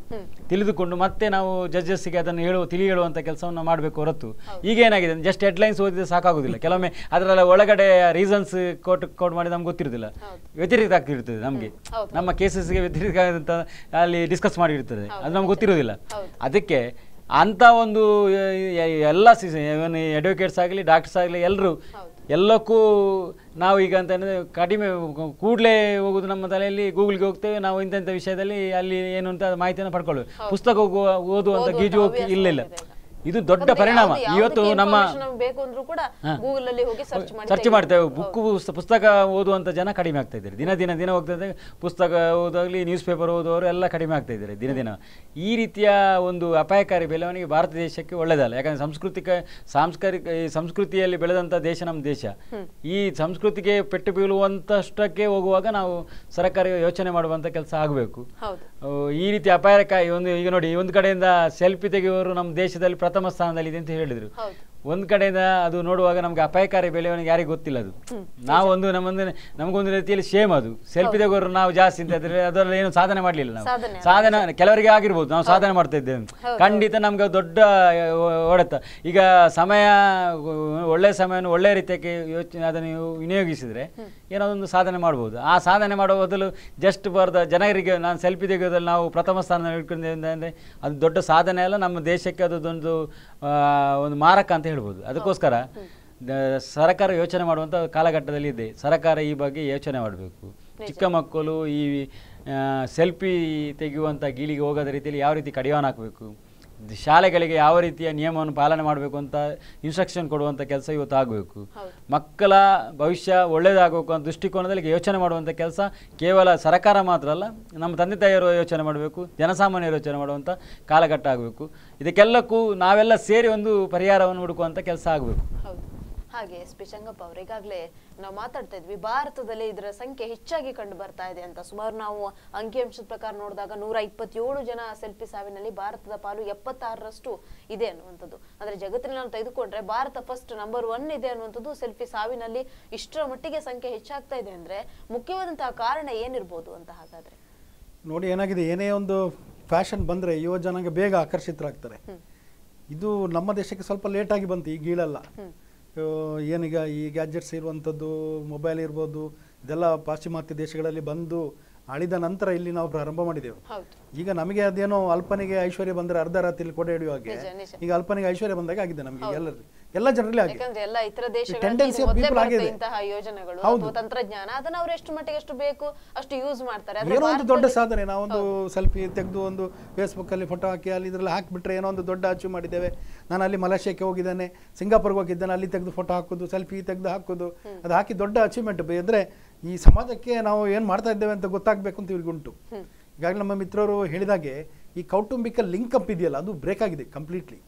ತಿಳಿದುಕೊಂಡು ಮತ್ತೆ ನಾವು ಜಡ್ಜಸ್ಗೆ ಅದನ್ನು ತಿಳಿ ಹೇಳುವಂಥ ಕೆಲಸವನ್ನು ಮಾಡಬೇಕು ಹೊರತು ಈಗ ಏನಾಗಿದೆ, ಜಸ್ಟ್ ಹೆಡ್ಲೈನ್ಸ್ ಓದಿದ್ರೆ ಸಾಕಾಗೋದಿಲ್ಲ. ಕೆಲವೊಮ್ಮೆ ಅದರ ಒಳಗಡೆ ರೀಸನ್ಸ್ ಕೋಟ್ ಮಾಡಿ ನಮ್ಗೆ ಗೊತ್ತಿರೋದಿಲ್ಲ, ವ್ಯತಿರಿಕ್ತ ಆಗ್ತಿರ್ತದೆ. ನಮಗೆ ನಮ್ಮ ಕೇಸಸ್ಗೆ ವ್ಯತಿರಿಕ್ತ ಅಂತ ಅಲ್ಲಿ ಡಿಸ್ಕಸ್ ಮಾಡಿರ್ತದೆ, ಅದು ನಮ್ಗೆ ಗೊತ್ತಿರೋದಿಲ್ಲ. ಅದಕ್ಕೆ ಅಂಥ ಒಂದು ಎಲ್ಲ ಅಡ್ವೊಕೇಟ್ಸ್ ಆಗಲಿ ಡಾಕ್ಟರ್ಸ್ ಆಗಲಿ ಎಲ್ಲಕ್ಕೂ ನಾವು ಈಗ ಅಂತ ಕಡಿಮೆ ಕೂಡಲೇ ಹೋಗೋದು. ನಮ್ಮ ತಲೆಯಲ್ಲಿ ಗೂಗಲ್ಗೆ ಹೋಗ್ತೇವೆ, ನಾವು ಇಂಥ ವಿಷಯದಲ್ಲಿ ಅಲ್ಲಿ ಏನು ಅಂತ ಮಾಹಿತಿಯನ್ನು ಪಡ್ಕೊಳ್ಳೋದು. ಪುಸ್ತಕ ಓದುವಂಥ ಗೀಜು ಇಲ್ಲ. ಇದು ದೊಡ್ಡ ಪರಿಣಾಮ. ಇವತ್ತು ನಮ್ಮ ಸರ್ಚ್ ಮಾಡ್ತೇವೆ, ಪುಸ್ತಕ ಓದುವಂಥ ಜನ ಕಡಿಮೆ ಆಗ್ತಾ ಇದ್ದಾರೆ. ದಿನ ಹೋಗ್ತದೆ. ಪುಸ್ತಕ ಓದಾಗಲಿ ನ್ಯೂಸ್ ಪೇಪರ್ ಓದುವವರು ಎಲ್ಲ ಕಡಿಮೆ ಆಗ್ತಾ ಇದ್ದಾರೆ ದಿನ. ಈ ರೀತಿಯ ಒಂದು ಅಪಾಯಕಾರಿ ಬೆಳವಣಿಗೆ ಭಾರತ ದೇಶಕ್ಕೆ ಒಳ್ಳೆಯದಲ್ಲ. ಯಾಕಂದರೆ ಸಂಸ್ಕೃತಿಯಲ್ಲಿ ಬೆಳೆದಂಥ ದೇಶ ನಮ್ಮ ದೇಶ. ಈ ಸಂಸ್ಕೃತಿಗೆ ಪೆಟ್ಟು ಬೀಳುವಂತಷ್ಟಕ್ಕೆ ಹೋಗುವಾಗ ನಾವು ಸರ್ಕಾರ ಯೋಚನೆ ಮಾಡುವಂಥ ಕೆಲಸ ಆಗಬೇಕು. ಈ ರೀತಿ ಅಪಾಯಕಾರಿ ಈಗ ನೋಡಿ, ಒಂದು ಕಡೆಯಿಂದ ಸೆಲ್ಫಿ ತೆಗೆಯುವವರು ನಮ್ಮ ದೇಶದಲ್ಲಿ ಪ್ರಥಮ ಸ್ಥಾನದಲ್ಲಿದೆ ಅಂತ ಹೇಳಿದ್ರು. ಒಂದ್ ಕಡೆಯಿಂದ ಅದು ನೋಡುವಾಗ ನಮ್ಗೆ ಅಪಾಯಕಾರಿ ಬೆಳವಣಿಗೆ ಯಾರಿಗೂ ಗೊತ್ತಿಲ್ಲ. ಅದು ನಾವು ನಮಗೊಂದು ರೀತಿಯಲ್ಲಿ ಶೇಮ್. ಅದು ಸೆಲ್ಫಿ ತೆಗೋರು ನಾವು ಜಾಸ್ತಿ ಅಂತ ಇದ್ರೆ ಅದರಲ್ಲಿ ಏನು ಸಾಧನೆ ಮಾಡ್ಲಿಲ್ಲ. ನಾವು ಸಾಧನೆ ಕೆಲವರಿಗೆ ಆಗಿರ್ಬೋದು, ನಾವು ಸಾಧನೆ ಮಾಡ್ತಾ ಇದ್ದೇವೆ. ಖಂಡಿತ ನಮ್ಗೆ ದೊಡ್ಡ ಹೊಡೆತ. ಈಗ ಒಳ್ಳೆ ಸಮಯವನ್ನು ಒಳ್ಳೆ ರೀತಿಯಾಗಿ ಅದನ್ನು ವಿನಿಯೋಗಿಸಿದ್ರೆ ಏನೋ ಒಂದು ಸಾಧನೆ ಮಾಡ್ಬೋದು. ಆ ಸಾಧನೆ ಮಾಡುವ ಬದಲು ಜಸ್ಟ್ ಜನರಿಗೆ ನಾನು ಸೆಲ್ಫಿ ತೆಗೆಯೋದ್ರಲ್ಲಿ ನಾವು ಪ್ರಥಮ ಸ್ಥಾನ ಇಟ್ಕೊಂಡಿದ್ದೆ ಅಂದರೆ ಅದು ದೊಡ್ಡ ಸಾಧನೆ ಅಲ್ಲ, ನಮ್ಮ ದೇಶಕ್ಕೆ ಅದೊಂದು ಮಾರಕ ಅಂತ ಹೇಳ್ಬೋದು. ಅದಕ್ಕೋಸ್ಕರ ಸರ್ಕಾರ ಯೋಚನೆ ಮಾಡುವಂಥ ಕಾಲಘಟ್ಟದಲ್ಲಿ ಇದೆ. ಸರ್ಕಾರ ಈ ಬಗ್ಗೆ ಯೋಚನೆ ಮಾಡಬೇಕು. ಚಿಕ್ಕ ಮಕ್ಕಳು ಈ ಸೆಲ್ಫಿ ತೆಗೆಯುವಂಥ ಗೀಳಿಗೆ ಹೋಗೋದ ರೀತಿಯಲ್ಲಿ ಯಾವ ರೀತಿ ಕಡಿವಾಣ ಹಾಕಬೇಕು, ಶಾಲೆಗಳಿಗೆ ಯಾವ ರೀತಿಯ ನಿಯಮವನ್ನು ಪಾಲನೆ ಮಾಡಬೇಕು ಅಂತ ಇನ್ಸ್ಟ್ರಕ್ಷನ್ ಕೊಡುವಂಥ ಕೆಲಸ ಇವತ್ತು ಆಗಬೇಕು. ಮಕ್ಕಳ ಭವಿಷ್ಯ ಒಳ್ಳೆಯದಾಗಬೇಕು ಅಂತ ದೃಷ್ಟಿಕೋನದಲ್ಲಿ ಯೋಚನೆ ಮಾಡುವಂಥ ಕೆಲಸ ಕೇವಲ ಸರ್ಕಾರ ಮಾತ್ರ ಅಲ್ಲ, ನಮ್ಮ ತಂದೆ ತಾಯಿಯರು ಯೋಚನೆ ಮಾಡಬೇಕು, ಜನಸಾಮಾನ್ಯರು ಯೋಚನೆ ಮಾಡುವಂಥ ಕಾಲಘಟ್ಟ ಆಗಬೇಕು. ಇದಕ್ಕೆಲ್ಲಕ್ಕೂ ನಾವೆಲ್ಲ ಸೇರಿ ಒಂದು ಪರಿಹಾರವನ್ನು ಹುಡುಕುವಂಥ ಕೆಲಸ ಆಗಬೇಕು. ಹಾಗೆ ಎಸ್ ಪಿ ಚಂಗಪ್ಪ ಅವರು, ಈಗಾಗಲೇ ನಾವು ಮಾತಾಡ್ತಾ ಇದ್ವಿ ಭಾರತದಲ್ಲಿ ಇದರ ಸಂಖ್ಯೆ ಹೆಚ್ಚಾಗಿ ಕಂಡು ಬರ್ತಾ ಇದೆ ಅಂತ. ಸುಮಾರು ನಾವು ಅಂಕಿಅಂಶದ ಪ್ರಕಾರ ನೋಡಿದಾಗ 127 ಜನ ಸೆಲ್ಫಿ ಸಾವಿನಲ್ಲಿ ಭಾರತದ ಪಾಲು 76ರಷ್ಟು ಇದೆ ಅನ್ನುವಂಥದ್ದು. ಅಂದ್ರೆ ಜಗತ್ತಿನಲ್ಲಿ ನಾವು ತೆಗೆದುಕೊಂಡ್ರೆ ಭಾರತ ಫಸ್ಟ್ ನಂಬರ್ 1 ಇದೆ ಅನ್ನುವಂಥದ್ದು. ಸೆಲ್ಫಿ ಸಾವಿನಲ್ಲಿ ಇಷ್ಟರ ಮಟ್ಟಿಗೆ ಸಂಖ್ಯೆ ಹೆಚ್ಚಾಗ್ತಾ ಇದೆ ಅಂದ್ರೆ ಮುಖ್ಯವಾದಂತಹ ಕಾರಣ ಏನಿರ್ಬೋದು ಅಂತ? ಹಾಗಾದ್ರೆ ನೋಡಿ, ಏನಾಗಿದೆ, ಏನೇ ಒಂದು ಫ್ಯಾಷನ್ ಬಂದ್ರೆ ಯುವ ಜನಾಂಗ ಬೇಗ ಆಕರ್ಷಿತರಾಗ್ತಾರೆ. ಇದು ನಮ್ಮ ದೇಶಕ್ಕೆ ಸ್ವಲ್ಪ ಲೇಟಾಗಿ ಬಂತು ಈ ಗೀಳೆಲ್ಲ. ಏನೀಗ ಈ ಗ್ಯಾಜೆಟ್ಸ್ ಇರುವಂಥದ್ದು, ಮೊಬೈಲ್ ಇರ್ಬೋದು, ಇದೆಲ್ಲ ಪಾಶ್ಚಿಮಾತ್ಯ ದೇಶಗಳಲ್ಲಿ ಬಂದು ಅಳಿದ ನಂತರ ಇಲ್ಲಿ ನಾವು ಪ್ರಾರಂಭ ಮಾಡಿದೆವು. ಈಗ ನಮಗೆ ಅದೇನೋ ಅಲ್ಪನಿಗೆ ಐಶ್ವರ್ಯ ಬಂದರೆ ಅರ್ಧ ರಾತ್ರಿಯಲ್ಲಿ ಕೊಡೆ ಹಿಡಿಯುವ ಹಾಗೆ ಈಗ ಅಲ್ಪನಿಗೆ ಐಶ್ವರ್ಯ ಬಂದಾಗ ಆಗಿದೆ ನಮಗೆ. ಎಲ್ಲ ಜನರಲ್ಲಿ ಆಗಿದೆ. ತಂತ್ರಜ್ಞಾನ ಅದನ್ನ ಅವರು ಎಷ್ಟು ಮಟ್ಟಿಗೆ ಎಷ್ಟು ಬೇಕು ಅಷ್ಟು ಯೂಸ್ ಮಾಡ್ತಾರೆ. ಏನೋ ಒಂದು ದೊಡ್ಡ ಸಾಧನೆ, ನಾವೊಂದು ಸೆಲ್ಫಿ ತೆಗೆದು ಒಂದು ಫೇಸ್ಬುಕ್ ಅಲ್ಲಿ ಫೋಟೋ ಹಾಕಿ ಅಲ್ಲಿ ಇದ್ರಲ್ಲಿ ಹಾಕಿಬಿಟ್ರೆ ಏನೋ ಒಂದು ದೊಡ್ಡ ಅಚೀವ್ ಮಾಡಿದ್ದೇವೆ. ನಾನು ಅಲ್ಲಿ ಮಲೇಷ್ಯಾಕ್ಕೆ ಹೋಗಿದ್ದೇನೆ, ಸಿಂಗಾಪುರ್ಗೆ ಹೋಗಿದ್ದೇನೆ, ಅಲ್ಲಿ ತೆಗೆದು ಫೋಟೋ ಹಾಕೋದು, ಸೆಲ್ಫಿ ತೆಗೆದು ಹಾಕೋದು, ಅದು ಹಾಕಿ ದೊಡ್ಡ ಅಚೀವ್ಮೆಂಟ್. ಅಂದರೆ ಈ ಸಮಾಜಕ್ಕೆ ನಾವು ಏನು ಮಾಡ್ತಾ ಇದ್ದೇವೆ ಅಂತ ಗೊತ್ತಾಗಬೇಕು ಅಂತ ಇವ್ರಿಗುಂಟು. ಈಗಾಗಲೇ ನಮ್ಮ ಮಿತ್ರರು ಹೇಳಿದಾಗೆ ಈ ಕೌಟುಂಬಿಕ ಲಿಂಕ್ ಅಪ್ ಇದೆಯಲ್ಲ, ಅದು ಬ್ರೇಕ್ ಆಗಿದೆ ಕಂಪ್ಲೀಟ್ಲಿ.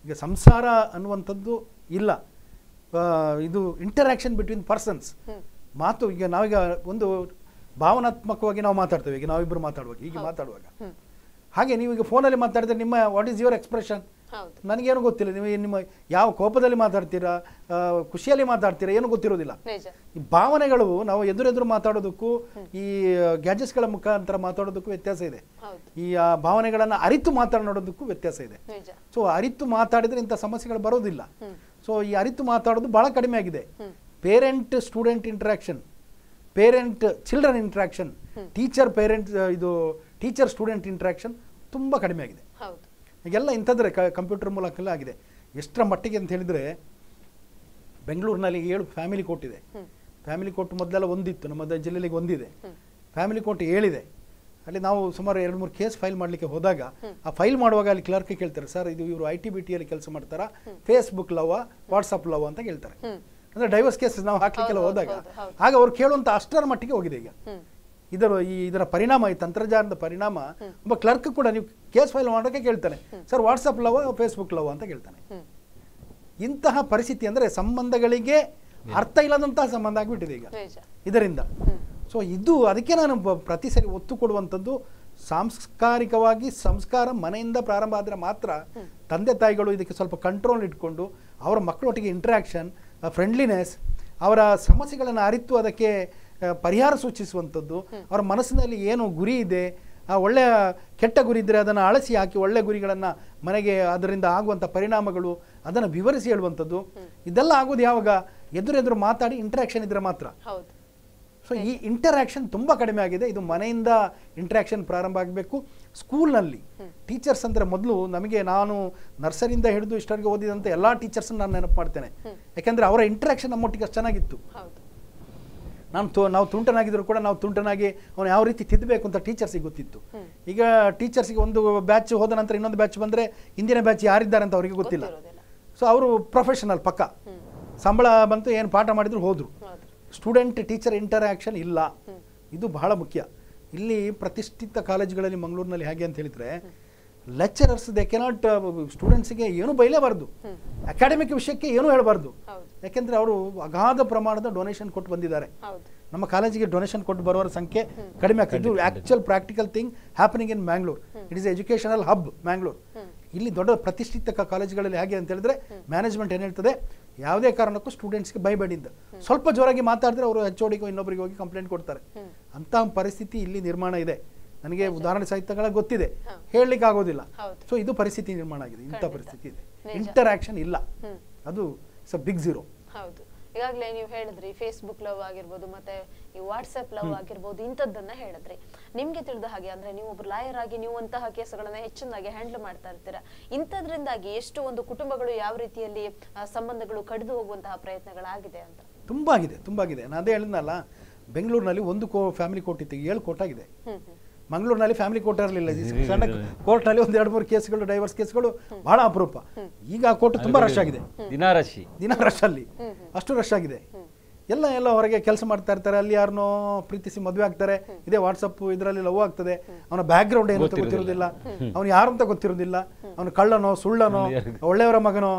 ಈಗ ಸಂಸಾರ ಅನ್ನುವಂಥದ್ದು ಇಲ್ಲ, ಇದು ಇಂಟರಾಕ್ಷನ್ ಬಿಟ್ವೀನ್ ಪರ್ಸನ್ಸ್. ಮಾತು ಈಗ ನಾವೀಗ ಒಂದು ಭಾವನಾತ್ಮಕವಾಗಿ ನಾವು ಮಾತಾಡ್ತೇವೆ. ಈಗ ನಾವಿಬ್ಬರು ಮಾತಾಡುವಾಗ ಹೀಗೆ ಮಾತಾಡುವಾಗ ಹಾಗೆ ನೀವೀಗ ಫೋನಲ್ಲಿ ಮಾತಾಡಿದ್ರೆ ನಿಮ್ಮ ವಾಟ್ ಈಸ್ ಯುವರ್ ಎಕ್ಸ್ಪ್ರೆಷನ್, ಹೌದು. ನನಗೇನು ಗೊತ್ತಿಲ್ಲ, ನೀವು ನಿಮ್ಮ ಯಾವ ಕೋಪದಲ್ಲಿ ಮಾತಾಡ್ತೀರಾ, ಖುಷಿಯಲ್ಲಿ ಮಾತಾಡ್ತೀರಾ, ಏನು ಗೊತ್ತಿರೋದಿಲ್ಲ. ನಿಜ. ಈ ಭಾವನೆಗಳು ನಾವು ಎದುರೆದುರು ಮಾತಾಡೋದಕ್ಕೂ ಈ ಗ್ಯಾಜೆಟ್ಸ್ಗಳ ಮುಖಾಂತರ ಮಾತಾಡೋದಕ್ಕೂ ವ್ಯತ್ಯಾಸ ಇದೆ. ಹೌದು. ಈ ಭಾವನೆಗಳನ್ನ ಅರಿತು ಮಾತನಾಡೋದಕ್ಕೂ ವ್ಯತ್ಯಾಸ ಇದೆ. ನಿಜ. ಸೊ ಅರಿತು ಮಾತಾಡಿದ್ರೆ ಇಂಥ ಸಮಸ್ಯೆಗಳು ಬರೋದಿಲ್ಲ. ಸೊ ಈ ಅರಿತು ಮಾತಾಡೋದು ಬಹಳ ಕಡಿಮೆ ಆಗಿದೆ. Parent student interaction, parent children interaction, teacher parent ಇದು ಟೀಚರ್ ಸ್ಟೂಡೆಂಟ್ ಇಂಟ್ರಾಕ್ಷನ್ ತುಂಬ ಕಡಿಮೆ ಆಗಿದೆ. ಹೌದು. ಈಗೆಲ್ಲ ಇಂಥದ್ರೆ ಕಂಪ್ಯೂಟರ್ ಮೂಲಕಲ್ಲ ಆಗಿದೆ. ಎಷ್ಟರ ಮಟ್ಟಿಗೆ ಅಂತ ಹೇಳಿದರೆ ಬೆಂಗಳೂರಿನಲ್ಲಿ 7 ಫ್ಯಾಮಿಲಿ ಕೋರ್ಟ್ ಇದೆ. ಫ್ಯಾಮಿಲಿ ಕೋರ್ಟ್ ಮೊದಲೆಲ್ಲ ಒಂದಿತ್ತು, ನಮ್ಮ ಜಿಲ್ಲೆಗೆ ಒಂದಿದೆ. ಫ್ಯಾಮಿಲಿ ಕೋರ್ಟ್ 7 ಇದೆ. ಅಲ್ಲಿ ನಾವು ಸುಮಾರು 2-3 ಕೇಸ್ ಫೈಲ್ ಮಾಡಲಿಕ್ಕೆ ಹೋದಾಗ ಆ ಫೈಲ್ ಮಾಡುವಾಗ ಅಲ್ಲಿ ಕ್ಲರ್ಕ್ ಕೇಳ್ತಾರೆ, ಸರ್ ಇದು ಇವರು ITBT ಅಲ್ಲಿ ಕೆಲಸ ಮಾಡ್ತಾರಾ, ಫೇಸ್ಬುಕ್ ಲವ್, ವಾಟ್ಸಪ್ ಲವ್ ಅಂತ ಕೇಳ್ತಾರೆ. ಅಂದರೆ ಡೈವರ್ಸ್ ಕೇಸ್ ನಾವು ಹಾಕ್ಲಿಕ್ಕೆಲ್ಲ ಹೋದಾಗ ಆಗ ಅವ್ರು ಕೇಳುವಂಥ ಅಷ್ಟರ ಮಟ್ಟಿಗೆ ಹೋಗಿದೆ. ಈಗ ಇದರ ಪರಿಣಾಮ, ಈ ತಂತ್ರಜ್ಞಾನದ ಪರಿಣಾಮ, ಒಬ್ಬ ಕ್ಲರ್ಕ್ ಕೂಡ ನೀವು ಕೇಸ್ ಫೈಲ್ ಮಾಡೋಕ್ಕೆ ಕೇಳ್ತಾನೆ, sir WhatsApp love Facebook love ಅಂತ ಕೇಳ್ತಾನೆ. ಇಂತಹ ಪರಿಸ್ಥಿತಿ ಅಂದರೆ ಸಂಬಂಧಗಳಿಗೆ ಅರ್ಥ ಇಲ್ಲದಂತಹ ಸಂಬಂಧ ಆಗಿಬಿಟ್ಟಿದೆ ಈಗ ಇದರಿಂದ. ಸೊ ಇದು ಅದಕ್ಕೆ ನಾನು ಪ್ರತಿ ಸರಿ ಒತ್ತು ಕೊಡುವಂಥದ್ದು, ಸಾಂಸ್ಕಾರಿಕವಾಗಿ ಸಂಸ್ಕಾರ ಮನೆಯಿಂದ ಪ್ರಾರಂಭ ಆದರೆ ಮಾತ್ರ ತಂದೆ ತಾಯಿಗಳು ಇದಕ್ಕೆ ಸ್ವಲ್ಪ ಕಂಟ್ರೋಲ್ ಇಟ್ಕೊಂಡು ಅವರ ಮಕ್ಕಳೊಟ್ಟಿಗೆ ಇಂಟ್ರ್ಯಾಕ್ಷನ್, ಫ್ರೆಂಡ್ಲಿನೆಸ್, ಅವರ ಸಮಸ್ಯೆಗಳನ್ನು ಅರಿತು ಅದಕ್ಕೆ ಪರಿಹಾರ ಸೂಚಿಸುವಂಥದ್ದು, ಅವರ ಮನಸ್ಸಿನಲ್ಲಿ ಏನು ಗುರಿ ಇದೆ, ಆ ಒಳ್ಳೆಯ ಕೆಟ್ಟ ಗುರಿ ಇದ್ದರೆ ಅದನ್ನು ಅಳಿಸಿ ಹಾಕಿ ಒಳ್ಳೆಯ ಗುರಿಗಳನ್ನು ಮನೆಗೆ ಅದರಿಂದ ಆಗುವಂಥ ಪರಿಣಾಮಗಳು ಅದನ್ನು ವಿವರಿಸಿ ಹೇಳುವಂಥದ್ದು, ಇದೆಲ್ಲ ಆಗೋದು ಯಾವಾಗ ಎದುರೆದುರು ಮಾತಾಡಿ ಇಂಟ್ರಾಕ್ಷನ್ ಇದ್ದರೆ ಮಾತ್ರ. ಸೊ ಈ ಇಂಟರಾಕ್ಷನ್ ತುಂಬ ಕಡಿಮೆ ಆಗಿದೆ. ಇದು ಮನೆಯಿಂದ ಇಂಟ್ರಾಕ್ಷನ್ ಪ್ರಾರಂಭ ಆಗಬೇಕು. ಸ್ಕೂಲ್ನಲ್ಲಿ ಟೀಚರ್ಸ್ ಅಂದರೆ ಮೊದಲು ನಮಗೆ, ನಾನು ನರ್ಸರಿಯಿಂದ ಹಿಡಿದು ಇಷ್ಟವರೆಗೆ ಓದಿದಂಥ ಎಲ್ಲ ಟೀಚರ್ಸನ್ನು ನಾನು ನೆನಪು ಮಾಡ್ತೇನೆ. ಯಾಕೆಂದರೆ ಅವರ ಇಂಟ್ರಾಕ್ಷನ್ ನಮ್ಮೊಟ್ಟಿಗೆ ಅಷ್ಟು ಚೆನ್ನಾಗಿತ್ತು. ನಾವು ತುಂಟನಾಗಿದ್ರು ಕೂಡ ನಾವು ತುಂಟನಾಗಿ ಅವನು ಯಾವ ರೀತಿ ತಿದ್ದಬೇಕು ಅಂತ ಟೀಚರ್ಸಿಗೆ ಗೊತ್ತಿತ್ತು. ಈಗ ಟೀಚರ್ಸಿಗೆ ಒಂದು ಬ್ಯಾಚ್ ಹೋದ ನಂತರ ಇನ್ನೊಂದು ಬ್ಯಾಚ್ ಬಂದರೆ ಹಿಂದಿನ ಬ್ಯಾಚ್ ಯಾರಿದ್ದಾರೆ ಅಂತ ಅವರಿಗೆ ಗೊತ್ತಿಲ್ಲ. ಸೊ ಅವರು ಪ್ರೊಫೆಷನಲ್ ಪಕ್ಕ, ಸಂಬಳ ಬಂತು, ಏನು ಪಾಠ ಮಾಡಿದ್ರು ಹೋದರು. ಸ್ಟೂಡೆಂಟ್ ಟೀಚರ್ ಇಂಟರಾಕ್ಷನ್ ಇಲ್ಲ. ಇದು ಬಹಳ ಮುಖ್ಯ. ಇಲ್ಲಿ ಪ್ರತಿಷ್ಠಿತ ಕಾಲೇಜುಗಳಲ್ಲಿ ಮಂಗಳೂರಿನಲ್ಲಿ ಹೇಗೆ ಅಂತ ಹೇಳಿದರೆ, ಲೆಕ್ಚರರ್ಸ್ ದೇ ಕೆನಾಟ್ ಸ್ಟೂಡೆಂಟ್ಸಿಗೆ ಏನು ಬೈಲೇಬಾರ್ದು, ಅಕಾಡೆಮಿಕ್ ವಿಷಯಕ್ಕೆ ಏನು ಹೇಳಬಾರ್ದು. ಯಾಕೆಂದರೆ ಅವರು ಅಗಾಧ ಪ್ರಮಾಣದ ಡೊನೇಷನ್ ಕೊಟ್ಟು ಬಂದಿದ್ದಾರೆ. ನಮ್ಮ ಕಾಲೇಜಿಗೆ ಡೊನೇಷನ್ ಕೊಟ್ಟು ಬರೋರ ಸಂಖ್ಯೆ ಕಡಿಮೆ ಆಗ್ತದೆ. ಇದು actual practical thing happening in Mangalore. It is educational hub Mangalore. ಇಲ್ಲಿ ದೊಡ್ಡ ಪ್ರತಿಷ್ಠಿತ ಕಾಲೇಜುಗಳಲ್ಲಿ ಹೇಗೆ ಅಂತ ಹೇಳಿದ್ರೆ ಮ್ಯಾನೇಜ್ಮೆಂಟ್ ಏನು ಹೇಳ್ತದೆ, ಯಾವುದೇ ಕಾರಣಕ್ಕೂ ಸ್ಟೂಡೆಂಟ್ಸ್ಗೆ ಬೈಬೇಡಿಂದ, ಸ್ವಲ್ಪ ಜೋರಾಗಿ ಮಾತಾಡಿದ್ರೆ ಅವರು HODಗೂ ಇನ್ನೊಬ್ಬರಿಗೆ ಹೋಗಿ ಕಂಪ್ಲೇಂಟ್ ಕೊಡ್ತಾರೆ. ಅಂತಹ ಪರಿಸ್ಥಿತಿ ಇಲ್ಲಿ ನಿರ್ಮಾಣ ಇದೆ. ನನಗೆ ಉದಾಹರಣೆ ಸಹಿತಗಳ ಗೊತ್ತಿದೆ, ಹೇಳಲಿಕ್ಕೆ ಆಗೋದಿಲ್ಲ. ಸೊ ಇದು ಪರಿಸ್ಥಿತಿ ನಿರ್ಮಾಣ ಆಗಿದೆ. ಇಂಥ ಪರಿಸ್ಥಿತಿ ಇದೆ, ಇಂಟರಾಕ್ಷನ್ ಇಲ್ಲ. ಅದು ಇಟ್ಸ್ ಅ ಬಿಗ್ ಝೀರೋ. ಹೌದು. ಈಗಾಗಲೇ ನೀವು ಹೇಳಿದ್ರಿ ಫೇಸ್ಬುಕ್ ಲವ್ ಆಗಿರ್ಬೋದು, ಮತ್ತೆ ಈ ವಾಟ್ಸ್ಆಪ್ ಲವ್ ಆಗಿರ್ಬೋದು, ಇಂಥದ್ದನ್ನ ಹೇಳಿದ್ರಿ. ನಿಮ್ಗೆ ತಿಳಿದ ಹಾಗೆ ಅಂದ್ರೆ ನೀವು ಒಬ್ರು ಲಾಯರ್ ಆಗಿ ನೀವು ಅಂತಹ ಕೇಸುಗಳನ್ನ ಹೆಚ್ಚಿನಾಗಿ ಹ್ಯಾಂಡಲ್ ಮಾಡ್ತಾ ಇರ್ತೀರಾ. ಇಂಥದ್ರಿಂದಾಗಿ ಎಷ್ಟು ಒಂದು ಕುಟುಂಬಗಳು ಯಾವ ರೀತಿಯಲ್ಲಿ ಸಂಬಂಧಗಳು ಕಡಿದು ಹೋಗುವಂತಹ ಪ್ರಯತ್ನಗಳಾಗಿದೆ ಅಂತ? ತುಂಬಾ ಆಗಿದೆ. ನಾನು ಅದೇ ಹೇಳಿದ್ನಲ್ಲ, ಬೆಂಗಳೂರಿನಲ್ಲಿ ಒಂದು ಫ್ಯಾಮಿಲಿ ಕೋರ್ಟ್ ಇತ್ತು, 7 ಕೋರ್ಟ್ ಆಗಿದೆ. ಮಂಗಳೂರಿನಲ್ಲಿ ಫ್ಯಾಮಿಲಿ ಕೋರ್ಟ್ ಇರಲಿಲ್ಲ. ಸಣ್ಣ ಕೋರ್ಟ್ನಲ್ಲಿ 1-2-3 ಕೇಸ್ಗಳು, ಡೈವರ್ಸ್ ಕೇಸ್ಗಳು ಬಹಳ ಅಪರೂಪ. ಈಗ ಆ ಕೋರ್ಟ್ ತುಂಬಾ ರಶ್ ಆಗಿದೆ, ದಿನ ರಶ್. ಅಲ್ಲಿ ಅಷ್ಟು ರಶ್ ಆಗಿದೆ. ಎಲ್ಲ ಹೊರಗೆ ಕೆಲಸ ಮಾಡ್ತಾ ಇರ್ತಾರೆ. ಅಲ್ಲಿ ಯಾರನ್ನೋ ಪ್ರೀತಿಸಿ ಮದುವೆ ಆಗ್ತಾರೆ. ಇದೇ ವಾಟ್ಸಪ್ ಇದರಲ್ಲಿ ಲವ್ ಆಗ್ತದೆ. ಅವನ ಬ್ಯಾಕ್ ಗ್ರೌಂಡ್ ಏನು ಅಂತ ಗೊತ್ತಿರೋದಿಲ್ಲ, ಅವನು ಯಾರು ಅಂತ ಗೊತ್ತಿರೋದಿಲ್ಲ, ಅವನು ಕಳ್ಳನೋ ಸುಳ್ಳನೋ ಒಳ್ಳೆಯವರ ಮಗನೋ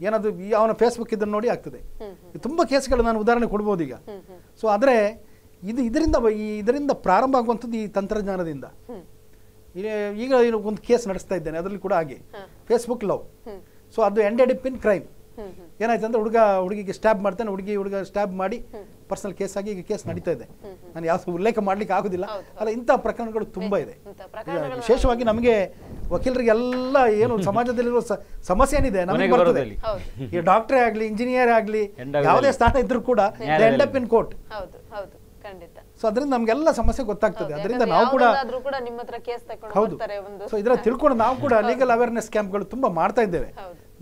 ಏನದು ಅವನ ಫೇಸ್ಬುಕ್ ಇದನ್ನು ನೋಡಿ ಆಗ್ತದೆ. ತುಂಬಾ ಕೇಸ್ಗಳು ನಾನು ಉದಾಹರಣೆ ಕೊಡ್ಬೋದು ಈಗ. ಸೊ ಆದರೆ ಇದರಿಂದ ಪ್ರಾರಂಭ ಆಗುವಂಥದ್ದು ಈ ತಂತ್ರಜ್ಞಾನದಿಂದ. ಈಗ ಒಂದು ಕೇಸ್ ನಡೆಸ್ತಾ ಇದ್ದೇನೆ, ಅದರಲ್ಲಿ ಕೂಡ ಹಾಗೆ ಫೇಸ್ಬುಕ್ ಲವ್. ಸೊ ಅದು ಎಂಡೆಡ್ ಅಪ್ ಇನ್ ಕ್ರೈಮ್. ಏನಾಯ್ತು ಅಂದ್ರೆ ಹುಡುಗಿಗೆ ಸ್ಟ್ಯಾಬ್ ಮಾಡ್ತಾನೆ, ಹುಡುಗ ಸ್ಟ್ಯಾಬ್ ಮಾಡಿ ಪರ್ಸನಲ್ ಕೇಸ್ ಆಗಿ ಈಗ ಕೇಸ್ ನಡೀತಾ ಇದೆ. ನಾನು ಯಾವ ಉಲ್ಲೇಖ ಮಾಡ್ಲಿಕ್ಕೆ ಆಗುದಿಲ್ಲ ಅಲ್ಲ. ಇಂಥ ಪ್ರಕರಣಗಳು ತುಂಬಾ ಇದೆ. ವಿಶೇಷವಾಗಿ ನಮಗೆ ವಕೀಲರಿಗೆಲ್ಲ ಏನು ಸಮಾಜದಲ್ಲಿರುವ ಸಮಸ್ಯೆ ಏನಿದೆ ನಮಗೆ ಬರ್ತದೆ. ಈ ಡಾಕ್ಟರೇ ಆಗ್ಲಿ, ಇಂಜಿನಿಯರ್ ಆಗ್ಲಿ, ಯಾವುದೇ ಸ್ಥಾನ ಇದ್ರೂ ಕೂಡ end up in court. So ಅದರಿಂದ ನಮ್ಗೆಲ್ಲ ಸಮಸ್ಯೆ ಗೊತ್ತಾಗ್ತದೆ. ಅದರಿಂದ ನಾವು ಕೂಡ ಹೌದು. ಸೊ ಇದರ ತಿಳ್ಕೊಂಡು ನಾವು ಕೂಡ ಲೀಗಲ್ ಅವೇರ್ನೆಸ್ ಕ್ಯಾಂಪ್ಗಳು ತುಂಬಾ ಮಾಡ್ತಾ ಇದ್ದೇವೆ.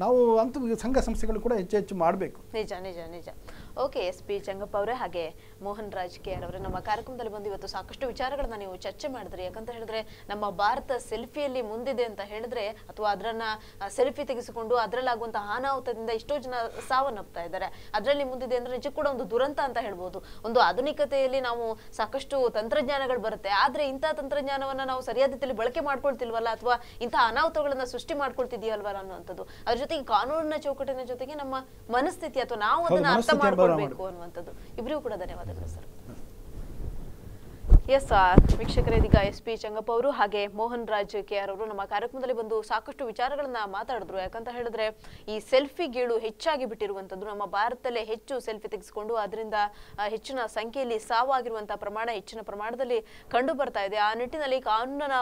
ನಾವು ಅಂತೂ ಸಂಘ ಸಂಸ್ಥೆಗಳು ಕೂಡ ಹೆಚ್ಚು ಮಾಡಬೇಕು. ನಿಜ. ಓಕೆ, SP ಚಂಗಪ್ಪ ಅವರೇ, ಹಾಗೆ ಮೋಹನ್ ರಾಜ್ KR ಅವರೇ, ನಮ್ಮ ಕಾರ್ಯಕ್ರಮದಲ್ಲಿ ಬಂದು ಇವತ್ತು ಸಾಕಷ್ಟು ವಿಚಾರಗಳನ್ನ ನೀವು ಚರ್ಚೆ ಮಾಡಿದ್ರಿ. ಯಾಕಂತ ಹೇಳಿದ್ರೆ ನಮ್ಮ ಭಾರತ ಸೆಲ್ಫಿಯಲ್ಲಿ ಮುಂದಿದೆ ಅಂತ ಹೇಳಿದ್ರೆ, ಅಥವಾ ಅದರನ್ನ ಸೆಲ್ಫಿ ತೆಗೆಸಿಕೊಂಡು ಅದರಲ್ಲಾಗುವಂತಹ ಅನಾಹುತದಿಂದ ಎಷ್ಟೋ ಜನ ಸಾವನ್ನಪ್ತಾ ಇದ್ದಾರೆ. ಅದರಲ್ಲಿ ಮುಂದಿದೆ ಅಂದ್ರೆ ನಿಜ ಕೂಡ ಒಂದು ದುರಂತ ಅಂತ ಹೇಳ್ಬೋದು. ಒಂದು ಆಧುನಿಕತೆಯಲ್ಲಿ ನಾವು ಸಾಕಷ್ಟು ತಂತ್ರಜ್ಞಾನಗಳು ಬರುತ್ತೆ, ಆದ್ರೆ ಇಂತಹ ತಂತ್ರಜ್ಞಾನವನ್ನ ನಾವು ಸರಿಯಾದ ರೀತಿಯಲ್ಲಿ ಬಳಕೆ ಮಾಡ್ಕೊಳ್ತಿಲ್ವಲ್ಲ, ಅಥವಾ ಇಂತಹ ಅನಾಹುತಗಳನ್ನ ಸೃಷ್ಟಿ ಮಾಡ್ಕೊಳ್ತಿದೀವಲ್ವಲ್ಲ ಅನ್ನುವಂಥದ್ದು. ಅದ್ರ ಜೊತೆಗೆ ಕಾನೂನಿನ ಚೌಕಟ್ಟಿನ ಜೊತೆಗೆ ನಮ್ಮ ಮನಸ್ಥಿತಿ ಅಥವಾ ನಾವು ಅದನ್ನ ಅರ್ಥ ಮಾಡ್ಕೊಳ್ಬೇಕು ಅನ್ನುವಂಥದ್ದು. ಇಬ್ಬರಿಗೂ ಕೂಡ ಧನ್ಯವಾದಗಳು ಸರ್. ಎಸ್ ವೀಕ್ಷಕರೇ, ಇದೀಗ SP ಚಂಗಪ್ಪ ಅವರು ಹಾಗೆ ಮೋಹನ್ ರಾಜ್ KR ಅವರು ನಮ್ಮ ಕಾರ್ಯಕ್ರಮದಲ್ಲಿ ಬಂದು ಸಾಕಷ್ಟು ವಿಚಾರಗಳನ್ನ ಮಾತಾಡಿದ್ರು. ಯಾಕಂತ ಹೇಳಿದ್ರೆ ಈ ಸೆಲ್ಫಿ ಗೀಳು ಹೆಚ್ಚಾಗಿ ಬಿಟ್ಟಿರುವಂತದ್ದು, ನಮ್ಮ ಭಾರತದಲ್ಲೇ ಹೆಚ್ಚು ಸೆಲ್ಫಿ ತೆಗೆಸಿಕೊಂಡು ಅದರಿಂದ ಹೆಚ್ಚಿನ ಸಂಖ್ಯೆಯಲ್ಲಿ ಸಾವಾಗಿರುವಂತಹ ಪ್ರಮಾಣ ಹೆಚ್ಚಿನ ಪ್ರಮಾಣದಲ್ಲಿ ಕಂಡು ಬರ್ತಾ ಇದೆ. ಆ ನಿಟ್ಟಿನಲ್ಲಿ ಕಾನೂನಿನ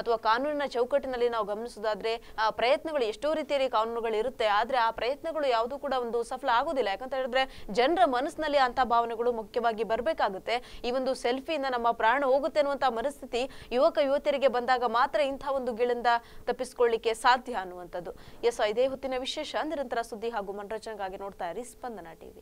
ಅಥವಾ ಕಾನೂನಿನ ಚೌಕಟ್ಟಿನಲ್ಲಿ ನಾವು ಗಮನಿಸೋದಾದ್ರೆ ಪ್ರಯತ್ನಗಳು ಎಷ್ಟೋ ರೀತಿಯಲ್ಲಿ ಕಾನೂನುಗಳು ಇರುತ್ತೆ, ಆದ್ರೆ ಆ ಪ್ರಯತ್ನಗಳು ಯಾವುದು ಕೂಡ ಸಫಲ ಆಗೋದಿಲ್ಲ. ಯಾಕಂತ ಹೇಳಿದ್ರೆ ಜನರ ಮನಸ್ಸಿನಲ್ಲಿ ಅಂತ ಭಾವನೆಗಳು ಮುಖ್ಯವಾಗಿ ಬರ್ಬೇಕಾಗುತ್ತೆ. ಈ ಸೆಲ್ಫಿಯಿಂದ ನಮ್ಮ ಪ್ರಾಣ ಹೋಗುತ್ತೆ ಅನ್ನುವಂತ ಮನಸ್ಥಿತಿ ಯುವಕ ಯುವತಿಯರಿಗೆ ಬಂದಾಗ ಮಾತ್ರ ಇಂತಹ ಗಿಳಿಂದ ತಪ್ಪಿಸಿಕೊಳ್ಳಿಕ್ಕೆ ಸಾಧ್ಯ ಅನ್ನುವಂಥದ್ದು. ಎಸ್, ಇದೇ ಹೊತ್ತಿನ ವಿಶೇಷ. ನಿರಂತರ ಸುದ್ದಿ ಹಾಗೂ ಮನರಂಜನೆಗಾಗಿ ನೋಡ್ತಾ ಇರಿ ಸ್ಪಂದನ TV.